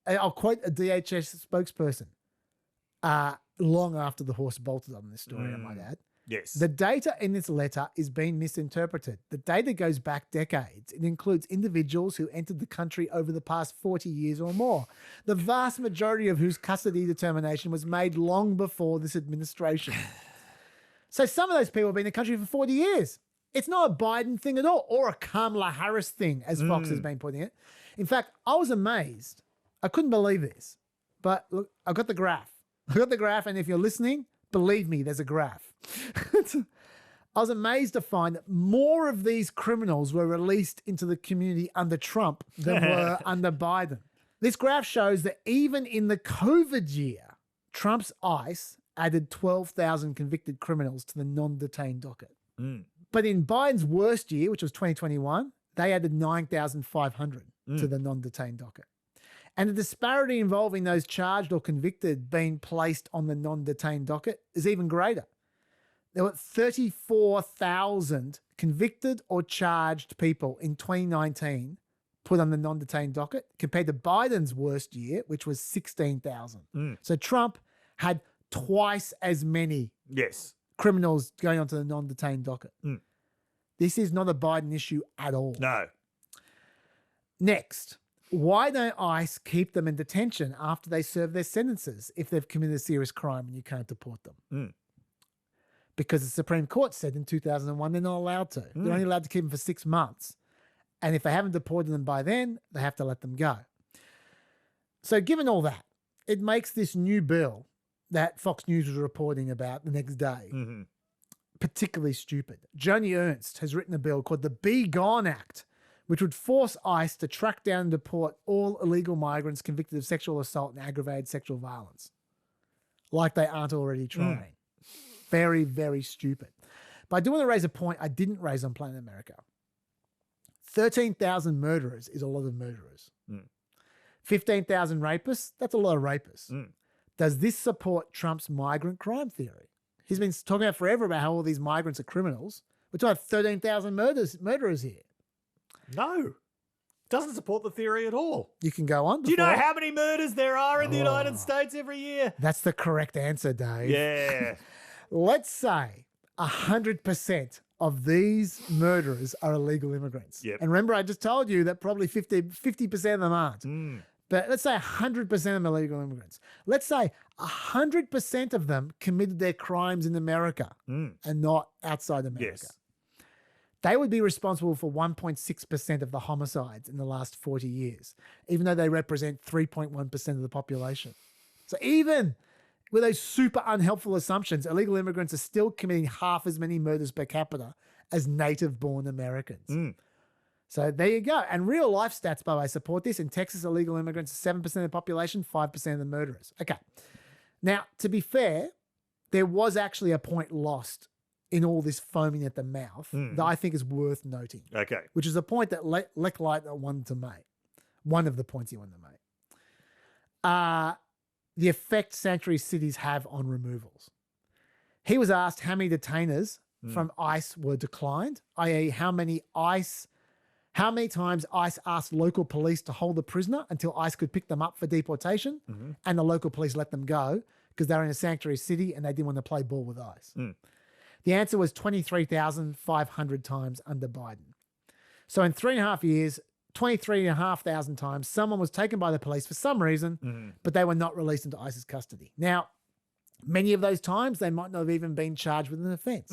I'll quote a DHS spokesperson long after the horse bolted on this story, I might add. Yes. The data in this letter is being misinterpreted. The data goes back decades. It includes individuals who entered the country over the past 40 years or more, the vast majority of whose custody determination was made long before this administration. So some of those people have been in the country for 40 years. It's not a Biden thing at all, or a Kamala Harris thing, as Fox has been putting it. In fact, I was amazed. I couldn't believe this. But look, I've got the graph. And if you're listening, believe me, there's a graph. I was amazed to find that more of these criminals were released into the community under Trump than were under Biden. This graph shows that even in the COVID year, Trump's ICE added 12,000 convicted criminals to the non-detained docket. But in Biden's worst year, which was 2021, they added 9,500 to the non-detained docket. And the disparity involving those charged or convicted being placed on the non-detained docket is even greater. There were 34,000 convicted or charged people in 2019 put on the non-detained docket compared to Biden's worst year, which was 16,000. So Trump had twice as many criminals going onto the non-detained docket. This is not a Biden issue at all. No. Next, why don't ICE keep them in detention after they serve their sentences if they've committed a serious crime and you can't deport them? Because the Supreme Court said in 2001 they're not allowed to. They're only allowed to keep them for 6 months. And if they haven't deported them by then, they have to let them go. So given all that, it makes this new bill that Fox News was reporting about the next day particularly stupid. Joni Ernst has written a bill called the Be Gone Act, which would force ICE to track down and deport all illegal migrants convicted of sexual assault and aggravated sexual violence. Like they aren't already trying. Very, very stupid. But I do want to raise a point I didn't raise on Planet America. 13,000 murderers is a lot of murderers. 15,000 rapists, that's a lot of rapists. Does this support Trump's migrant crime theory? He's been talking about forever about how all these migrants are criminals. We're talking about 13,000 murderers here. No. Doesn't support the theory at all. You can go on. Do you know how many murders there are in the United States every year? That's the correct answer, Dave. Yeah. Let's say 100% of these murderers are illegal immigrants. And remember, I just told you that probably 50% of them aren't. But let's say 100% of them are illegal immigrants. Let's say 100% of them committed their crimes in America and not outside America. They would be responsible for 1.6% of the homicides in the last 40 years, even though they represent 3.1% of the population. So even with those super unhelpful assumptions, illegal immigrants are still committing half as many murders per capita as native-born Americans. So there you go. And real life stats, by the way, support this. In Texas, illegal immigrants are 7% of the population, 5% of the murderers. Okay. Now, to be fair, there was actually a point lost in all this foaming at the mouth that I think is worth noting. Okay. Which is a point that Lecklight wanted to make. One of the points he wanted to make. The effect sanctuary cities have on removals. He was asked how many detainers from ICE were declined, i.e. how many times ICE asked local police to hold a prisoner until ICE could pick them up for deportation, and the local police let them go because they're in a sanctuary city and they didn't want to play ball with ICE. The answer was 23,500 times under Biden. So in 3.5 years, 23,500 times, someone was taken by the police for some reason, but they were not released into ICE's custody. Now, many of those times, they might not have even been charged with an offense.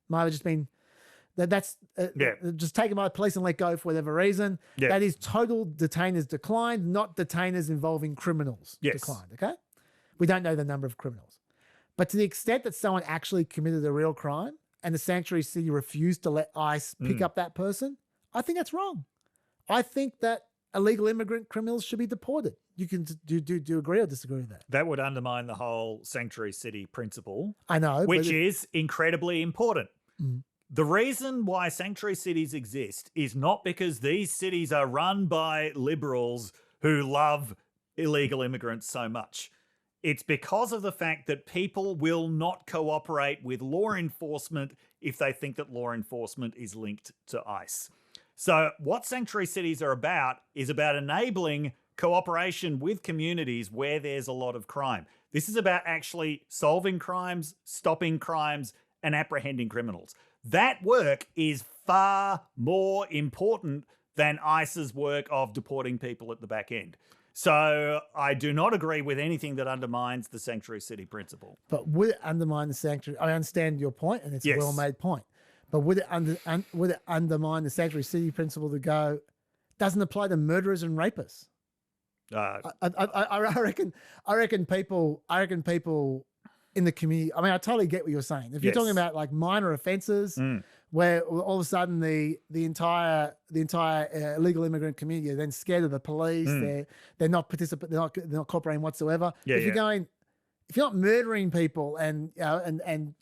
Might have just been... That's just taken by the police and let go for whatever reason. That is total detainers declined, not detainers involving criminals declined, okay? We don't know the number of criminals. But to the extent that someone actually committed a real crime and the sanctuary city refused to let ICE pick up that person, I think that's wrong. I think that illegal immigrant criminals should be deported. You can do agree or disagree with that? That would undermine the whole sanctuary city principle. I know. Which is incredibly important. The reason why sanctuary cities exist is not because these cities are run by liberals who love illegal immigrants so much. It's because of the fact that people will not cooperate with law enforcement if they think that law enforcement is linked to ICE. So what sanctuary cities are about is about enabling cooperation with communities where there's a lot of crime. This is about actually solving crimes, stopping crimes, and apprehending criminals. That work is far more important than ICE's work of deporting people at the back end. So I do not agree with anything that undermines the sanctuary city principle. But would it undermine the sanctuary? I understand your point, and it's a well-made point. But would it undermine the sanctuary city principle to go, doesn't apply to murderers and rapists? I reckon people in the community. I mean, I totally get what you're saying. If you're talking about like minor offences, where all of a sudden the entire illegal immigrant community are then scared of the police, they're not cooperating whatsoever. If you're not murdering people and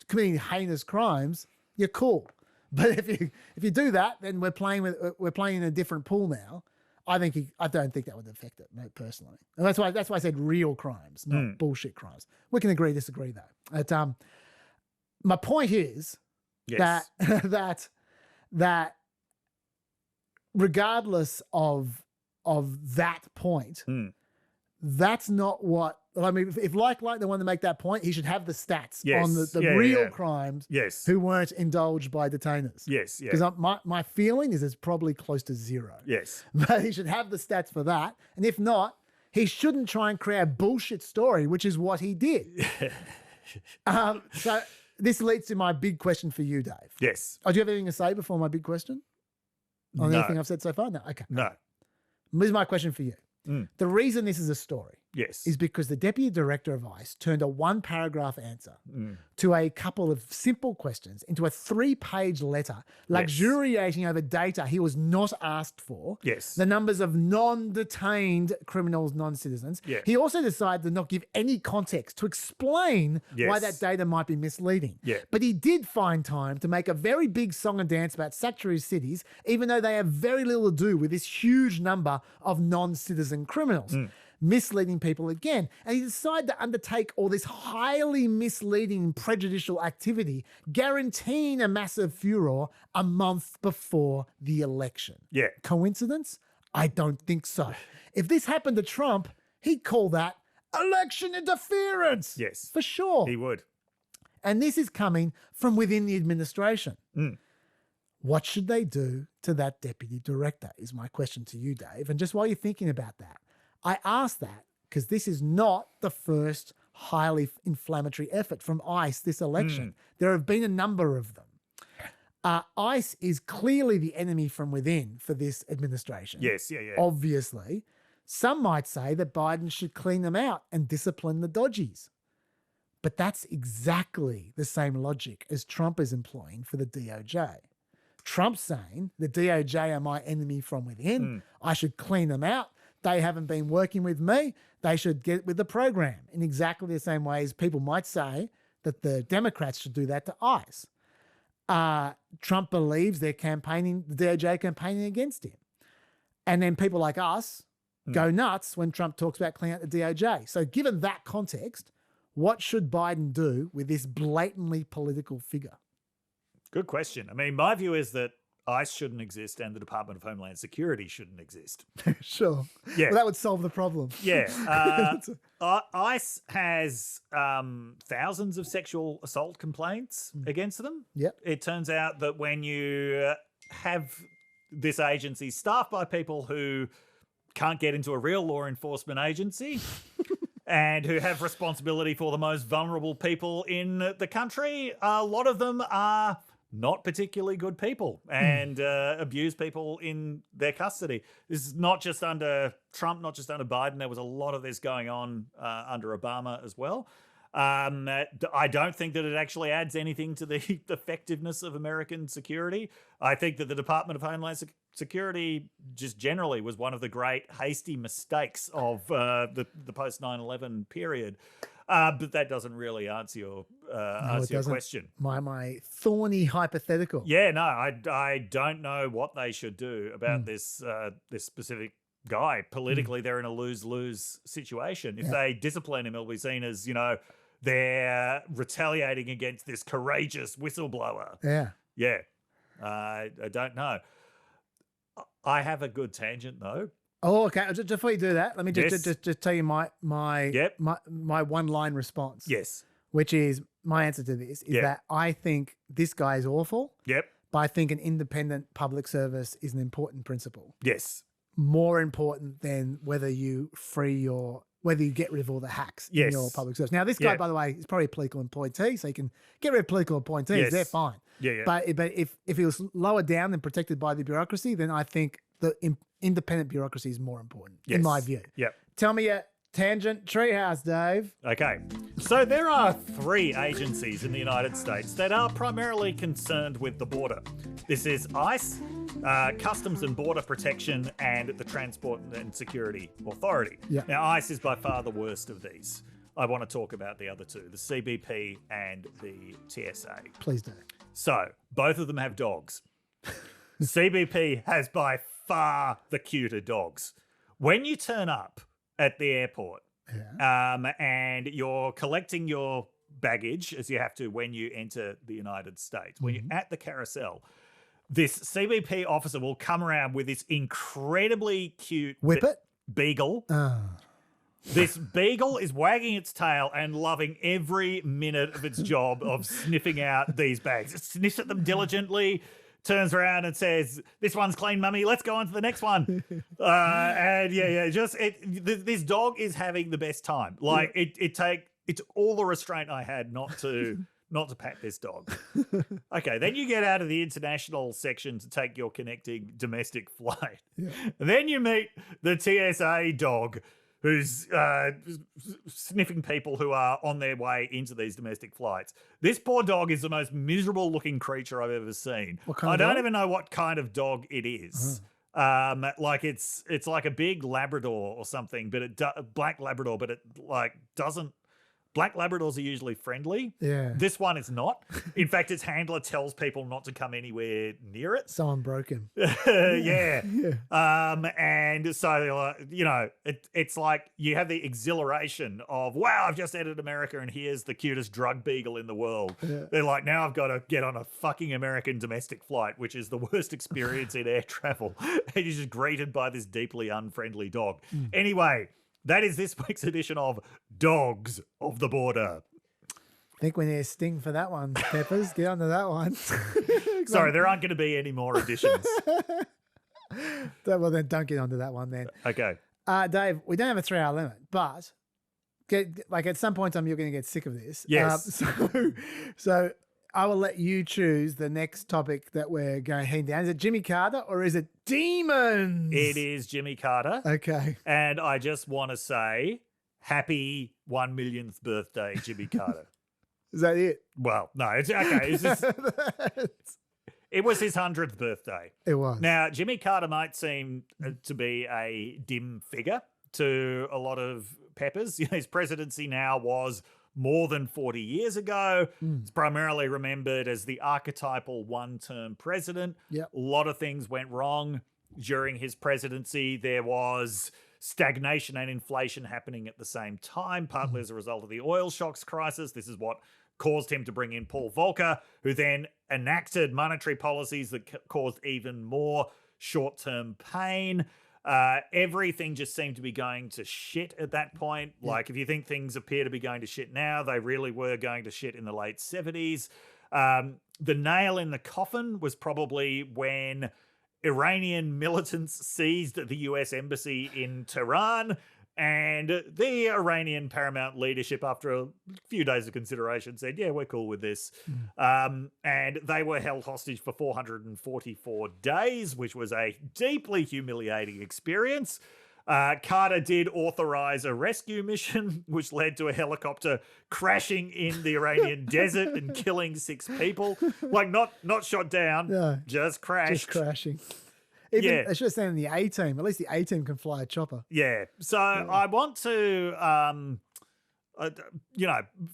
committing heinous crimes, you're cool. But if you do that, then we're playing in a different pool now. I don't think that would affect it personally, and that's why I said real crimes, not bullshit crimes. We can agree, disagree though. But, my point is that regardless of of that point, that's not what. I mean, if like they want to make that point, he should have the stats on the real crimes who weren't indulged by detainers. Yes, Because my feeling is it's probably close to zero. Yes. But he should have the stats for that. And if not, he shouldn't try and create a bullshit story, which is what he did. So this leads to my big question for you, Dave. Yes. Oh, do you have anything to say before my big question? On anything I've said so far? No. Okay. No. Here's my question for you. The reason this is a story is because the deputy director of ICE turned a one-paragraph answer to a couple of simple questions into a 3-page letter luxuriating over data he was not asked for. Yes. The numbers of non-detained criminals, non-citizens. Yeah. He also decided to not give any context to explain why that data might be misleading. Yeah. But he did find time to make a very big song and dance about sanctuary cities, even though they have very little to do with this huge number of non-citizen criminals. Misleading people again. And he decided to undertake all this highly misleading, prejudicial activity, guaranteeing a massive furor a month before the election. Yeah. Coincidence? I don't think so. If this happened to Trump, he'd call that election interference. Yes. For sure. He would. And this is coming from within the administration. What should they do to that deputy director is my question to you, Dave. And just while you're thinking about that, I ask that because this is not the first highly inflammatory effort from ICE this election. There have been a number of them. ICE is clearly the enemy from within for this administration. Yes, yeah. Obviously. Some might say that Biden should clean them out and discipline the dodgies. But that's exactly the same logic as Trump is employing for the DOJ. Trump's saying the DOJ are my enemy from within. I should clean them out. They haven't been working with me. They should get with the program in exactly the same way as people might say that the Democrats should do that to ICE. Trump believes they're campaigning, the DOJ campaigning against him. And then people like us go nuts when Trump talks about cleaning out the DOJ. So given that context, what should Biden do with this blatantly political figure? Good question. I mean, my view is that ICE shouldn't exist and the Department of Homeland Security shouldn't exist. Sure. Yeah. Well, that would solve the problem. Yeah. ICE has thousands of sexual assault complaints against them. Yep. It turns out that when you have this agency staffed by people who can't get into a real law enforcement agency and who have responsibility for the most vulnerable people in the country, a lot of them are not particularly good people and abuse people in their custody. This is not just under Trump, not just under Biden. There was a lot of this going on under Obama as well. I don't think that it actually adds anything to the effectiveness of American security. I think that the Department of Homeland Security just generally was one of the great hasty mistakes of the post 9/11 period. But that doesn't really answer your question. My thorny hypothetical. Yeah, no, I don't know what they should do about this specific guy. Politically, they're in a lose-lose situation. If they discipline him, it'll be seen as, they're retaliating against this courageous whistleblower. Yeah. I don't know. I have a good tangent, though. Oh, okay. Just before you do that, let me just tell you my one-line response. Yes. Which is, my answer to this is that I think this guy is awful. Yep. But I think an independent public service is an important principle. Yes. More important than whether you get rid of all the hacks in your public service. Now, this guy, by the way, is probably a political appointee, so you can get rid of political appointees. Yes. They're fine. Yeah. But if he was lower down and protected by the bureaucracy, then I think the independent bureaucracy is more important, in my view. Yep. Tell me a tangent treehouse, Dave. Okay. So there are 3 agencies in the United States that are primarily concerned with the border. This is ICE, Customs and Border Protection, and the Transport and Security Authority. Yeah. Now, ICE is by far the worst of these. I want to talk about the other 2, the CBP and the TSA. Please do. So, both of them have dogs. CBP has by far the cuter dogs. When you turn up at the airport and you're collecting your baggage, as you have to when you enter the United States, when you're at the carousel, this CBP officer will come around with this incredibly cute Whippet? beagle. This beagle is wagging its tail and loving every minute of its job of sniffing out these bags. It sniffs at them diligently, turns around and says, "This one's clean, mummy. Let's go on to the next one." This dog is having the best time. Like it's all the restraint I had not to pat this dog. Okay, then you get out of the international section to take your connecting domestic flight. Yeah. Then you meet the TSA dog, who's sniffing people who are on their way into these domestic flights. This poor dog is the most miserable looking creature I've ever seen. What kind I of don't dog? even know what kind of dog it is. Like it's like a big Labrador or something, but black Labrador, but it like doesn't. Black Labradors are usually friendly. Yeah. This one is not. In fact, its handler tells people not to come anywhere near it. Someone broke him. Yeah. And so, it's like you have the exhilaration of, wow, I've just entered America and here's the cutest drug beagle in the world. Yeah. They're like, now I've got to get on a fucking American domestic flight, which is the worst experience in air travel. And you're just greeted by this deeply unfriendly dog. Anyway, that is this week's edition of Dogs of the Border. I think we need a sting for that one, Peppers. Get onto that one. Sorry, there aren't going to be any more editions. Well, then don't get onto that one then. Okay. Dave, we don't have a 3-hour limit, but at some point in time, you're going to get sick of this. Yes. So I will let you choose the next topic that we're going heading down. Is it Jimmy Carter or is it demons? It is Jimmy Carter. Okay. And I just want to say, happy 1 millionth birthday, Jimmy Carter. Is that it? Well, no, it's okay. It's just, it was his 100th birthday. It was. Now, Jimmy Carter might seem to be a dim figure to a lot of Peppers. His presidency now was more than 40 years ago. It's primarily remembered as the archetypal one-term president. Yep. A lot of things went wrong during his presidency. There was stagnation and inflation happening at the same time, partly as a result of the oil shocks crisis. This is what caused him to bring in Paul Volcker, who then enacted monetary policies that caused even more short-term pain. Everything just seemed to be going to shit at that point. Like, if you think things appear to be going to shit now, they really were going to shit in the late 70s. The nail in the coffin was probably when Iranian militants seized the US embassy in Tehran, and the Iranian paramount leadership, after a few days of consideration, said, yeah, we're cool with this. And they were held hostage for 444 days, which was a deeply humiliating experience. Carter did authorize a rescue mission, which led to a helicopter crashing in the Iranian desert and killing 6 people. Like, not shot down, No, just crashed. just crashing. Even, I should have said in the A-team. At least the A-team can fly a chopper. Yeah. So I want to,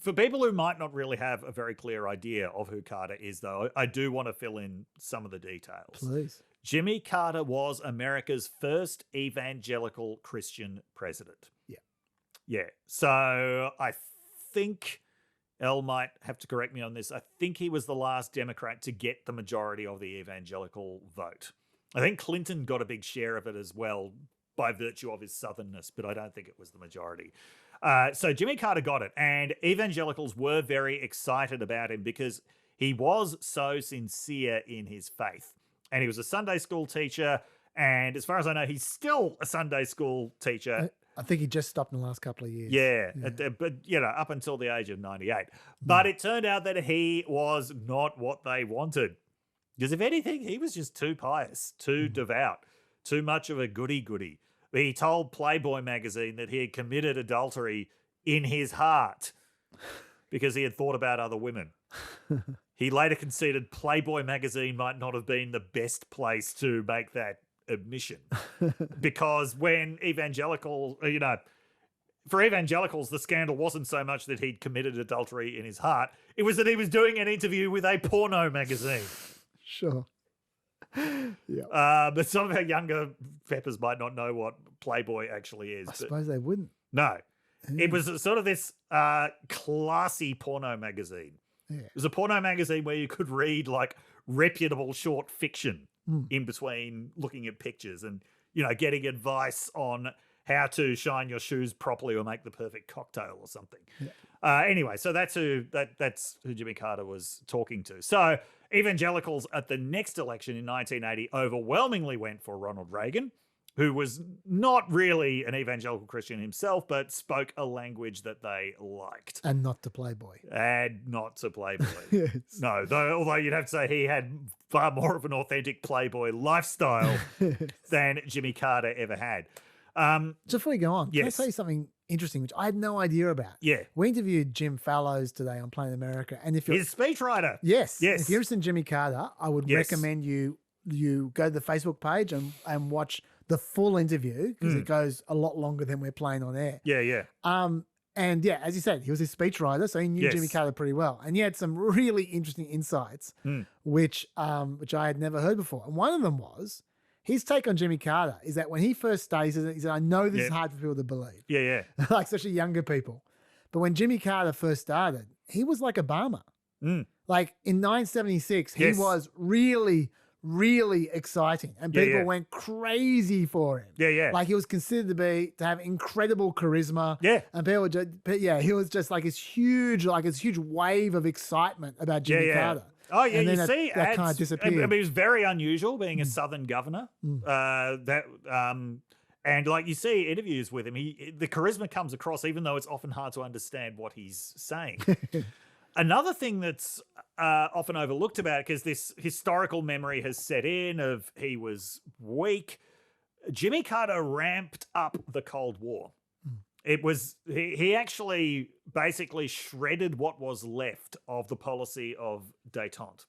for people who might not really have a very clear idea of who Carter is, though, I do want to fill in some of the details. Please. Jimmy Carter was America's first evangelical Christian president. Yeah. Yeah. So I think Elle might have to correct me on this. I think he was the last Democrat to get the majority of the evangelical vote. I think Clinton got a big share of it as well by virtue of his southernness, but I don't think it was the majority. So Jimmy Carter got it, and evangelicals were very excited about him because he was so sincere in his faith. And he was a Sunday school teacher, and as far as I know, he's still a Sunday school teacher. I think he just stopped in the last couple of years. Yeah. But, up until the age of 98. But it turned out that he was not what they wanted. Because if anything, he was just too pious, too devout, too much of a goody-goody. He told Playboy magazine that he had committed adultery in his heart because he had thought about other women. He later conceded Playboy magazine might not have been the best place to make that admission. Because when for evangelicals, the scandal wasn't so much that he'd committed adultery in his heart. It was that he was doing an interview with a porno magazine. Sure. Yeah. But some of our younger peppers might not know what Playboy actually is. I suppose they wouldn't. No. It was sort of this classy porno magazine. Yeah. It was a porno magazine where you could read like reputable short fiction in between looking at pictures and, you know, getting advice on how to shine your shoes properly or make the perfect cocktail or something. Yeah. Anyway, so that's who Jimmy Carter was talking to. So evangelicals at the next election in 1980 overwhelmingly went for Ronald Reagan, who was not really an evangelical Christian himself, but spoke a language that they liked. And not to Playboy. And not to Playboy. Yes. No, although you'd have to say he had far more of an authentic Playboy lifestyle than Jimmy Carter ever had. Just before we go on, can I say something interesting, which I had no idea about? Yeah. We interviewed Jim Fallows today on Planet America. And if you're his speechwriter. Yes. Yes. If you're interested in Jimmy Carter, I would recommend you go to the Facebook page and watch the full interview because it goes a lot longer than we're playing on air. Yeah, yeah. And yeah, as you said, he was a speechwriter, so he knew Jimmy Carter pretty well. And he had some really interesting insights, which I had never heard before. And one of them was his take on Jimmy Carter is that when he first started, he said, I know this is hard for people to believe. Yeah, yeah. Like especially younger people. But when Jimmy Carter first started, he was like Obama. Like in 1976, he was really exciting and people went crazy for him. Yeah, yeah. Like he was considered to have incredible charisma. Yeah. And people he was just like this huge wave of excitement about Jimmy Carter. Oh, yeah, and then you see, that kind of disappeared. I mean, it was very unusual being a Southern governor. And like you see interviews with him, the charisma comes across, even though it's often hard to understand what he's saying. Another thing that's often overlooked about it, because this historical memory has set in of he was weak, Jimmy Carter ramped up the Cold War. It was he actually basically shredded what was left of the policy of détente.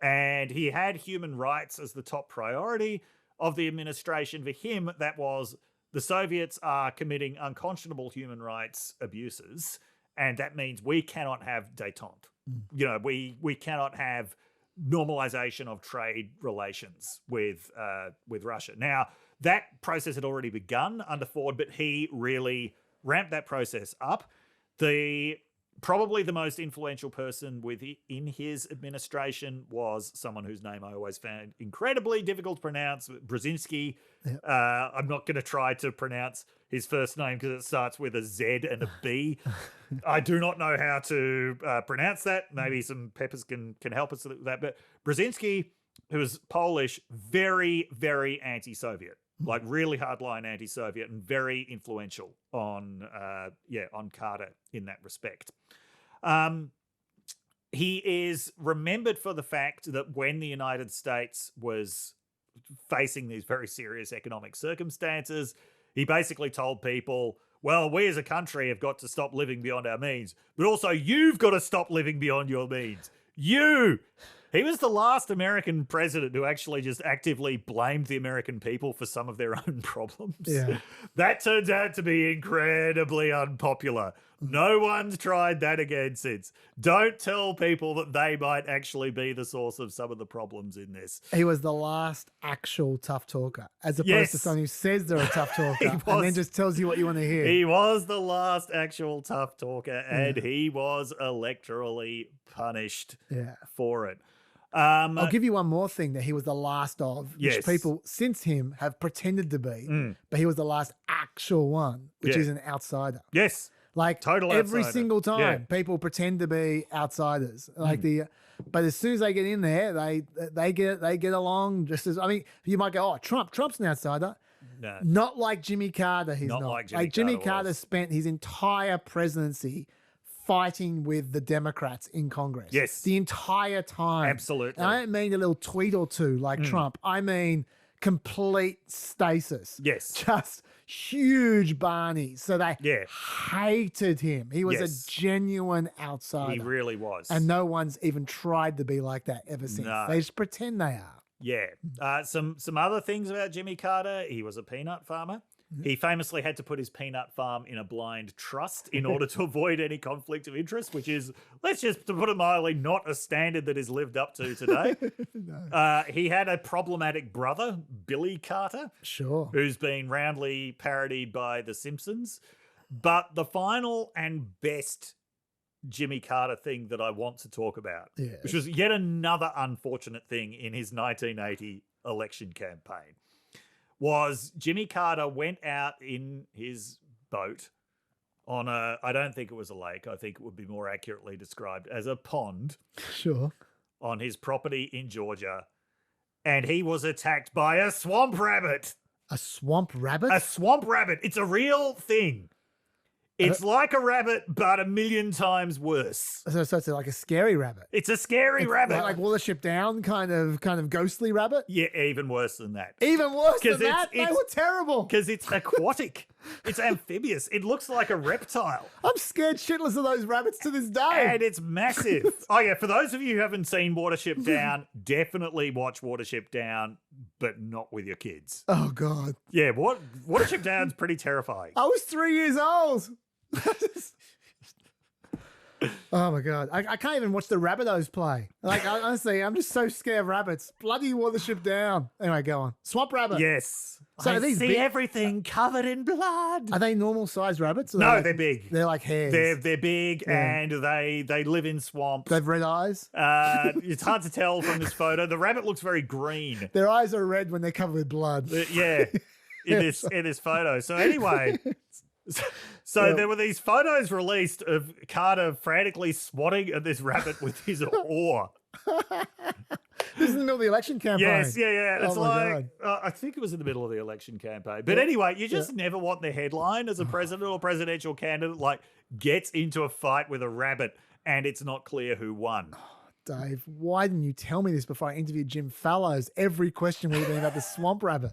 And he had human rights as the top priority of the administration. For him, that was the Soviets are committing unconscionable human rights abuses, and that means we cannot have détente. You know, we cannot have normalization of trade relations with Russia. Now, that process had already begun under Ford, but he really ramped that process up. Probably the most influential person in his administration was someone whose name I always found incredibly difficult to pronounce, Brzezinski. Yep. I'm not going to try to pronounce his first name because it starts with a Z and a B. I do not know how to pronounce that. Maybe some peppers can help us with that. But Brzezinski, who was Polish, very, very anti-Soviet. Like really hardline anti-Soviet and very influential on Carter in that respect. He is remembered for the fact that when the United States was facing these very serious economic circumstances, he basically told people, well, we as a country have got to stop living beyond our means, but also you've got to stop living beyond your means. He was the last American president who actually just actively blamed the American people for some of their own problems. Yeah. That turns out to be incredibly unpopular. No one's tried that again since. Don't tell people that they might actually be the source of some of the problems in this. He was the last actual tough talker, as opposed to someone who says they're a tough talker and then just tells you what you want to hear. He was the last actual tough talker, and he was electorally punished for it. I'll give you one more thing that he was the last of, which people since him have pretended to be, but he was the last actual one, which is an outsider. Yes. Like total every outsider. single time people pretend to be outsiders. Like but as soon as they get in there, they get along just as, I mean, you might go, oh, Trump's an outsider. No. Not like Jimmy Carter, he's not. Like Jimmy Carter spent his entire presidency fighting with the Democrats in Congress. Yes. The entire time. Absolutely. And I don't mean a little tweet or two like Trump. I mean complete stasis. Yes. Just huge Barneys. So they hated him. He was a genuine outsider. He really was. And no one's even tried to be like that ever since. No. They just pretend they are. Yeah. Some other things about Jimmy Carter. He was a peanut farmer. He famously had to put his peanut farm in a blind trust in order to avoid any conflict of interest, which is, let's just to put it mildly, not a standard that is lived up to today. No. He had a problematic brother, Billy Carter, who's been roundly parodied by The Simpsons. But the final and best Jimmy Carter thing that I want to talk about, Yes. which was yet another unfortunate thing in his 1980 election campaign, was Jimmy Carter went out in his boat on I don't think it was a lake, I think it would be more accurately described as a pond. Sure. On his property in Georgia, and he was attacked by a swamp rabbit. A swamp rabbit? A swamp rabbit. It's a real thing. It's like a rabbit, but a million times worse. So it's like a scary rabbit. It's a scary rabbit. Like Wallace Down kind of ghostly rabbit? Yeah, even worse than that. Even worse than that? They were terrible. Because it's aquatic. It's amphibious. It looks like a reptile. I'm scared shitless of those rabbits to this day. And it's massive. Oh, yeah, for those of you who haven't seen Watership Down, definitely watch Watership Down, but not with your kids. Oh, God. Yeah, Watership Down's pretty terrifying. I was 3 years old. Oh my God. I can't even watch the Rabbitohs play. Like, honestly, I'm just so scared of rabbits. Bloody Watership Down. Anyway, go on. Swamp rabbit. Yes. So I are these see big? Everything covered in blood. Are they normal sized rabbits? No, they're big. They're like hares. They're big, and they live in swamps. They have red eyes. It's hard to tell from this photo. The rabbit looks very green. Their eyes are red when they're covered with blood. Yeah, in this photo. So anyway. So there were these photos released of Carter frantically swatting at this rabbit with his oar. This is in the middle of the election campaign. Yes, yeah. It's Oh my like, I think it was in the middle of the election campaign. But anyway, you just never want the headline as a president or presidential candidate, like, gets into a fight with a rabbit and it's not clear who won. Dave, why didn't you tell me this before I interviewed Jim Fallows? Every question would have been about the swamp rabbit.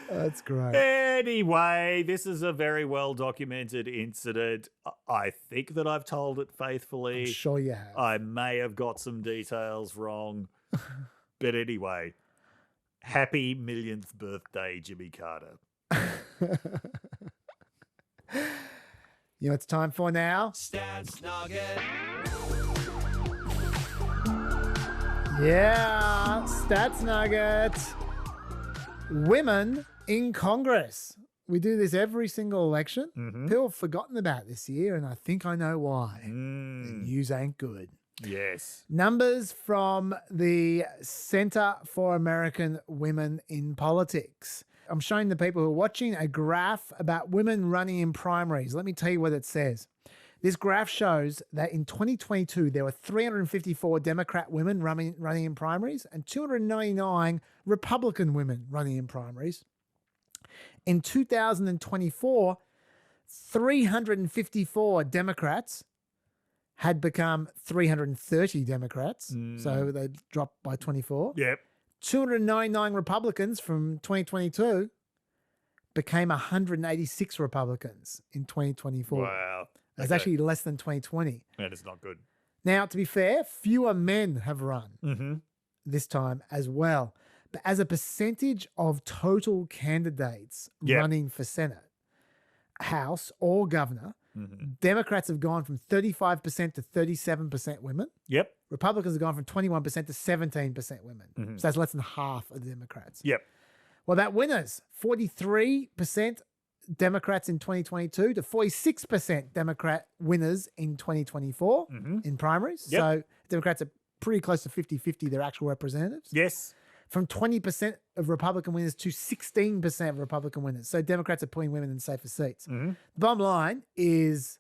That's great. Anyway, this is a very well documented incident. I think that I've told it faithfully. I'm sure you have. I may have got some details wrong. But anyway, happy millionth birthday, Jimmy Carter. You know what it's time for now? Stats Nugget. Yeah, Stats Nugget. Women in Congress. We do this every single election. Mm-hmm. People have forgotten about this year, and I think I know why. The news ain't good. Yes. Numbers from the Center for American Women in Politics. I'm showing the people who are watching a graph about women running in primaries. Let me tell you what it says. This graph shows that in 2022, there were 354 Democrat women running in primaries and 299 Republican women running in primaries. In 2024, 354 Democrats had become 330 Democrats. So they dropped by 24. Yep. 299 Republicans from 2022 became 186 Republicans in 2024. Wow. It's actually less than 2020. That is not good. Now, to be fair, fewer men have run this time as well. But as a percentage of total candidates running for Senate, House, or governor, Democrats have gone from 35% to 37% women. Yep. Republicans have gone from 21% to 17% women. So that's less than half of the Democrats. Yep. Well, about winners, 43% Democrats in 2022 to 46% Democrat winners in 2024 in primaries. Yep. So Democrats are pretty close to 50-50 their actual representatives. Yes. From 20% of Republican winners to 16% of Republican winners. So Democrats are putting women in safer seats. The bottom line is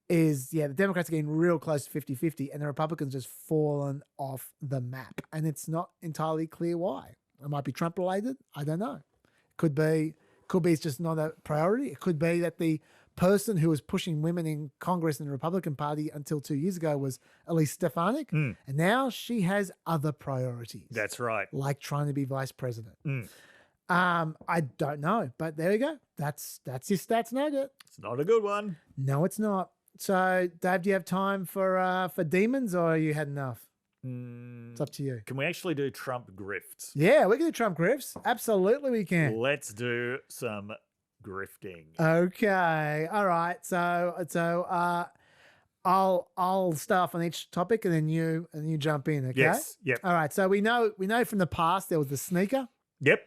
the Democrats are getting real close to 50-50 and the Republicans just fallen off the map. And it's not entirely clear why. It might be Trump related. I don't know. Could be it's just not a priority. It could be that the person who was pushing women in Congress in the Republican Party until 2 years ago was Elise Stefanik. And now she has other priorities. That's right. Like trying to be vice president. I don't know, but there you go. That's your Stats Nugget. It's not a good one. No, it's not. So, Dave, do you have time for demons or you had enough? It's up to you. Can we actually do Trump grifts? Yeah, we can do Trump grifts. Absolutely, we can. Let's do some grifting. Okay. All right. So I'll start off on each topic and then you jump in. Okay. Yes. Yep. All right. So we know from the past there was the sneaker. Yep.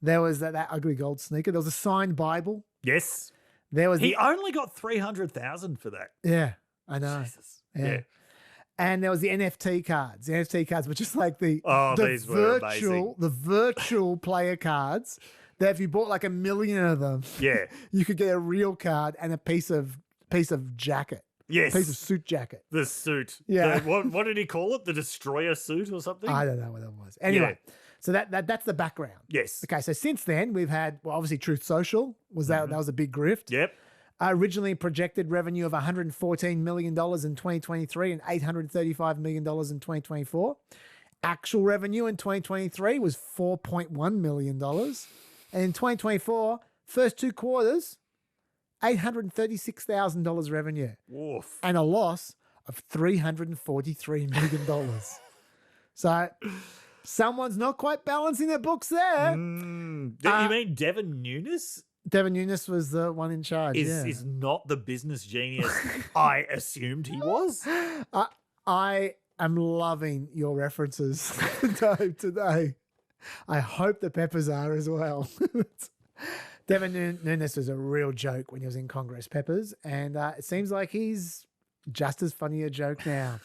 There was that ugly gold sneaker. There was a signed Bible. Yes. There was he only got 300,000 for that. Yeah, I know. Jesus. Yeah. And there was the NFT cards. The NFT cards were just like the these were amazing. The virtual player cards that if you bought like 1 million of them, you could get a real card and a piece of jacket. Yes. Piece of suit jacket. The suit. Yeah. What did he call it? The destroyer suit or something? I don't know what it was. Anyway, so that's the background. Yes. Okay, so since then we've had obviously Truth Social that was a big grift. Yep. Originally projected revenue of $114 million in 2023 and $835 million in 2024. Actual revenue in 2023 was $4.1 million. And in 2024, first 2 quarters, $836,000 revenue. Woof. And a loss of $343 million. So someone's not quite balancing their books there. You mean Devin Nunes? Devin Nunes was the one in charge. Is not the business genius I assumed he was. I am loving your references today. I hope the Peppers are as well. Devin Nunes was a real joke when he was in Congress, Peppers, and it seems like he's just as funny a joke now.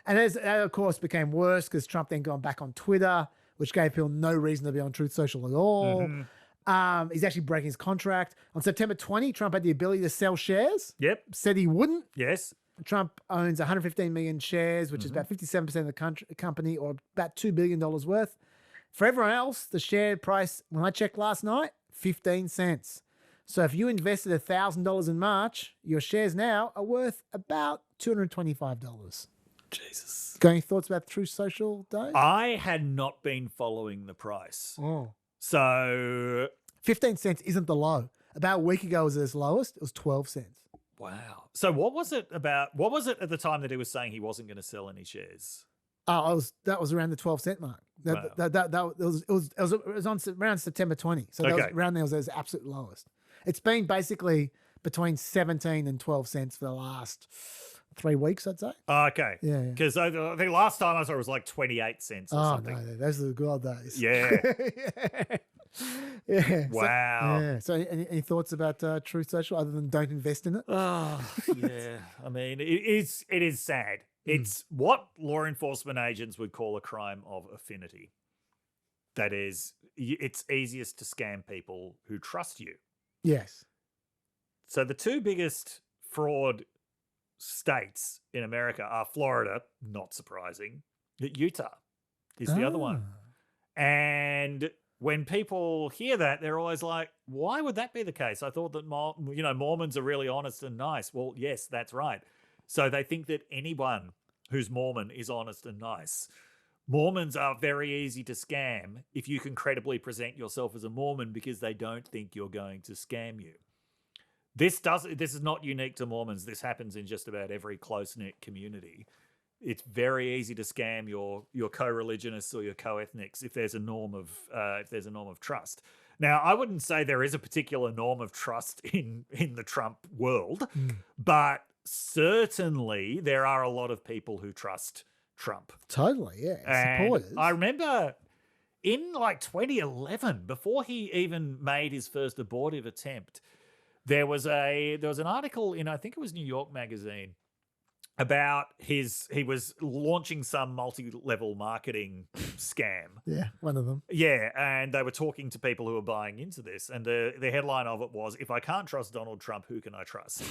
And that, of course, became worse because Trump then gone back on Twitter, which gave people no reason to be on Truth Social at all. He's actually breaking his contract. On September 20, Trump had the ability to sell shares. Yep. Said he wouldn't. Yes. Trump owns 115 million shares, which is about 57% of the company, or about $2 billion worth. For everyone else, the share price, when I checked last night, 15 cents. So if you invested $1,000 in March, your shares now are worth about $225. Jesus. Got any thoughts about Truth Social, Dave? I had not been following the price. Oh. So 15 cents isn't the low. About a week ago it was at its lowest. It was 12 cents. Wow. So what was it at the time that he was saying he wasn't going to sell any shares? That was around the 12-cent mark. It was on around September 20. So that was around there was its absolute lowest. It's been basically between 17 and 12 cents for the last 3 weeks, I'd say. Okay. Yeah. Because I think last time I saw it was like 28 cents or something. No, those are the good old days. Yeah. Yeah. Wow. So any thoughts about Truth Social other than don't invest in it? Oh, yeah. I mean, it is sad. It's what law enforcement agents would call a crime of affinity. That is, it's easiest to scam people who trust you. Yes. So the 2 biggest fraud states in America are Florida, not surprising, but Utah is the other one. And when people hear that, they're always like, why would that be the case? I thought that Mormons are really honest and nice. Well, yes, that's right. So they think that anyone who's Mormon is honest and nice. Mormons are very easy to scam if you can credibly present yourself as a Mormon because they don't think you're going to scam you. This is not unique to Mormons. This happens in just about every close-knit community. It's very easy to scam your co-religionists or your co-ethnics if there's a norm of trust. Now, I wouldn't say there is a particular norm of trust in the Trump world, but certainly there are a lot of people who trust Trump. Totally, yeah. Supporters. I remember in like 2011, before he even made his first abortive attempt, there was an article in, I think it was New York Magazine, about he was launching some multi-level marketing scam. Yeah, one of them. Yeah, and they were talking to people who were buying into this, and the headline of it was, "If I can't trust Donald Trump, who can I trust?"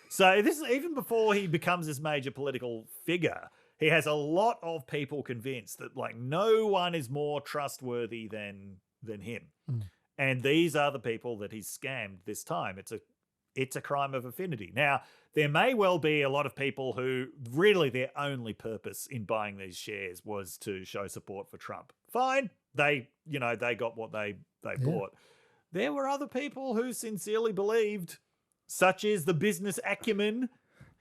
So this is even before he becomes this major political figure. He has a lot of people convinced that like no one is more trustworthy than him. And these are the people that he's scammed this time. It's a crime of affinity. Now, there may well be a lot of people who really their only purpose in buying these shares was to show support for Trump. Fine. They got what they bought. There were other people who sincerely believed, such as the business acumen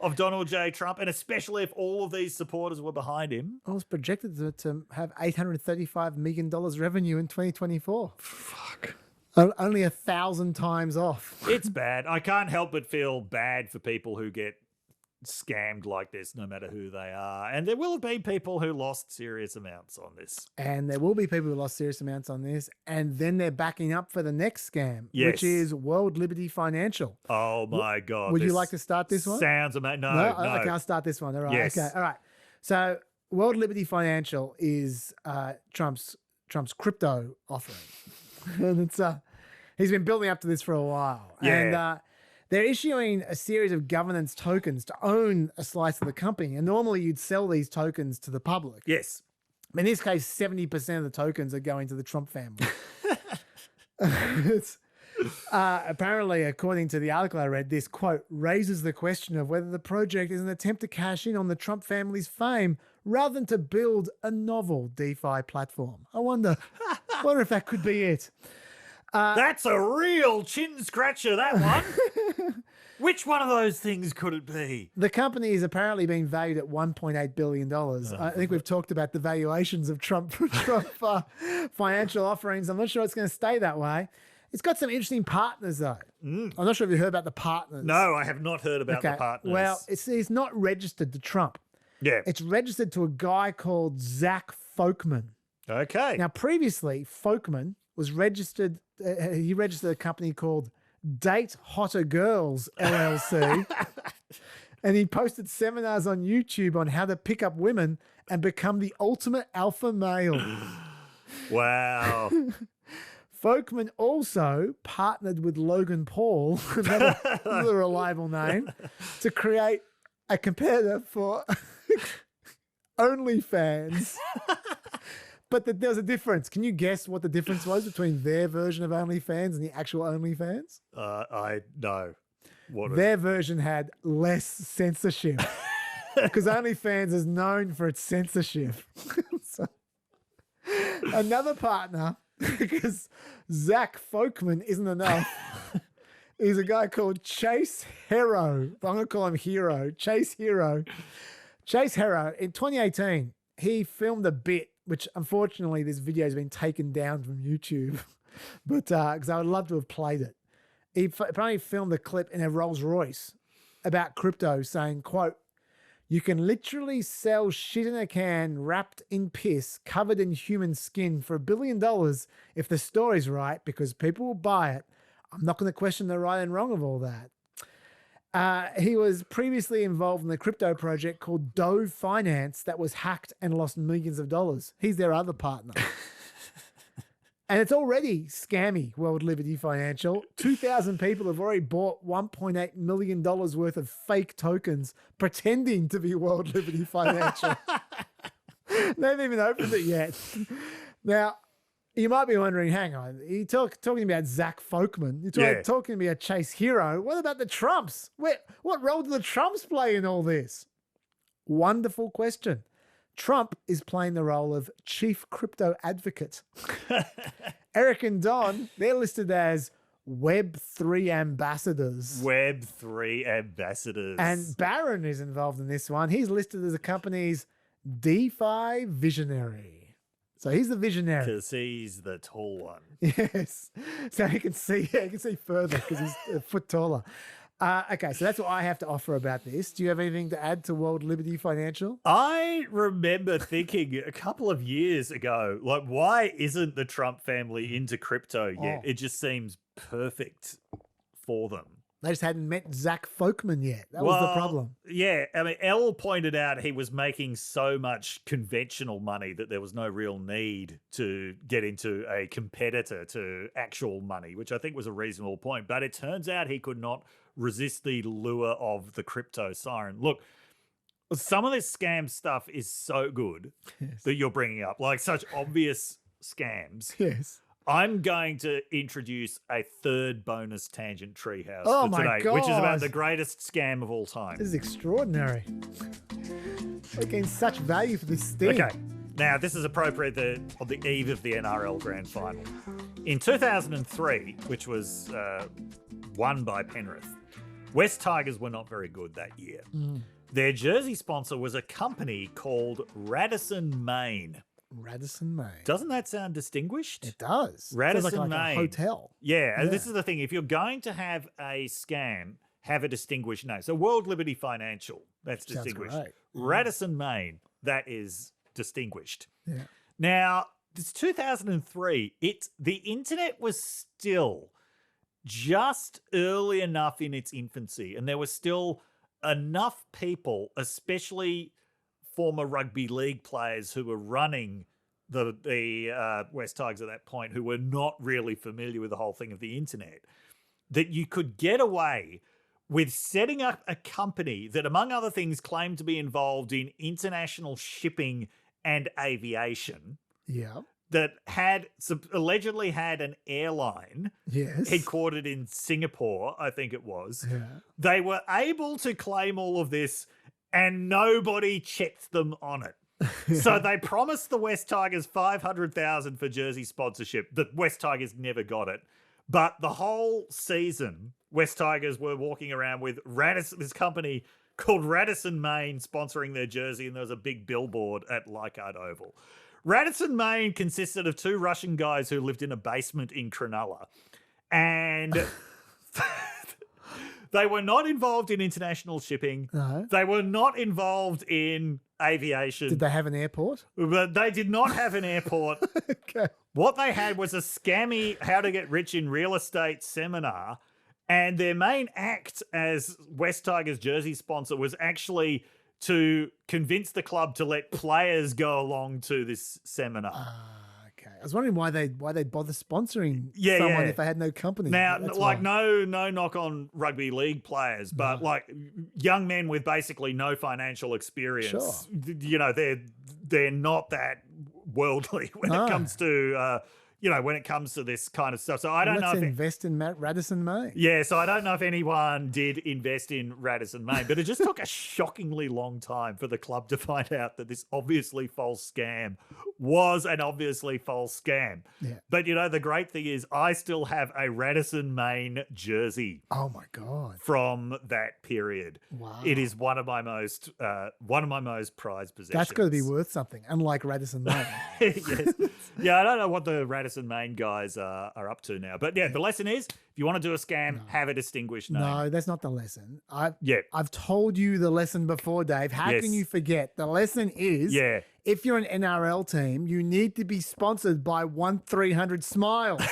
of Donald J. Trump, and especially if all of these supporters were behind him. I was projected to have $835 million revenue in 2024. Fuck. Only 1,000 times off. It's bad. I can't help but feel bad for people who get scammed like this, no matter who they are. And there will have been people who lost serious amounts on this. And there will be people who lost serious amounts on this. And then they're backing up for the next scam, Yes. which is World Liberty Financial. Oh, my God. Would you like to start this one? Sounds amazing. No. Okay, I'll start this one. All right. Yes. Okay. All right. So World Liberty Financial is Trump's crypto offering. And it's he's been building up to this for a while. Yeah. And they're issuing a series of governance tokens to own a slice of the company. And normally you'd sell these tokens to the public. Yes. In this case, 70% of the tokens are going to the Trump family. It's, apparently, according to the article I read, this, quote, raises the question of whether the project is an attempt to cash in on the Trump family's fame rather than to build a novel DeFi platform. I wonder if that could be it. That's a real chin scratcher, that one. Which one of those things could it be? The company is apparently being valued at $1.8 billion. I think we've talked about the valuations of Trump financial offerings. I'm not sure it's going to stay that way. It's got some interesting partners, though. I'm not sure if you heard about the partners. No, I have not heard about the partners. Well, it's not registered to Trump. Yeah. It's registered to a guy called Zach Folkman. Okay. Now, previously, Folkman was registered. He registered a company called Date Hotter Girls LLC, and he posted seminars on YouTube on how to pick up women and become the ultimate alpha male. Wow. Folkman also partnered with Logan Paul, another reliable name, to create a competitor for OnlyFans. But there was a difference. Can you guess what the difference was between their version of OnlyFans and the actual OnlyFans? I know. Their version had less censorship because OnlyFans is known for its censorship. So, another partner, because Zach Folkman isn't enough, is a guy called Chase Hero. I'm going to call him Hero. Chase Hero. Chase Hero, in 2018, he filmed a bit, which unfortunately this video has been taken down from YouTube, but because I would love to have played it. He apparently filmed a clip in a Rolls Royce about crypto saying, quote, "You can literally sell shit in a can wrapped in piss covered in human skin for $1 billion if the story's right because people will buy it. I'm not going to question the right and wrong of all that." He was previously involved in the crypto project called Doe Finance that was hacked and lost millions of dollars. He's their other partner. And it's already scammy, World Liberty Financial. 2,000 people have already bought $1.8 million worth of fake tokens pretending to be World Liberty Financial. They haven't even opened it yet. Now, you might be wondering, hang on, you're talking about Zach Folkman. You're talking about Chase Hero. What about the Trumps? What role do the Trumps play in all this? Wonderful question. Trump is playing the role of chief crypto advocate. Eric and Don, they're listed as Web3 ambassadors. Web3 ambassadors. And Barron is involved in this one. He's listed as the company's DeFi visionary. So he's the visionary. Because he's the tall one. Yes. So he can see further because he's a foot taller. Okay, so that's what I have to offer about this. Do you have anything to add to World Liberty Financial? I remember thinking a couple of years ago, like, why isn't the Trump family into crypto yet? It just seems perfect for them. They just hadn't met Zach Folkman yet. That was the problem. Yeah. I mean, Elle pointed out he was making so much conventional money that there was no real need to get into a competitor to actual money, which I think was a reasonable point. But it turns out he could not resist the lure of the crypto siren. Look, some of this scam stuff is so good that you're bringing up, like such obvious scams. Yes. I'm going to introduce a third bonus tangent treehouse for my today, God. which is about the greatest scam of all time. This is extraordinary. We're getting such value for this sting. Okay. Now, this is appropriate on the eve of the NRL Grand Final. In 2003, which was won by Penrith, West Tigers were not very good that year. Their jersey sponsor was a company called Radisson Maine. Radisson Maine. Doesn't that sound distinguished? It does. Radisson Sounds like Maine. a hotel. Yeah, and this is the thing. If you're going to have a scam, have a distinguished name. So World Liberty Financial, that's Sounds distinguished. great. Radisson Main, that is distinguished. Yeah. Now, it's 2003. The internet was still just early enough in its infancy, and there were still enough people, especially former rugby league players who were running the West Tigers at that point, who were not really familiar with the whole thing of the internet, that you could get away with setting up a company that, among other things, claimed to be involved in international shipping and aviation. Yeah. That allegedly had an airline headquartered in Singapore, I think it was. Yeah. They were able to claim all of this and nobody checked them on it. So they promised the West Tigers $500,000 for jersey sponsorship. The West Tigers never got it. But the whole season, West Tigers were walking around with this company called Radisson Main sponsoring their jersey, and there was a big billboard at Leichhardt Oval. Radisson Main consisted of two Russian guys who lived in a basement in Cronulla. And they were not involved in international shipping. No. They were not involved in aviation. Did they have an airport? But they did not have an airport. Okay. What they had was a scammy how to get rich in real estate seminar. And their main act as West Tigers jersey sponsor was actually to convince the club to let players go along to this seminar. Okay. I was wondering why they'd bother sponsoring someone if they had no company. Now, That's like, why. no knock on rugby league players, but like young men with basically no financial experience, Sure. you know, they're not that worldly when it comes to when it comes to this kind of stuff. So I don't know if invest in Radisson Main. Yeah, so I don't know if anyone did invest in Radisson Main, but it just took a shockingly long time for the club to find out that this obviously false scam was an obviously false scam. Yeah. But the great thing is I still have a Radisson Main jersey. Oh my God. From that period. Wow. It is one of my most prized possessions. That's got to be worth something, unlike Radisson Main. Yes. Yeah, I don't know what the Radisson Main guys are up to now. But yeah, the lesson is, if you want to do a scam, have a distinguished name. No, that's not the lesson. Yeah. I've told you the lesson before, Dave. How can you forget? The lesson is, if you're an NRL team, you need to be sponsored by 1-300 Smiles.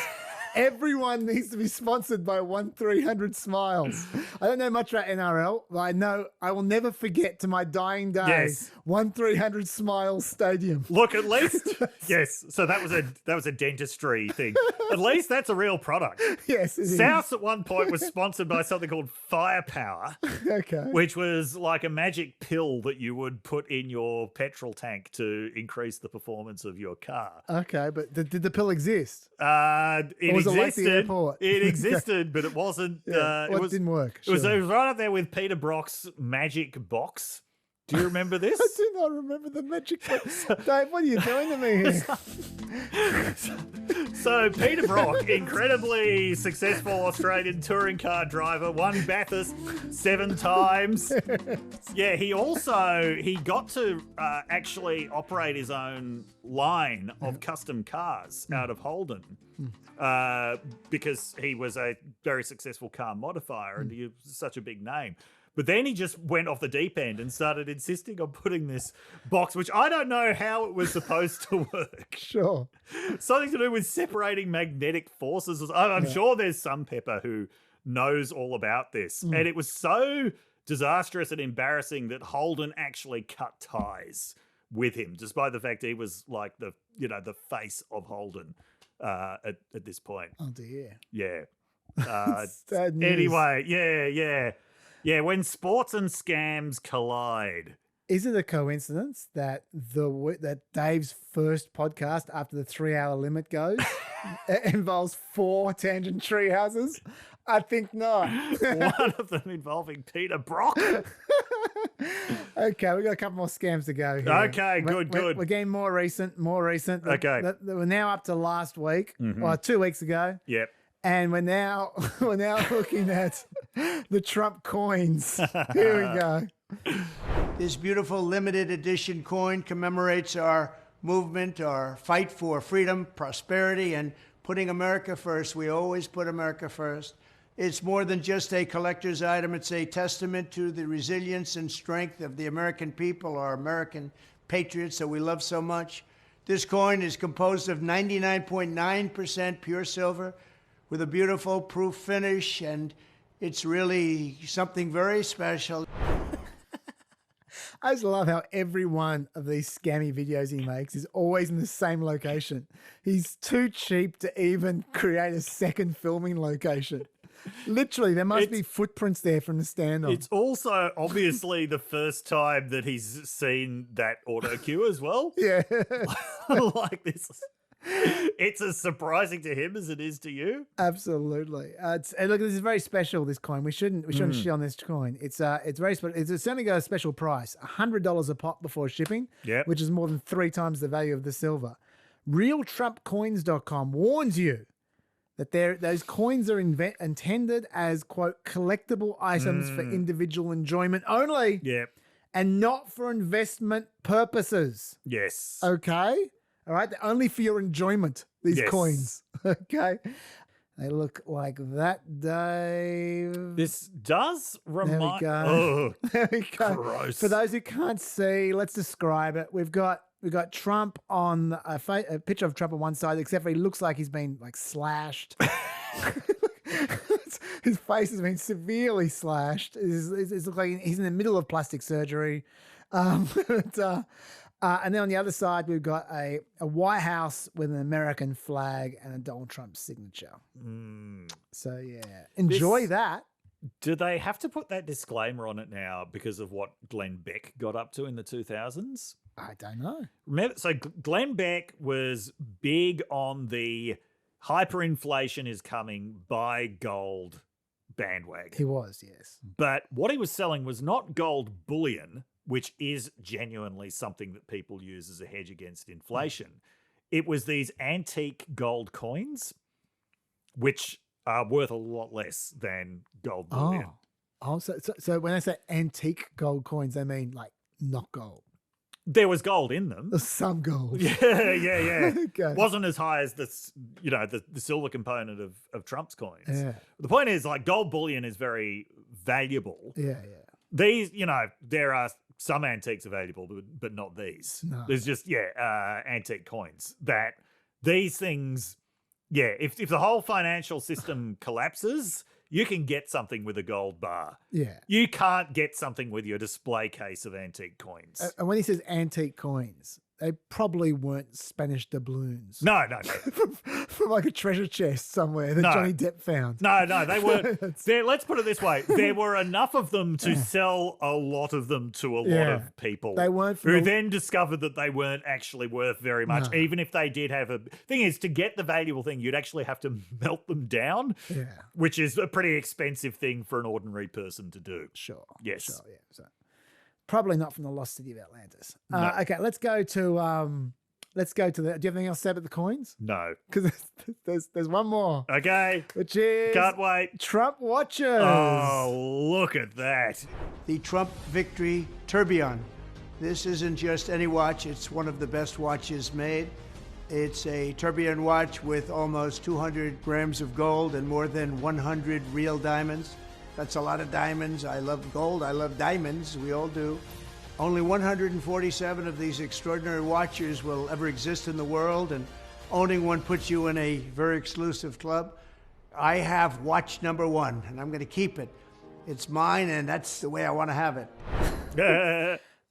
Everyone needs to be sponsored by 1-300 Smiles. I don't know much about NRL, but I know I will never forget to my dying day 1-300 Smiles Stadium. Look, at least yes. So that was a dentistry thing. At least that's a real product. Yes, it South is. at one point was sponsored by something called Firepower, Okay. which was like a magic pill that you would put in your petrol tank to increase the performance of your car. Okay, but did the pill exist? It was it like the existed. airport? It existed, but it wasn't. It didn't work. It was Sure. right up there with Peter Brock's magic box. Do you remember this? I do not remember the magic box. Dave, what are you doing to me here? So Peter Brock, incredibly successful Australian touring car driver, won Bathurst 7 times. Yeah, he got to actually operate his own line of custom cars out of Holden. Because he was a very successful car modifier and he was such a big name. But then he just went off the deep end and started insisting on putting this box, which I don't know how it was supposed to work. Sure. Something to do with separating magnetic forces. I'm sure there's some pepper who knows all about this. And it was so disastrous and embarrassing that Holden actually cut ties with him, despite the fact he was like the face of Holden at this point. Oh, dear. Yeah. Sad news. Anyway, yeah. Yeah, when sports and scams collide. Is it a coincidence that that Dave's first podcast after the 3-hour limit goes involves 4 tangent tree houses? I think not. One of them involving Peter Brock. Okay, we've got a couple more scams to go here. Okay, good. We're getting more recent. Okay. We're now up to last week, or 2 weeks ago. Yep. And we're now looking at the Trump coins. Here we go. This beautiful limited edition coin commemorates our movement, our fight for freedom, prosperity, and putting America first. We always put America first. It's more than just a collector's item. It's a testament to the resilience and strength of the American people, our American patriots that we love so much. This coin is composed of 99.9% pure silver with a beautiful proof finish, and it's really something very special. I just love how every one of these scammy videos he makes is always in the same location. He's too cheap to even create a second filming location. Literally, there must be footprints there from the stand-on. It's also obviously the first time that he's seen that auto cue as well. Yeah. Like this. It's as surprising to him as it is to you. Absolutely. And look, this is very special, this coin. We shouldn't shit on this coin. It's very special. It's certainly got a special price, $100 a pop before shipping, which is more than 3 times the value of the silver. RealTrumpCoins.com warns you that those coins are intended as, quote, collectible items for individual enjoyment only. Yep. And not for investment purposes. Yes. Okay? All right? They're only for your enjoyment, these coins. Okay? They look like that, Dave. This does remind... There we go. Oh, there we go. Gross. For those who can't see, let's describe it. We've got Trump on a picture of Trump on one side, except for he looks like he's been like slashed. His face has been severely slashed. It looks like he's in the middle of plastic surgery. And then on the other side, we've got a White House with an American flag and a Donald Trump signature. So, yeah, enjoy that. Do they have to put that disclaimer on it now because of what Glenn Beck got up to in the 2000s? I don't know. Remember, so Glenn Beck was big on the hyperinflation is coming, buy gold bandwagon. He was, yes. But what he was selling was not gold bullion, which is genuinely something that people use as a hedge against inflation. It was these antique gold coins, which are worth a lot less than gold bullion. So when I say antique gold coins, they mean like not gold. There was gold in them. There's some gold. Yeah. Okay. Wasn't as high as this, the silver component of Trump's coins. Yeah. The point is, like, gold bullion is very valuable. Yeah. These, there are some antiques available, but not these. No. There's just, antique coins that these things, if the whole financial system collapses, you can get something with a gold bar. Yeah. You can't get something with your display case of antique coins. And when he says antique coins, they probably weren't Spanish doubloons. No. from like a treasure chest somewhere that Johnny Depp found. No, they weren't. Let's put it this way. There were enough of them to sell a lot of them to a lot of people. They weren't who then discovered that they weren't actually worth very much, even if they did have a... Thing is, to get the valuable thing, you'd actually have to melt them down, which is a pretty expensive thing for an ordinary person to do. Sure. Yes. Sure, yeah. So, probably not from the lost city of Atlantis. No. Okay, let's go to do you have anything else to say about the coins? No. Because there's one more. Okay. Which is... Can't wait. Trump watches. Oh, look at that. The Trump Victory Tourbillon. This isn't just any watch. It's one of the best watches made. It's a tourbillon watch with almost 200 grams of gold and more than 100 real diamonds. That's a lot of diamonds. I love gold. I love diamonds. We all do. Only 147 of these extraordinary watches will ever exist in the world, and owning one puts you in a very exclusive club. I have watch number 1, and I'm going to keep it. It's mine, and that's the way I want to have it.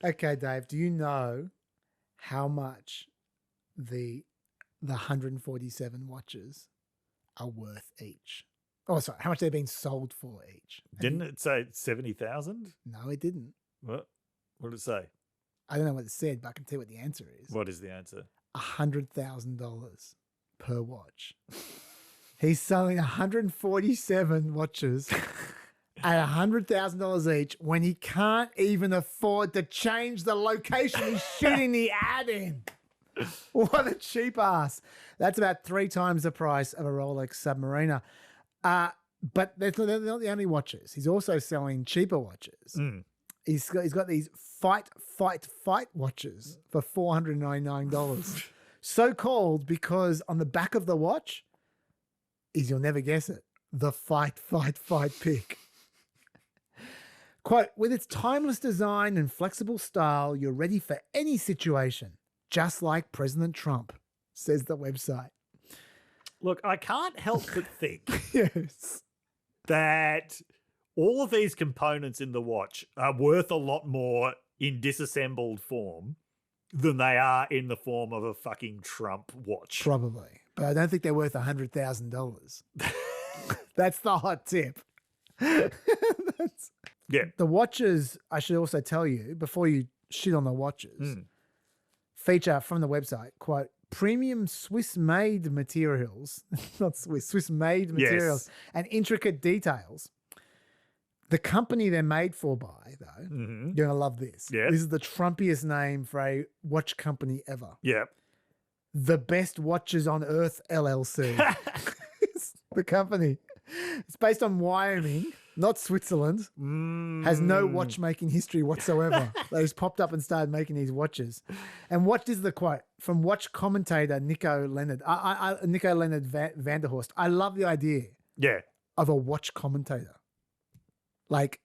Okay, Dave, do you know how much the 147 watches are worth each? Oh, sorry, how much they've been sold for each? Didn't it say 70,000? No, it didn't. What did it say? I don't know what it said, but I can tell you what the answer is. What is the answer? $100,000 per watch. He's selling 147 watches at $100,000 each when he can't even afford to change the location he's shooting the ad in. What a cheap ass. That's about 3 times the price of a Rolex Submariner. But they're not the only watches. He's also selling cheaper watches. He's got these fight watches for $499. So called because on the back of the watch is, you'll never guess it, the fight pick. Quote, with its timeless design and flexible style, you're ready for any situation, just like President Trump, says the website. Look, I can't help but think Yes. that all of these components in the watch are worth a lot more in disassembled form than they are in the form of a fucking Trump watch. Probably. But I don't think they're worth $100,000. That's the hot tip. Yeah. The watches, I should also tell you, before you shit on the watches, feature from the website, quote, premium Swiss-made materials, not Swiss, Swiss-made materials and intricate details. The company they're made for by, though, you're going to love this. Yeah. This is the Trumpiest name for a watch company ever. Yeah. The Best Watches on Earth, LLC. The company. It's based on Wyoming, not Switzerland. Has no watchmaking history whatsoever. They just popped up and started making these watches. And what is the quote from watch commentator Nico Leonard? Nico Leonard Vanderhorst. I love the idea. Yeah. Of a watch commentator. Like,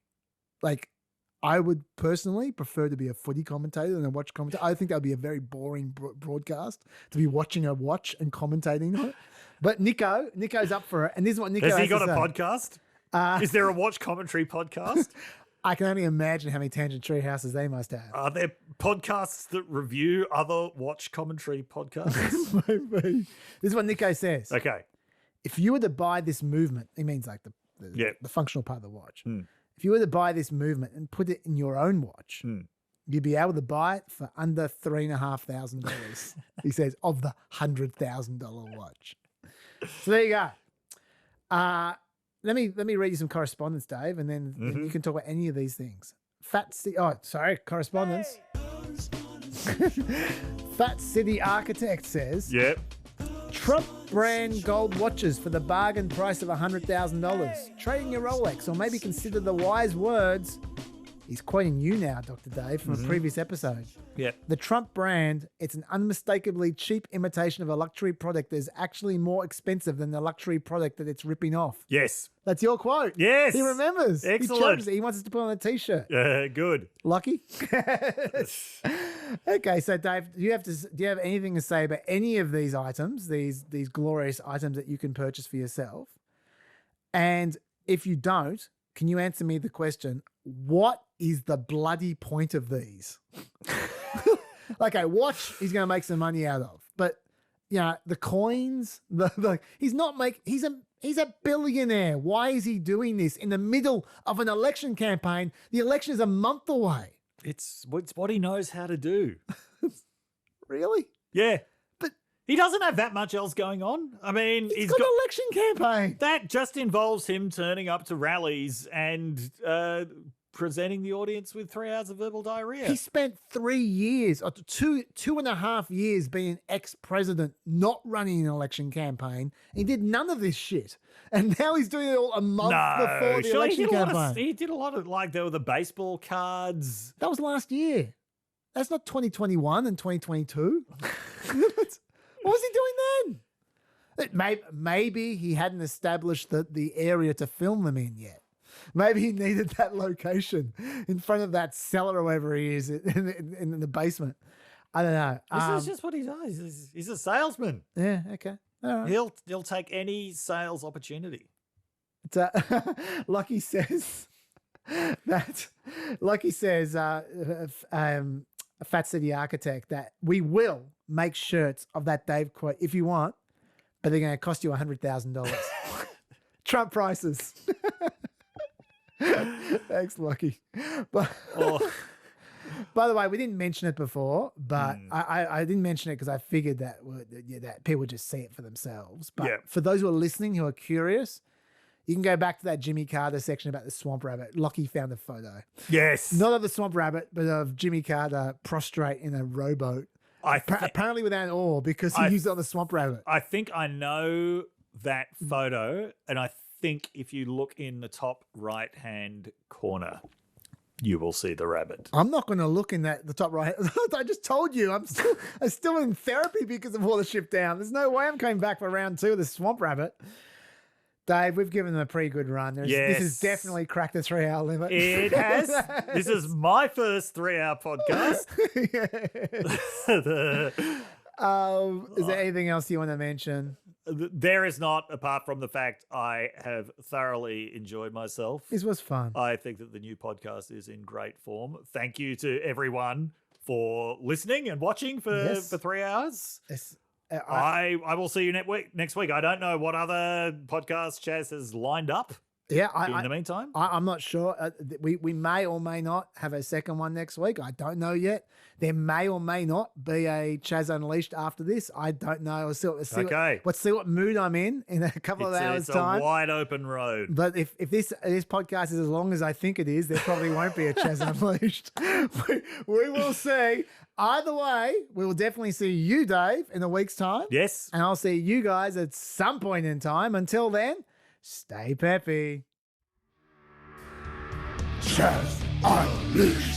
I would personally prefer to be a footy commentator than a watch commentator. I think that would be a very boring broadcast to be watching a watch and commentating on it. But Nico's up for it. And this is what Nico has he got to a say. podcast? Is there a watch commentary podcast? I can only imagine how many Tangent Tree houses they must have. Are there podcasts that review other watch commentary podcasts? Maybe. This is what Nico says. Okay. If you were to buy this movement, he means like the functional part of the watch. Hmm. If you were to buy this movement and put it in your own watch, you'd be able to buy it for under $3,500. He says, of the $100,000 watch. So there you go. Let me read you some correspondence, Dave, and then you can talk about any of these things. Correspondence. Fat City Architect says, Yep. Trump brand gold watches for the bargain price of $100,000. Trade in your Rolex, or maybe consider the wise words. He's quoting you now, Dr. Dave, from a previous episode. Yeah. The Trump brand, it's an unmistakably cheap imitation of a luxury product that is actually more expensive than the luxury product that it's ripping off. Yes. That's your quote. Yes. He remembers. Excellent. He chose it. He wants us to put on a t-shirt. Good. Lucky. Okay, so Dave, do you have anything to say about any of these items, these glorious items that you can purchase for yourself? And if you don't, can you answer me the question, what is the bloody point of these? Like a watch he's going to make some money out of. But, the coins, he's a billionaire. Why is he doing this in the middle of an election campaign? The election is a month away. It's what he knows how to do. Really? Yeah. But he doesn't have that much else going on. I mean, he's got an election campaign. That just involves him turning up to rallies and presenting the audience with 3 hours of verbal diarrhea. He spent 3 years, or 2.5 years being ex-president, not running an election campaign. He did none of this shit. And now he's doing it all a month before the election campaign. He did a lot of, there were the baseball cards. That was last year. That's not 2021 and 2022. What was he doing then? Maybe he hadn't established the area to film them in yet. Maybe he needed that location in front of that cellar or wherever he is in the basement. I don't know. This is just what he does. He's a salesman. Yeah, okay. All right. He'll take any sales opportunity. Lucky says that. Lucky says, a Fat City Architect, that we will make shirts of that Dave quote if you want, but they're going to cost you $100,000. Trump prices. Thanks, Lucky. But, by the way, we didn't mention it before, but I didn't mention it because I figured that people would just see it for themselves. But for those who are listening, who are curious, you can go back to that Jimmy Carter section about the swamp rabbit. Lockie found a photo. Yes. Not of the swamp rabbit, but of Jimmy Carter prostrate in a rowboat. Apparently without an oar, because he used it on the swamp rabbit. I think I know that photo, and I think if you look in the top right-hand corner, you will see the rabbit. I'm not going to look in the top right. I just told you I'm still in therapy because of all the ship down. There's no way I'm coming back for round 2 of the swamp rabbit. Dave, we've given them a pretty good run. Yes. This has definitely cracked the 3-hour limit. It has. This is my first 3-hour podcast. Is there anything else you want to mention? There is not, apart from the fact I have thoroughly enjoyed myself. This was fun. I think that the new podcast is in great form. Thank you to everyone for listening and watching for 3 hours. Yes. I will see you next week. I don't know what other podcast Chaz has lined up. Yeah, in the meantime, I'm not sure. We may or may not have a second one next week. I don't know yet. There may or may not be a Chaz Unleashed after this. I don't know. We'll see what mood I'm in a couple of hours' time. It's a wide open road. But if this podcast is as long as I think it is, there probably won't be a Chaz Unleashed. we will see. Either way, we will definitely see you, Dave, in a week's time. Yes. And I'll see you guys at some point in time. Until then, stay peppy. Chaz Unleashed.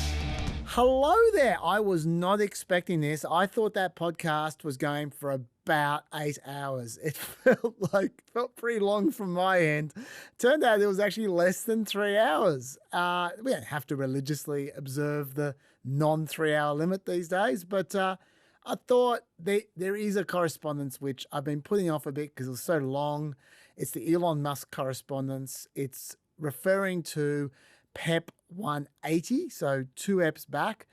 Hello there. I was not expecting this. I thought that podcast was going for about 8 hours. It felt pretty long from my end. Turned out it was actually less than 3 hours. We don't have to religiously observe the non-3-hour limit these days, but I thought there is a correspondence which I've been putting off a bit because it was so long. It's the Elon Musk correspondence. It's referring to PEP 180, so 2 EPs back.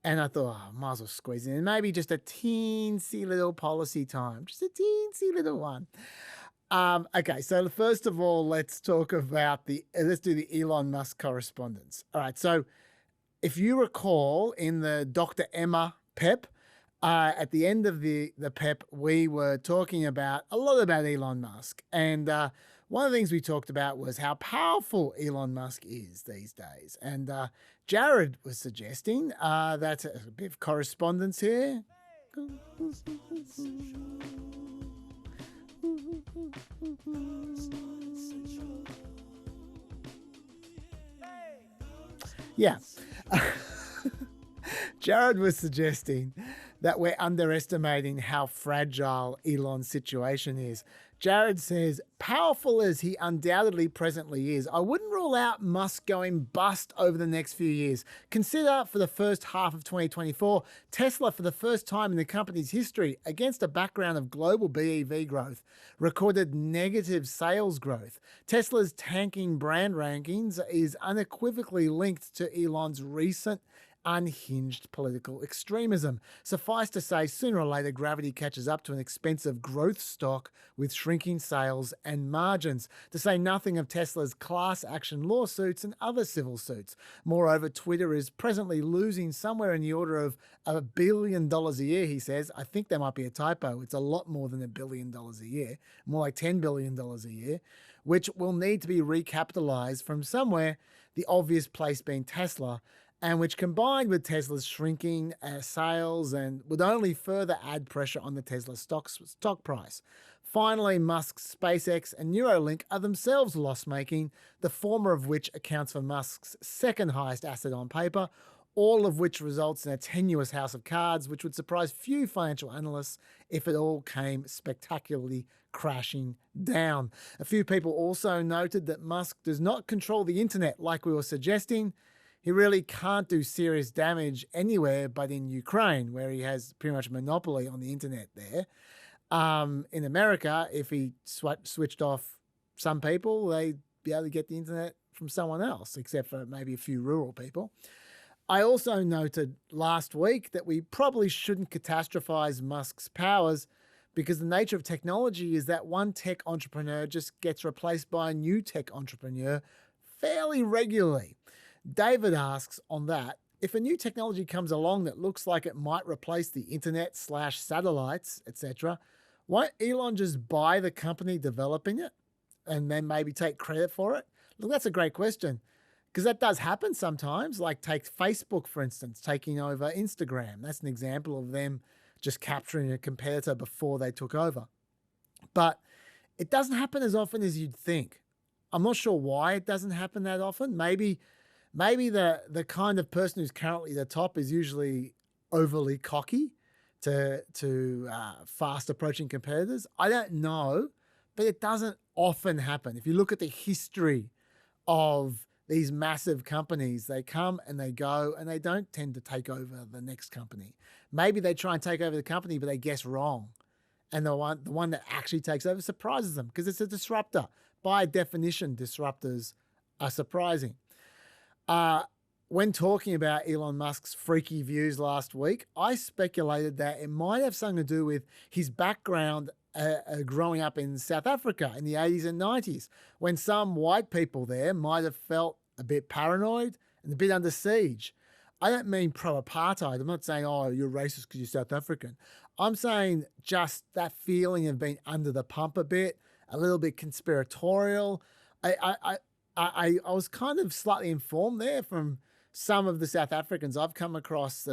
And I thought, I might as well squeeze in maybe just a teensy little policy time, just a teensy little one. Okay, so first of all, let's talk about let's do the Elon Musk correspondence. All right, so if you recall in the Dr. Emma PEP, at the end of the PEP, we were talking a lot about Elon Musk. And one of the things we talked about was how powerful Elon Musk is these days. And Jared was suggesting that a bit of correspondence here. Yeah. Jared was suggesting that we're underestimating how fragile Elon's situation is. Jared says, powerful as he undoubtedly presently is, I wouldn't rule out Musk going bust over the next few years. Consider for the first half of 2024, Tesla for the first time in the company's history, against a background of global BEV growth, recorded negative sales growth. Tesla's tanking brand rankings is unequivocally linked to Elon's recent unhinged political extremism. Suffice to say, sooner or later, gravity catches up to an expensive growth stock with shrinking sales and margins, to say nothing of Tesla's class action lawsuits and other civil suits. Moreover, Twitter is presently losing somewhere in the order of $1 billion a year, he says. I think there might be a typo. It's a lot more than $1 billion a year, more like $10 billion a year, which will need to be recapitalized from somewhere, the obvious place being Tesla, and which combined with Tesla's shrinking sales and would only further add pressure on the Tesla stock price. Finally, Musk's SpaceX and Neuralink are themselves loss-making, the former of which accounts for Musk's second highest asset on paper, all of which results in a tenuous house of cards, which would surprise few financial analysts if it all came spectacularly crashing down. A few people also noted that Musk does not control the internet like we were suggesting. He really can't do serious damage anywhere but in Ukraine, where he has pretty much a monopoly on the internet there. In America, if he switched off some people, they'd be able to get the internet from someone else, except for maybe a few rural people. I also noted last week that we probably shouldn't catastrophize Musk's powers because the nature of technology is that one tech entrepreneur just gets replaced by a new tech entrepreneur fairly regularly. David asks on that, if a new technology comes along that looks like it might replace the internet / satellites, etc., won't Elon just buy the company developing it and then maybe take credit for it? Look, that's a great question because that does happen sometimes. Like take Facebook, for instance, taking over Instagram. That's an example of them just capturing a competitor before they took over. But it doesn't happen as often as you'd think. I'm not sure why it doesn't happen that often. Maybe the kind of person who's currently the top is usually overly cocky to fast approaching competitors. I don't know, but it doesn't often happen. If you look at the history of these massive companies, they come and they go, and they don't tend to take over the next company. Maybe they try and take over the company, but they guess wrong. And the one that actually takes over surprises them because it's a disruptor. By definition, disruptors are surprising. When talking about Elon Musk's freaky views last week, I speculated that it might have something to do with his background growing up in South Africa in the 80s and 90s, when some white people there might have felt a bit paranoid and a bit under siege. I don't mean pro-apartheid. I'm not saying, oh, you're racist because you're South African. I'm saying just that feeling of being under the pump a bit, a little bit conspiratorial. I was kind of slightly informed there from some of the South Africans I've come across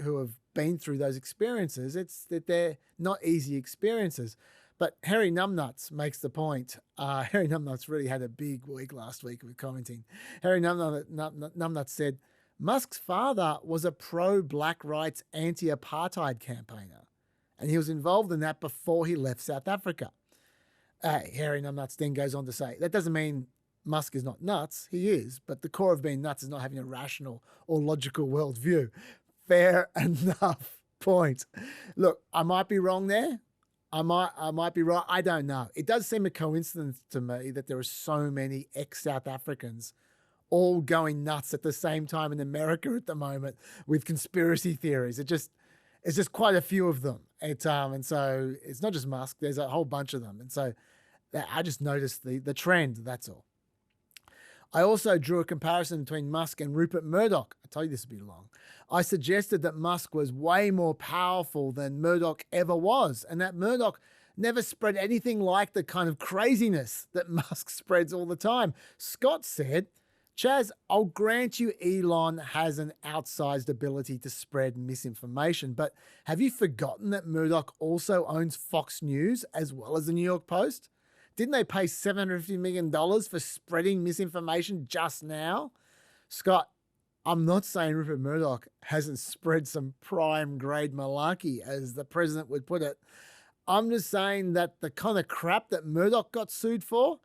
who have been through those experiences. It's that they're not easy experiences. But Harry Numbnuts makes the point. Harry Numbnuts really had a big week last week with commenting. Harry Numbnuts said, Musk's father was a pro-black rights anti-apartheid campaigner, and he was involved in that before he left South Africa. Harry Numbnuts then goes on to say, that doesn't mean Musk is not nuts. He is, but the core of being nuts is not having a rational or logical worldview. Fair enough point. Look, I might be wrong there. I might be right. I don't know. It does seem a coincidence to me that there are so many ex-South Africans all going nuts at the same time in America at the moment with conspiracy theories. It's just quite a few of them. And so it's not just Musk. There's a whole bunch of them. And so I just noticed the trend. That's all. I also drew a comparison between Musk and Rupert Murdoch. I told you this would be long. I suggested that Musk was way more powerful than Murdoch ever was, and that Murdoch never spread anything like the kind of craziness that Musk spreads all the time. Scott said, Chaz, I'll grant you Elon has an outsized ability to spread misinformation, but have you forgotten that Murdoch also owns Fox News as well as the New York Post? Didn't they pay $750 million for spreading misinformation just now? Scott, I'm not saying Rupert Murdoch hasn't spread some prime grade malarkey, as the president would put it. I'm just saying that the kind of crap that Murdoch got sued for,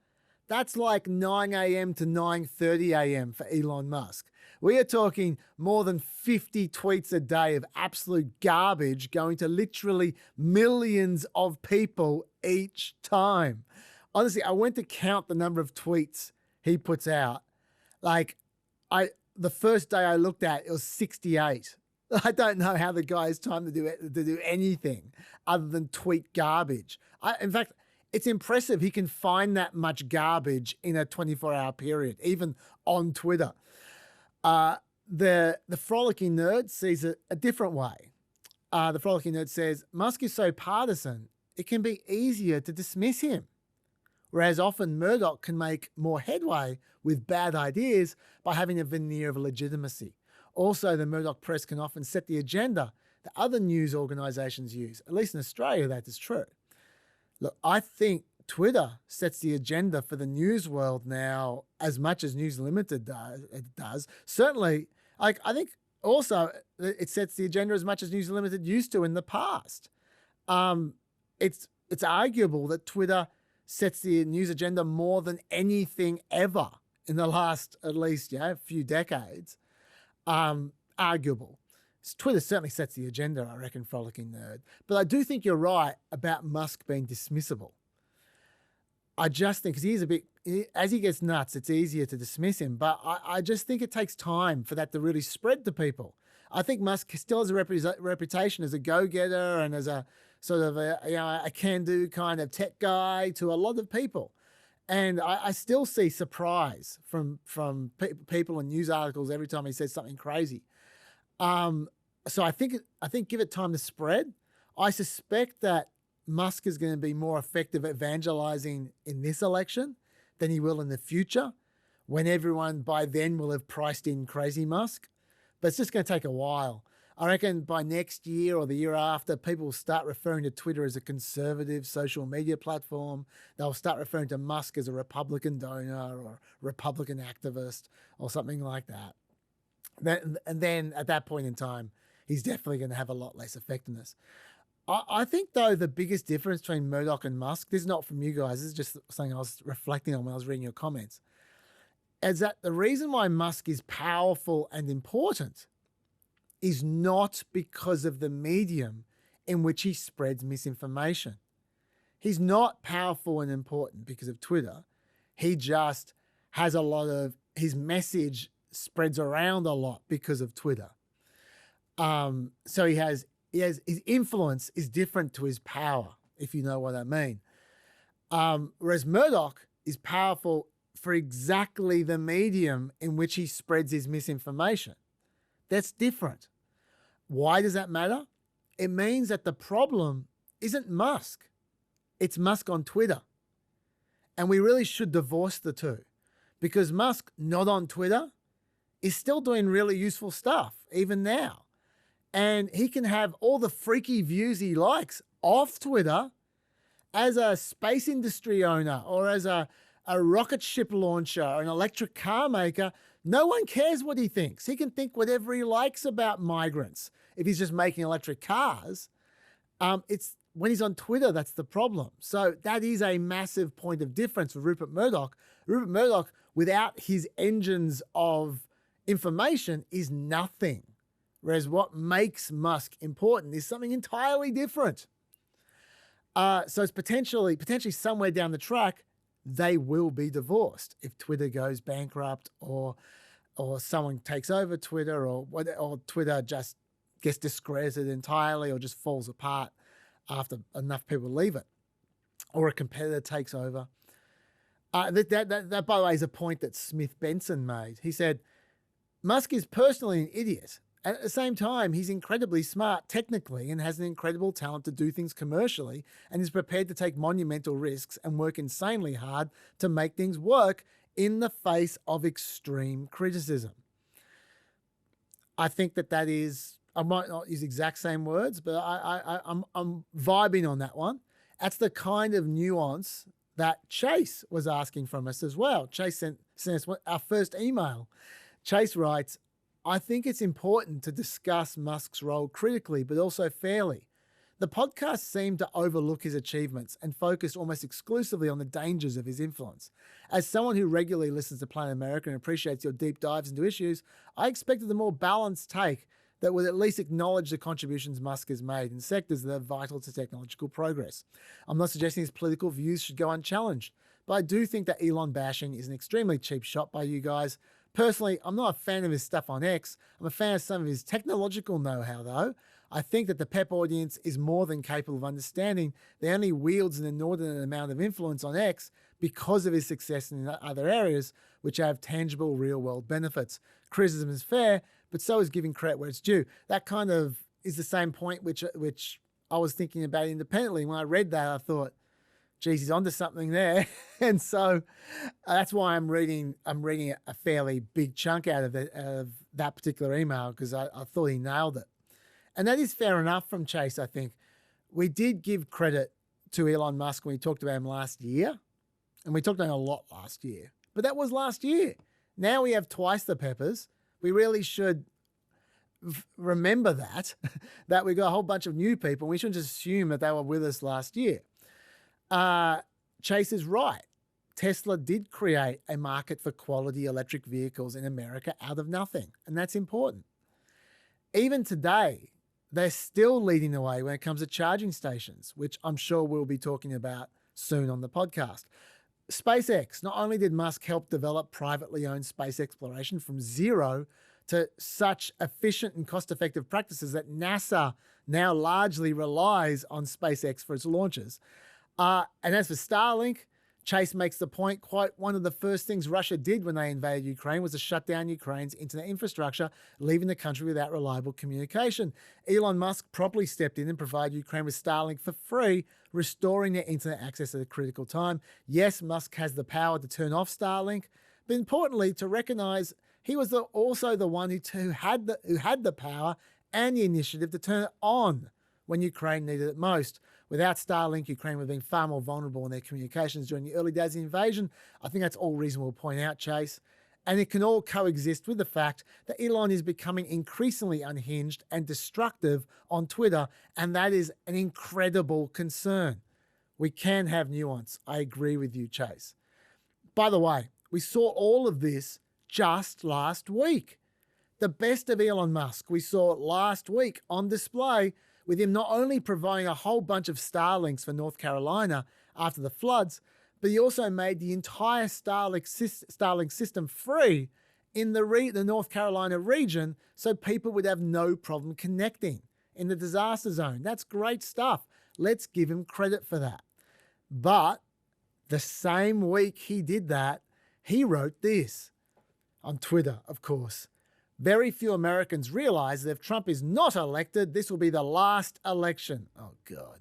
that's like 9 a.m. to 9:30 a.m. for Elon Musk. We are talking more than 50 tweets a day of absolute garbage going to literally millions of people each time. Honestly, I went to count the number of tweets he puts out. The first day I looked at, it was 68. I don't know how the guy has time to do anything other than tweet garbage. In fact, it's impressive he can find that much garbage in a 24-hour period, even on Twitter. The Frolicking Nerd sees it a different way. The Frolicking Nerd says, Musk is so partisan, it can be easier to dismiss him. Whereas often Murdoch can make more headway with bad ideas by having a veneer of legitimacy. Also, the Murdoch press can often set the agenda that other news organisations use. At least in Australia, that is true. Look, I think Twitter sets the agenda for the news world now as much as News Limited does. Certainly, I think also it sets the agenda as much as News Limited used to in the past. It's arguable that Twitter sets the news agenda more than anything ever in the last, at least, few decades. Arguable. Twitter certainly sets the agenda, I reckon, Frolicking Nerd. But I do think you're right about Musk being dismissible. I just think, because as he gets nuts, it's easier to dismiss him. But I just think it takes time for that to really spread to people. I think Musk still has a reputation as a go-getter and as a sort of a can-do kind of tech guy to a lot of people. And I still see surprise from people in news articles every time he says something crazy. So I think give it time to spread. I suspect that Musk is going to be more effective at evangelizing in this election than he will in the future, when everyone by then will have priced in crazy Musk. But it's just going to take a while. I reckon by next year or the year after, people will start referring to Twitter as a conservative social media platform. They'll start referring to Musk as a Republican donor or Republican activist or something like that. And then at that point in time, he's definitely going to have a lot less effectiveness. I think, though, the biggest difference between Murdoch and Musk, this is not from you guys, this is just something I was reflecting on when I was reading your comments, is that the reason why Musk is powerful and important is not because of the medium in which he spreads misinformation. He's not powerful and important because of Twitter. He just has a lot of, his message spreads around a lot because of Twitter. So his influence is different to his power, if you know what I mean. Whereas Murdoch is powerful for exactly the medium in which he spreads his misinformation. That's different. Why does that matter? It means that the problem isn't Musk. It's Musk on Twitter. And we really should divorce the two, because Musk, not on Twitter, is still doing really useful stuff, even now. And he can have all the freaky views he likes off Twitter as a space industry owner or as a rocket ship launcher or an electric car maker. No one cares what he thinks. He can think whatever he likes about migrants if he's just making electric cars. It's when he's on Twitter, that's the problem. So that is a massive point of difference with Rupert Murdoch. Rupert Murdoch, without his engines of information, is nothing. Whereas what makes Musk important is something entirely different. So it's potentially somewhere down the track, they will be divorced if Twitter goes bankrupt or someone takes over Twitter or Twitter just gets discredited entirely or just falls apart after enough people leave it, or a competitor takes over. That, by the way, is a point that Smith Benson made. He said, Musk is personally an idiot. And at the same time, he's incredibly smart technically and has an incredible talent to do things commercially and is prepared to take monumental risks and work insanely hard to make things work in the face of extreme criticism. I think that is, I might not use exact same words, but I'm vibing on that one. That's the kind of nuance that Chase was asking from us as well. Chase sent us our first email. Chase writes, I think it's important to discuss Musk's role critically, but also fairly. The podcast seemed to overlook his achievements and focused almost exclusively on the dangers of his influence. As someone who regularly listens to Planet America and appreciates your deep dives into issues, I expected a more balanced take that would at least acknowledge the contributions Musk has made in sectors that are vital to technological progress. I'm not suggesting his political views should go unchallenged, but I do think that Elon bashing is an extremely cheap shot by you guys. Personally, I'm not a fan of his stuff on X. I'm a fan of some of his technological know-how, though. I think that the PEP audience is more than capable of understanding that he only wields an inordinate amount of influence on X because of his success in other areas which have tangible real-world benefits. Criticism is fair, but so is giving credit where it's due. That kind of is the same point which I was thinking about independently. When I read that, I thought, geez, he's onto something there. And so that's why I'm reading a fairly big chunk out of that particular email, because I thought he nailed it. And that is fair enough from Chase, I think. We did give credit to Elon Musk when we talked about him last year. And we talked about him a lot last year. But that was last year. Now we have twice the Peppers. We really should remember that we got a whole bunch of new people. We shouldn't just assume that they were with us last year. Chase is right. Tesla did create a market for quality electric vehicles in America out of nothing, and that's important. Even today, they're still leading the way when it comes to charging stations, which I'm sure we'll be talking about soon on the podcast. SpaceX, not only did Musk help develop privately owned space exploration from zero to such efficient and cost-effective practices that NASA now largely relies on SpaceX for its launches. And as for Starlink, Chase makes the point, quote, one of the first things Russia did when they invaded Ukraine was to shut down Ukraine's internet infrastructure, leaving the country without reliable communication. Elon Musk promptly stepped in and provided Ukraine with Starlink for free, restoring their internet access at a critical time. Yes, Musk has the power to turn off Starlink, but importantly, to recognize he was also the one who had the power and the initiative to turn it on when Ukraine needed it most. Without Starlink, Ukraine would have been far more vulnerable in their communications during the early days of the invasion. I think that's all reasonable to point out, Chase. And it can all coexist with the fact that Elon is becoming increasingly unhinged and destructive on Twitter, and that is an incredible concern. We can have nuance. I agree with you, Chase. By the way, we saw all of this just last week. The best of Elon Musk we saw last week on display, with him not only providing a whole bunch of Starlinks for North Carolina after the floods, but he also made the entire Starlink system free in the North Carolina region so people would have no problem connecting in the disaster zone. That's great stuff. Let's give him credit for that. But the same week he did that, he wrote this on Twitter, of course. Very few Americans realize that if Trump is not elected, this will be the last election. Oh, God.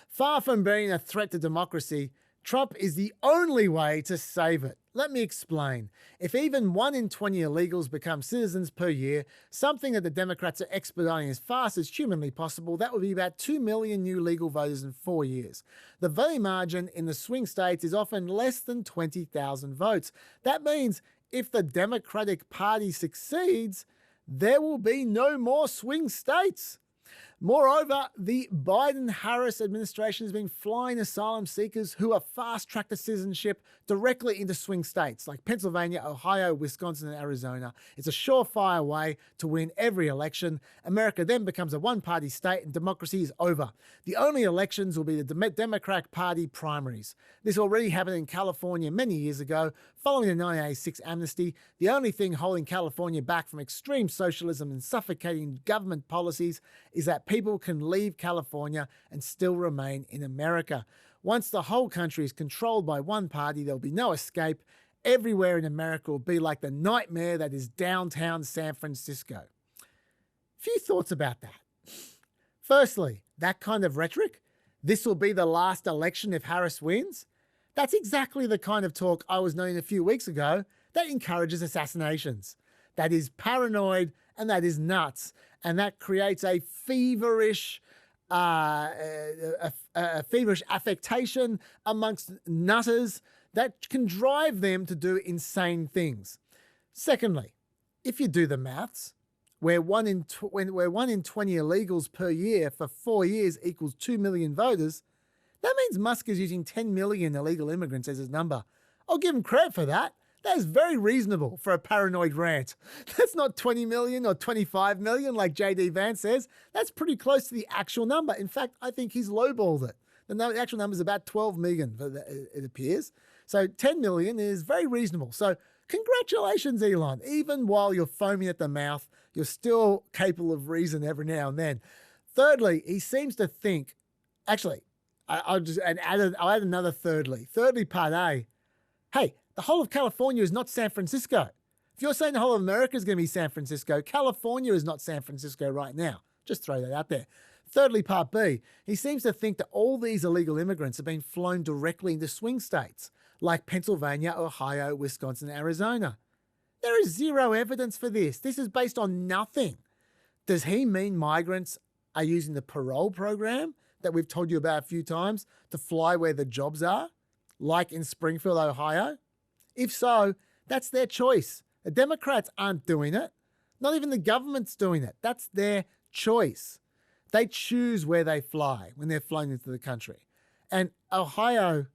Far from being a threat to democracy, Trump is the only way to save it. Let me explain. If even 1 in 20 illegals become citizens per year, something that the Democrats are expediting as fast as humanly possible, that would be about 2 million new legal voters in 4 years. The voting margin in the swing states is often less than 20,000 votes. That means if the Democratic Party succeeds, there will be no more swing states. Moreover, the Biden-Harris administration has been flying asylum seekers who are fast-tracked to citizenship directly into swing states like Pennsylvania, Ohio, Wisconsin, and Arizona. It's a surefire way to win every election. America then becomes a one-party state and democracy is over. The only elections will be the Democratic Party primaries. This already happened in California many years ago. Following the 1986 amnesty, the only thing holding California back from extreme socialism and suffocating government policies is that people can leave California and still remain in America. Once the whole country is controlled by one party, there'll be no escape. Everywhere in America will be like the nightmare that is downtown San Francisco. Few thoughts about that. Firstly, that kind of rhetoric, this will be the last election if Harris wins, that's exactly the kind of talk I was knowing a few weeks ago that encourages assassinations. That is paranoid and that is nuts. And that creates a feverish affectation amongst nutters that can drive them to do insane things. Secondly, if you do the maths, where 1 in 20 illegals per year for 4 years equals 2 million voters, that means Musk is using 10 million illegal immigrants as his number. I'll give him credit for that. That is very reasonable for a paranoid rant. That's not 20 million or 25 million like JD Vance says. That's pretty close to the actual number. In fact, I think he's lowballed it. The actual number is about 12 million, it appears. So 10 million is very reasonable. So congratulations, Elon. Even while you're foaming at the mouth, you're still capable of reason every now and then. Thirdly, he seems to think, actually, I'll add another thirdly. Thirdly, part A, hey, the whole of California is not San Francisco. If you're saying the whole of America is going to be San Francisco, California is not San Francisco right now. Just throw that out there. Thirdly, part B, he seems to think that all these illegal immigrants have been flown directly into swing states like Pennsylvania, Ohio, Wisconsin, and Arizona. There is zero evidence for this. This is based on nothing. Does he mean migrants are using the parole program that we've told you about a few times to fly where the jobs are, like in Springfield, Ohio? If so, that's their choice. The Democrats aren't doing it. Not even the government's doing it. That's their choice. They choose where they fly when they're flying into the country. And Ohio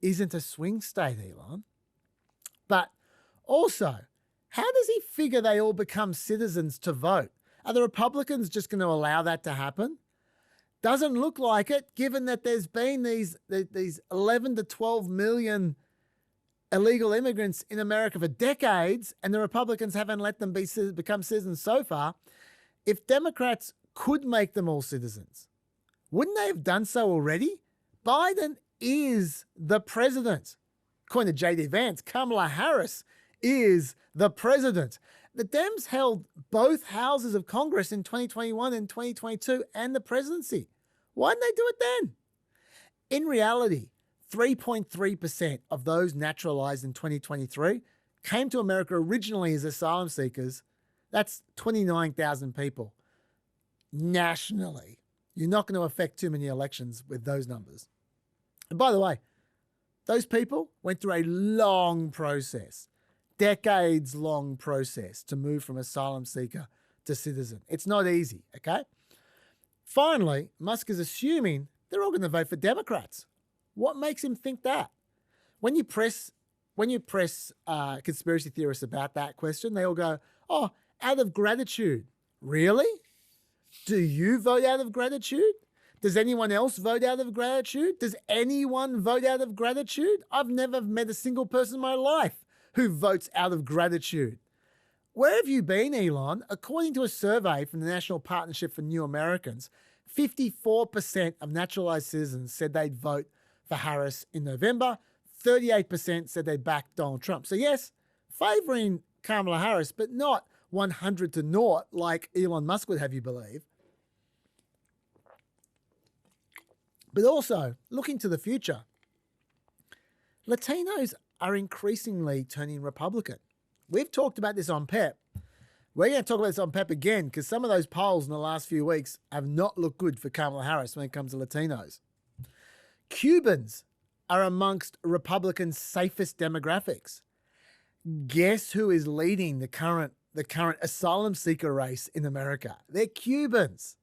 isn't a swing state, Elon. But also, how does he figure they all become citizens to vote? Are the Republicans just going to allow that to happen? Doesn't look like it, given that there's been these 11 to 12 million illegal immigrants in America for decades, and the Republicans haven't let them become citizens so far. If Democrats could make them all citizens, wouldn't they have done so already? Biden is the president. According to J.D. Vance, Kamala Harris is the president. The Dems held both houses of Congress in 2021 and 2022 and the presidency. Why didn't they do it then? In reality, 3.3% of those naturalized in 2023 came to America originally as asylum seekers. That's 29,000 people. Nationally, you're not going to affect too many elections with those numbers. And by the way, those people went through a long process, decades-long process to move from asylum seeker to citizen. It's not easy, okay? Finally, Musk is assuming they're all going to vote for Democrats. What makes him think that? When you press conspiracy theorists about that question, they all go, oh, out of gratitude. Really? Do you vote out of gratitude? Does anyone else vote out of gratitude? Does anyone vote out of gratitude? I've never met a single person in my life who votes out of gratitude. Where have you been, Elon? According to a survey from the National Partnership for New Americans, 54% of naturalized citizens said they'd vote for Harris in November. 38% said they'd back Donald Trump. So yes, favouring Kamala Harris, but not 100 to 0 like Elon Musk would have you believe. But also, looking to the future, Latinos are increasingly turning Republican. We've talked about this on PEP. We're going to talk about this on PEP again because some of those polls in the last few weeks have not looked good for Kamala Harris when it comes to Latinos. Cubans are amongst Republicans' safest demographics. Guess who is leading the current asylum seeker race in America? They're Cubans.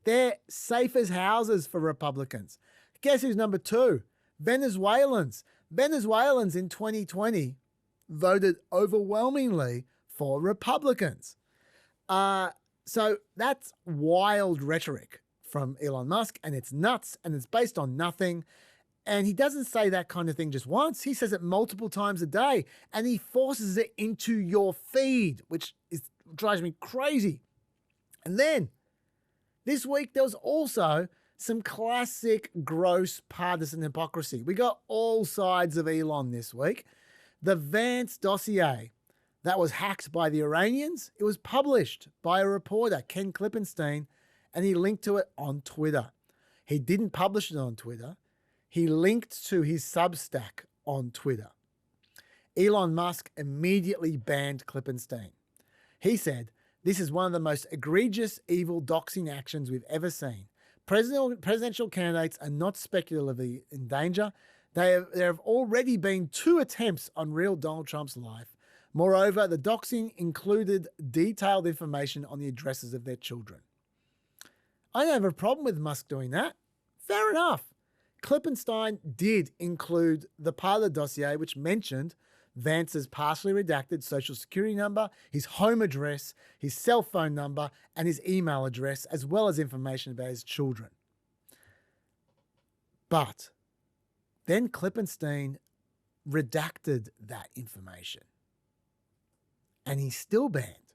They're safe as houses for Republicans. Guess who's number 2? Venezuelans. Venezuelans in 2020 voted overwhelmingly for Republicans. So that's wild rhetoric from Elon Musk, and it's nuts, and it's based on nothing. And he doesn't say that kind of thing just once. He says it multiple times a day, and he forces it into your feed, which drives me crazy. And then this week, there was also some classic gross partisan hypocrisy. We got all sides of Elon this week. The Vance dossier that was hacked by the Iranians, it was published by a reporter, Ken Klippenstein, and he linked to it on Twitter. He didn't publish it on Twitter. He linked to his Substack on Twitter. Elon Musk immediately banned Klippenstein. He said, "This is one of the most egregious, evil doxing actions we've ever seen. Presidential candidates are not speculatively in danger. There have already been 2 attempts on real Donald Trump's life. Moreover, the doxing included detailed information on the addresses of their children." I don't have a problem with Musk doing that. Fair enough. Klippenstein did include the part of the dossier which mentioned Vance's partially redacted social security number, his home address, his cell phone number, and his email address, as well as information about his children. But then Klippenstein redacted that information. And he's still banned,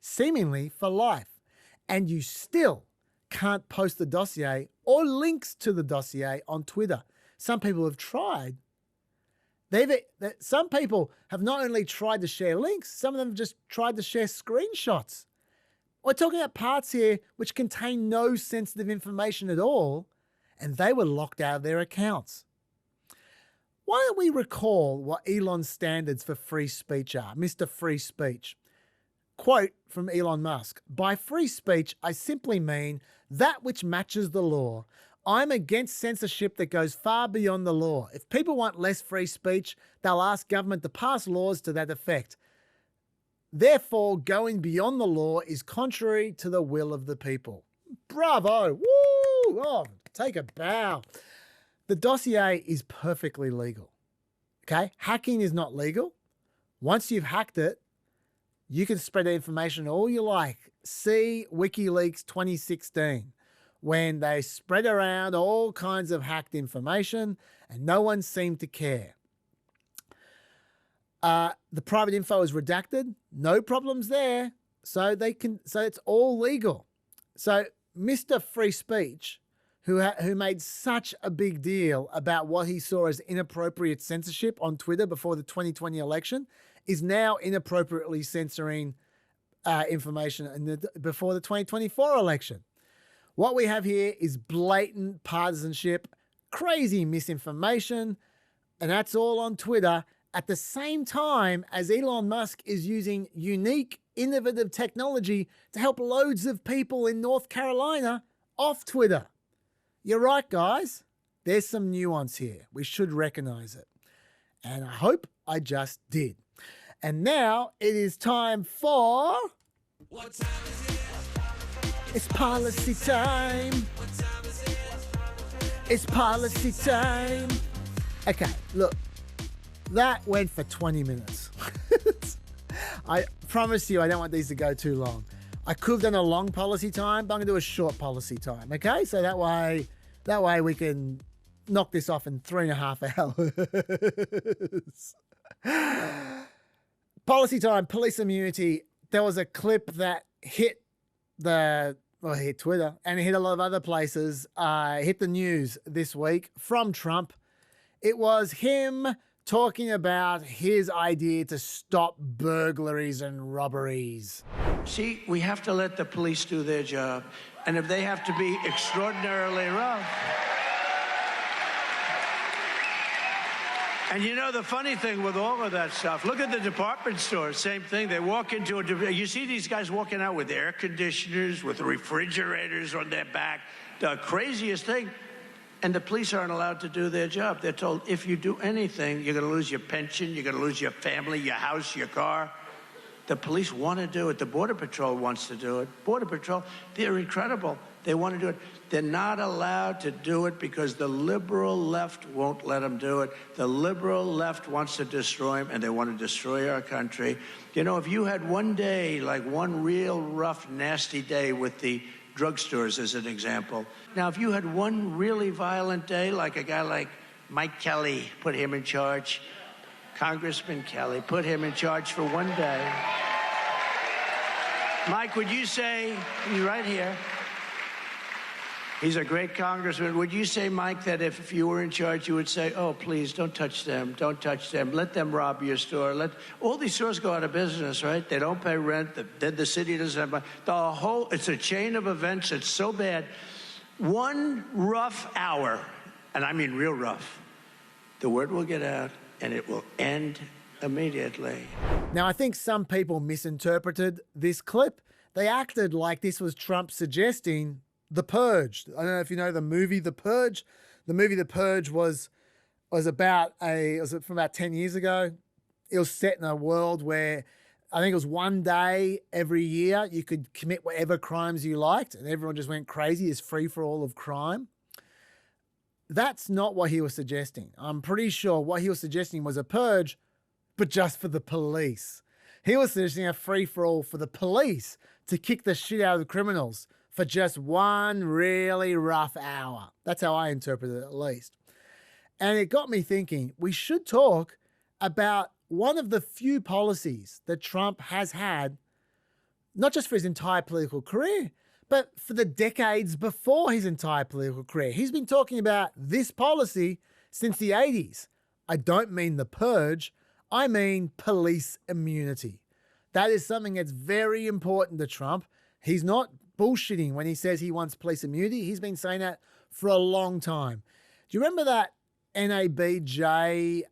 seemingly for life. And you still can't post the dossier or links to the dossier on Twitter. Some people have tried. Some people have not only tried to share links, some of them have just tried to share screenshots. We're talking about parts here which contain no sensitive information at all, and they were locked out of their accounts. Why don't we recall what Elon's standards for free speech are, Mr. Free Speech? Quote from Elon Musk, "By free speech, I simply mean that which matches the law. I'm against censorship that goes far beyond the law. If people want less free speech, they'll ask government to pass laws to that effect. Therefore, going beyond the law is contrary to the will of the people." Bravo! Woo! Oh, take a bow. The dossier is perfectly legal. Okay? Hacking is not legal. Once you've hacked it, you can spread that information all you like. See WikiLeaks 2016, when they spread around all kinds of hacked information and no one seemed to care. The private info is redacted. No problems there. So it's all legal. So Mr. Free Speech, who made such a big deal about what he saw as inappropriate censorship on Twitter before the 2020 election, is now inappropriately censoring information before the 2024 election. What we have here is blatant partisanship, crazy misinformation, and that's all on Twitter at the same time as Elon Musk is using unique, innovative technology to help loads of people in North Carolina off Twitter. You're right, guys. There's some nuance here. We should recognize it. And I hope I just did. And now it is time for... What time is it? It's policy time. What time is it? It's policy time. Okay, look. That went for 20 minutes. I promise you I don't want these to go too long. I could have done a long policy time, but I'm going to do a short policy time, okay? So that way we can knock this off in 3.5 hours. Policy time, police immunity. There was a clip that hit hit Twitter and it hit a lot of other places. Hit the news this week from Trump. It was him talking about his idea to stop burglaries and robberies. See, we have to let the police do their job. And if they have to be extraordinarily rough. And you know, the funny thing with all of that stuff, look at the department stores, same thing. They walk into you see these guys walking out with air conditioners, with refrigerators on their back, the craziest thing. And the police aren't allowed to do their job. They're told, if you do anything, you're going to lose your pension, you're going to lose your family, your house, your car. The police want to do it. The Border Patrol wants to do it. Border Patrol, they're incredible. They want to do it. They're not allowed to do it because the liberal left won't let them do it. The liberal left wants to destroy them, and they want to destroy our country. You know, if you had one day, like one real rough, nasty day with the drugstores as an example. Now, if you had one really violent day, like a guy like Mike Kelly, put him in charge, Congressman Kelly, put him in charge for one day. Mike, would you say, he's right here, he's a great congressman. Would you say, Mike, that if you were in charge, you would say, oh, please, don't touch them, don't touch them. Let them rob your store. All these stores go out of business, right? They don't pay rent. Then the city doesn't have money. It's a chain of events. It's so bad. One rough hour, and I mean real rough, the word will get out and it will end immediately. Now, I think some people misinterpreted this clip. They acted like this was Trump suggesting The Purge. I don't know if you know the movie The Purge. The movie The Purge was from about 10 years ago. It was set in a world where I think it was one day every year you could commit whatever crimes you liked and everyone just went crazy. It's free for all of crime. That's not what he was suggesting. I'm pretty sure what he was suggesting was a purge, but just for the police. He was suggesting a free-for-all for the police to kick the shit out of the criminals for just one really rough hour. That's how I interpret it, at least. And it got me thinking, we should talk about one of the few policies that Trump has had, not just for his entire political career, but for the decades before his entire political career. He's been talking about this policy since the 80s. I don't mean the purge, I mean police immunity. That is something that's very important to Trump. He's not bullshitting when he says he wants police immunity. He's been saying that for a long time. Do you remember that NABJ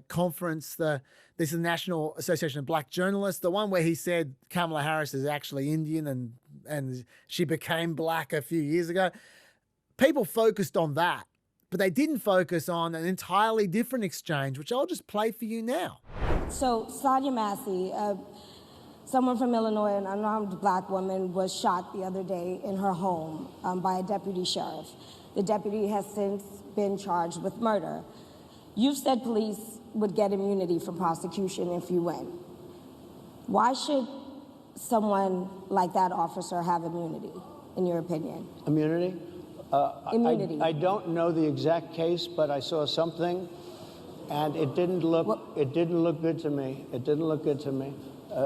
conference, this is the National Association of Black Journalists, the one where he said Kamala Harris is actually Indian and she became black a few years ago? People focused on that, but they didn't focus on an entirely different exchange, which I'll just play for you now. So Sadia Massey, someone from Illinois, an unarmed black woman, was shot the other day in her home by a deputy sheriff. The deputy has since been charged with murder. You've said police would get immunity from prosecution if you win. Why should someone like that officer have immunity, in your opinion? Immunity? Immunity. I don't know the exact case, but I saw something, and it didn't look good to me. It didn't look good to me.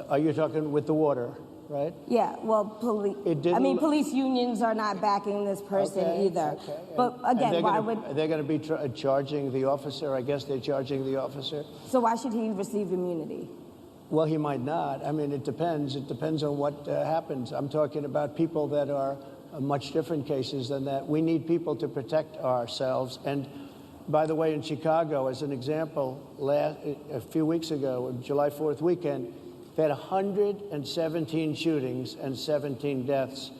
Are you talking with the water, right? Yeah, well, police unions are not backing this person either. Okay. But again, why would... They're going to be charging the officer. I guess they're charging the officer. So why should he receive immunity? Well, he might not. I mean, it depends. It depends on what happens. I'm talking about people that are much different cases than that. We need people to protect ourselves. And by the way, in Chicago, as an example, a few weeks ago, July 4th weekend, they had 117 shootings and 17 deaths.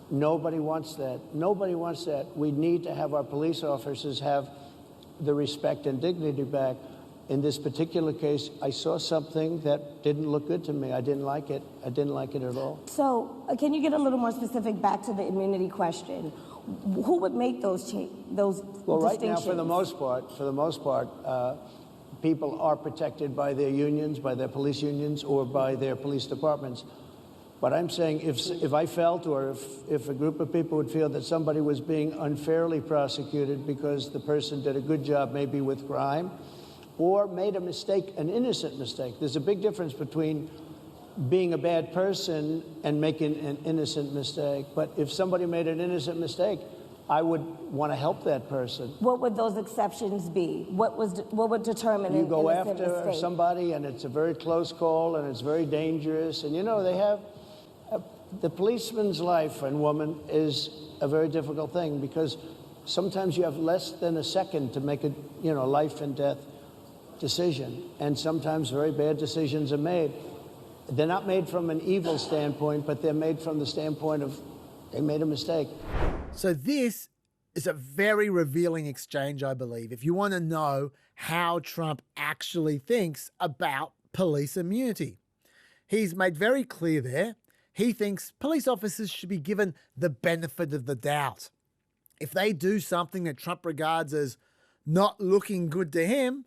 Nobody wants that. Nobody wants that. We need to have our police officers have the respect and dignity back. in this particular case, I saw something that didn't look good to me. I didn't like it. I didn't like it at all. So can you get a little more specific back to the immunity question? Who would make those Well, right now, for the most part, people are protected by their unions, by their police unions, or by their police departments. But I'm saying if I felt, or if a group of people would feel that somebody was being unfairly prosecuted because the person did a good job maybe with crime, or made a mistake, an innocent mistake. There's a big difference between being a bad person and making an innocent mistake. But if somebody made an innocent mistake, I would want to help that person. What would those exceptions be? What would determine you an go innocent after mistake? somebody and it's a very close call and it's very dangerous, and they have the policeman's life and woman is a very difficult thing, because sometimes you have less than a second to make a life and death decision, and sometimes very bad decisions are made. They're not made from an evil standpoint, but they're made from the standpoint of they made a mistake. So this is a very revealing exchange, I believe, if you want to know how Trump actually thinks about police immunity. He's made very clear there, he thinks police officers should be given the benefit of the doubt. If they do something that Trump regards as not looking good to him,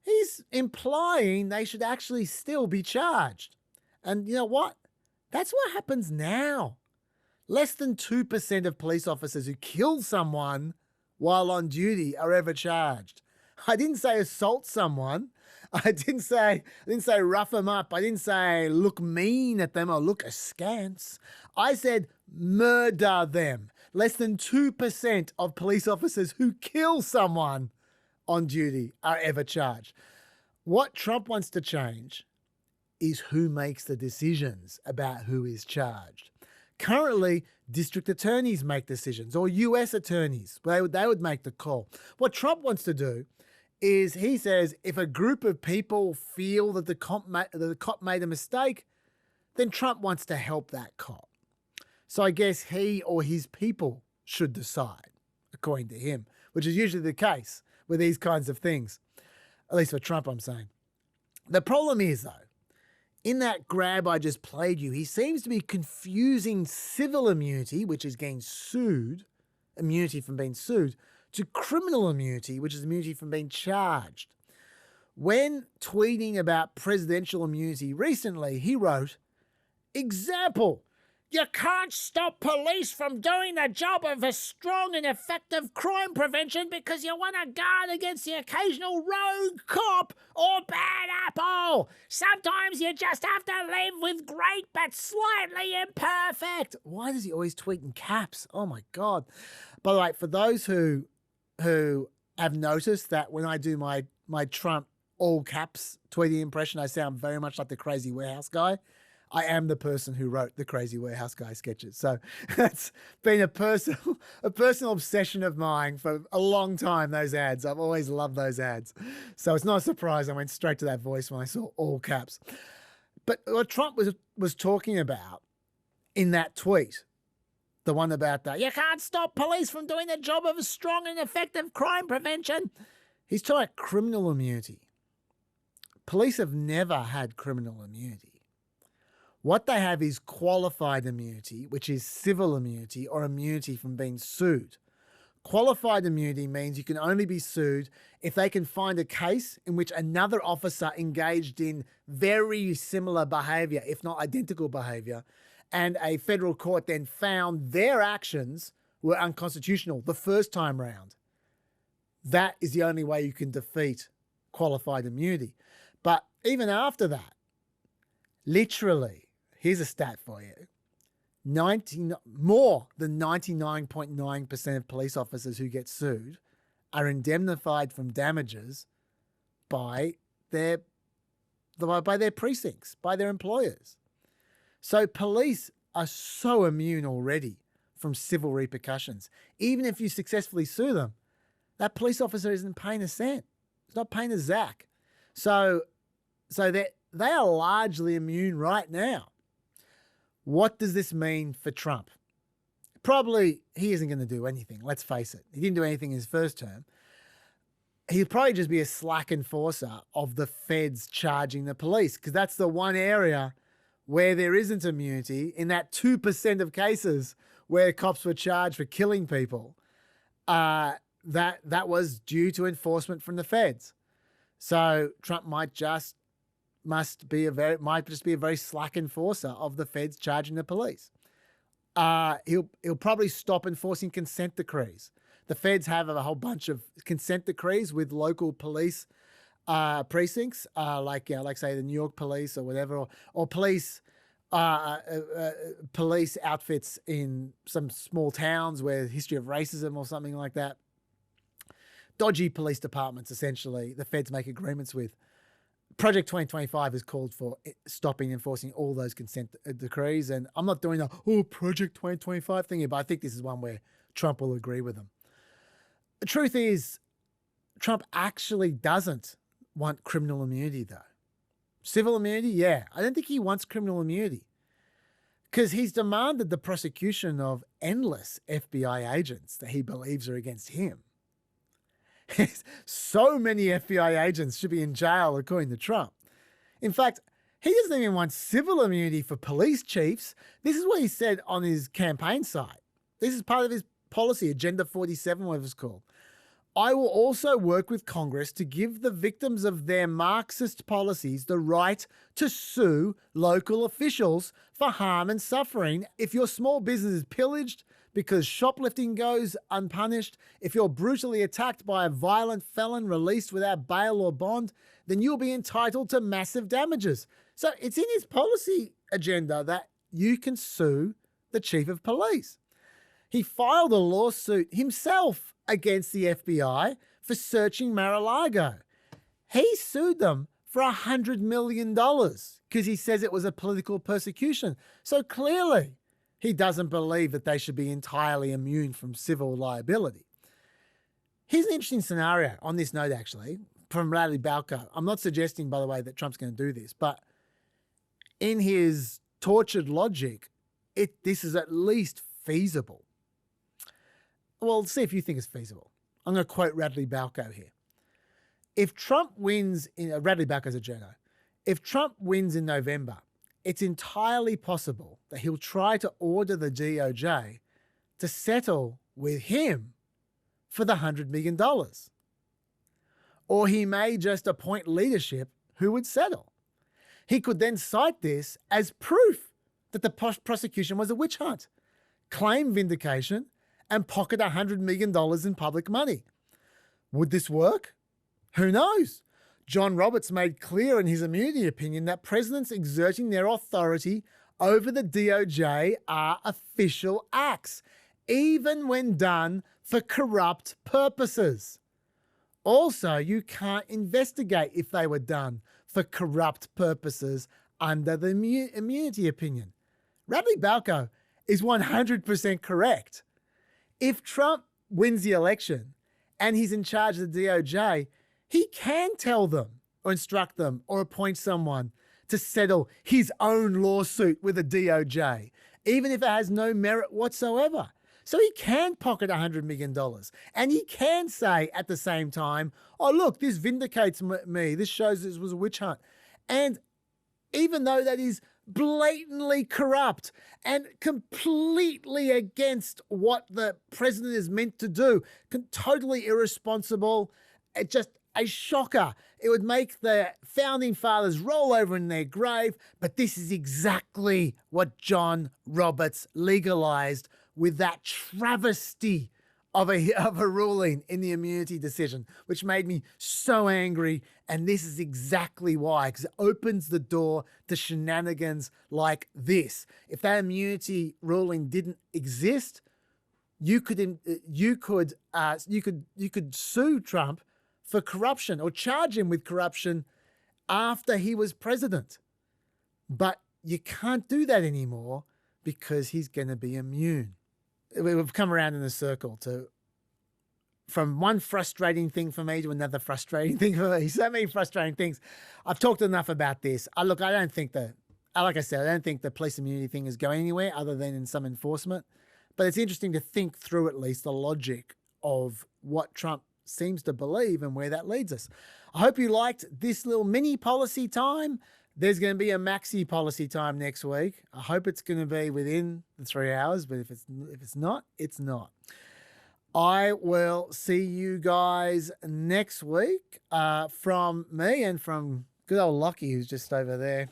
he's implying they should actually still be charged. And you know what? That's what happens now. Less than 2% of police officers who kill someone while on duty are ever charged. I didn't say assault someone. I didn't say rough them up. I didn't say look mean at them or look askance. I said murder them. Less than 2% of police officers who kill someone on duty are ever charged. What Trump wants to change is who makes the decisions about who is charged. Currently, district attorneys make decisions, or US attorneys. They would make the call. What Trump wants to do is, he says, if a group of people feel that the cop made a mistake, then Trump wants to help that cop. So I guess he or his people should decide, according to him, which is usually the case with these kinds of things. At least for Trump, I'm saying. The problem is, though, in that grab I just played you, he seems to be confusing civil immunity, which is getting sued, immunity from being sued, to criminal immunity, which is immunity from being charged. When tweeting about presidential immunity recently, he wrote, "Example, you can't stop police from doing the job of a strong and effective crime prevention because you want to guard against the occasional rogue cop or bad apple. Sometimes you just have to live with great but slightly imperfect." Why does he always tweet in caps? Oh my God. By the way, for those who have noticed that when I do my Trump all caps tweeting impression, I sound very much like the Crazy Warehouse guy. I am the person who wrote the Crazy Warehouse Guy sketches. So that's been a personal obsession of mine for a long time, those ads. I've always loved those ads. So it's not a surprise I went straight to that voice when I saw all caps. But what Trump was talking about in that tweet, the one about that, you can't stop police from doing the job of a strong and effective crime prevention. He's talking about criminal immunity. Police have never had criminal immunity. What they have is qualified immunity, which is civil immunity or immunity from being sued. Qualified immunity means you can only be sued if they can find a case in which another officer engaged in very similar behaviour, if not identical behaviour, and a federal court then found their actions were unconstitutional the first time round. That is the only way you can defeat qualified immunity. But even after that, literally, here's a stat for you. More than 99.9% of police officers who get sued are indemnified from damages by their precincts, by their employers. So police are so immune already from civil repercussions. Even if you successfully sue them, that police officer isn't paying a cent. It's not paying a zack. So they are largely immune right now. What does this mean for Trump? Probably he isn't going to do anything, let's face it. He didn't do anything in his first term. he'd probably just be a slack enforcer of the feds charging the police, because that's the one area where there isn't immunity. In that 2% of cases where cops were charged for killing people, that was due to enforcement from the feds. So Trump might just be a very slack enforcer of the feds charging the police. He'll probably stop enforcing consent decrees. The feds have a whole bunch of consent decrees with local police precincts, like say the New York police or whatever, or police outfits in some small towns where history of racism or something like that. Dodgy police departments, essentially, the feds make agreements with. Project 2025 is called for stopping enforcing all those consent decrees. And I'm not doing Project 2025 thing here, but I think this is one where Trump will agree with them. The truth is, Trump actually doesn't want criminal immunity, though. Civil immunity, yeah. I don't think he wants criminal immunity, because he's demanded the prosecution of endless FBI agents that he believes are against him. So many FBI agents should be in jail, according to Trump. In fact, he doesn't even want civil immunity for police chiefs. This is what he said on his campaign site. This is part of his policy, Agenda 47, whatever it's called. I will also work with Congress to give the victims of their Marxist policies the right to sue local officials for harm and suffering if your small business is pillaged because shoplifting goes unpunished. If you're brutally attacked by a violent felon released without bail or bond, then you'll be entitled to massive damages. So it's in his policy agenda that you can sue the chief of police. He filed a lawsuit himself against the FBI for searching Mar-a-Lago. He sued them for $100 million because he says it was a political persecution. So clearly, he doesn't believe that they should be entirely immune from civil liability. Here's an interesting scenario on this note, actually, from Radley Balco. I'm not suggesting, by the way, that Trump's going to do this, but in his tortured logic, this is at least feasible. Well, see if you think it's feasible. I'm going to quote Radley Balco here. If Trump wins, Radley Balco's a journo. If Trump wins in November, it's entirely possible that he'll try to order the DOJ to settle with him for the $100 million. Or he may just appoint leadership who would settle. He could then cite this as proof that the prosecution was a witch hunt, claim vindication, and pocket $100 million in public money. Would this work? Who knows? John Roberts made clear in his immunity opinion that presidents exerting their authority over the DOJ are official acts, even when done for corrupt purposes. Also, you can't investigate if they were done for corrupt purposes under the immunity opinion. Radley Balco is 100% correct. If Trump wins the election and he's in charge of the DOJ, he can tell them or instruct them or appoint someone to settle his own lawsuit with the DOJ, even if it has no merit whatsoever. So he can pocket $100 million. And he can say at the same time, oh, look, this vindicates me. This shows this was a witch hunt. And even though that is blatantly corrupt and completely against what the president is meant to do, totally irresponsible, just a shocker. It would make the founding fathers roll over in their grave, but this is exactly what John Roberts legalized with that travesty of a ruling in the immunity decision, which made me so angry. And this is exactly why, because it opens the door to shenanigans like this. If that immunity ruling didn't exist, you could sue Trump for corruption or charge him with corruption after he was president. But you can't do that anymore because he's going to be immune. We've come around in a circle from one frustrating thing for me to another frustrating thing for me. So many frustrating things. I've talked enough about this. I don't think the police immunity thing is going anywhere other than in some enforcement. But it's interesting to think through at least the logic of what Trump seems to believe and where that leads us. I hope you liked this little mini policy time. There's going to be a maxi policy time next week. I hope it's going to be within the 3 hours, but if it's not, it's not. I will see you guys next week from me and from good old Lockie, who's just over there.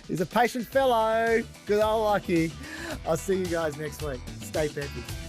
He's a patient fellow. Good old Lockie. I'll see you guys next week. Stay peppy.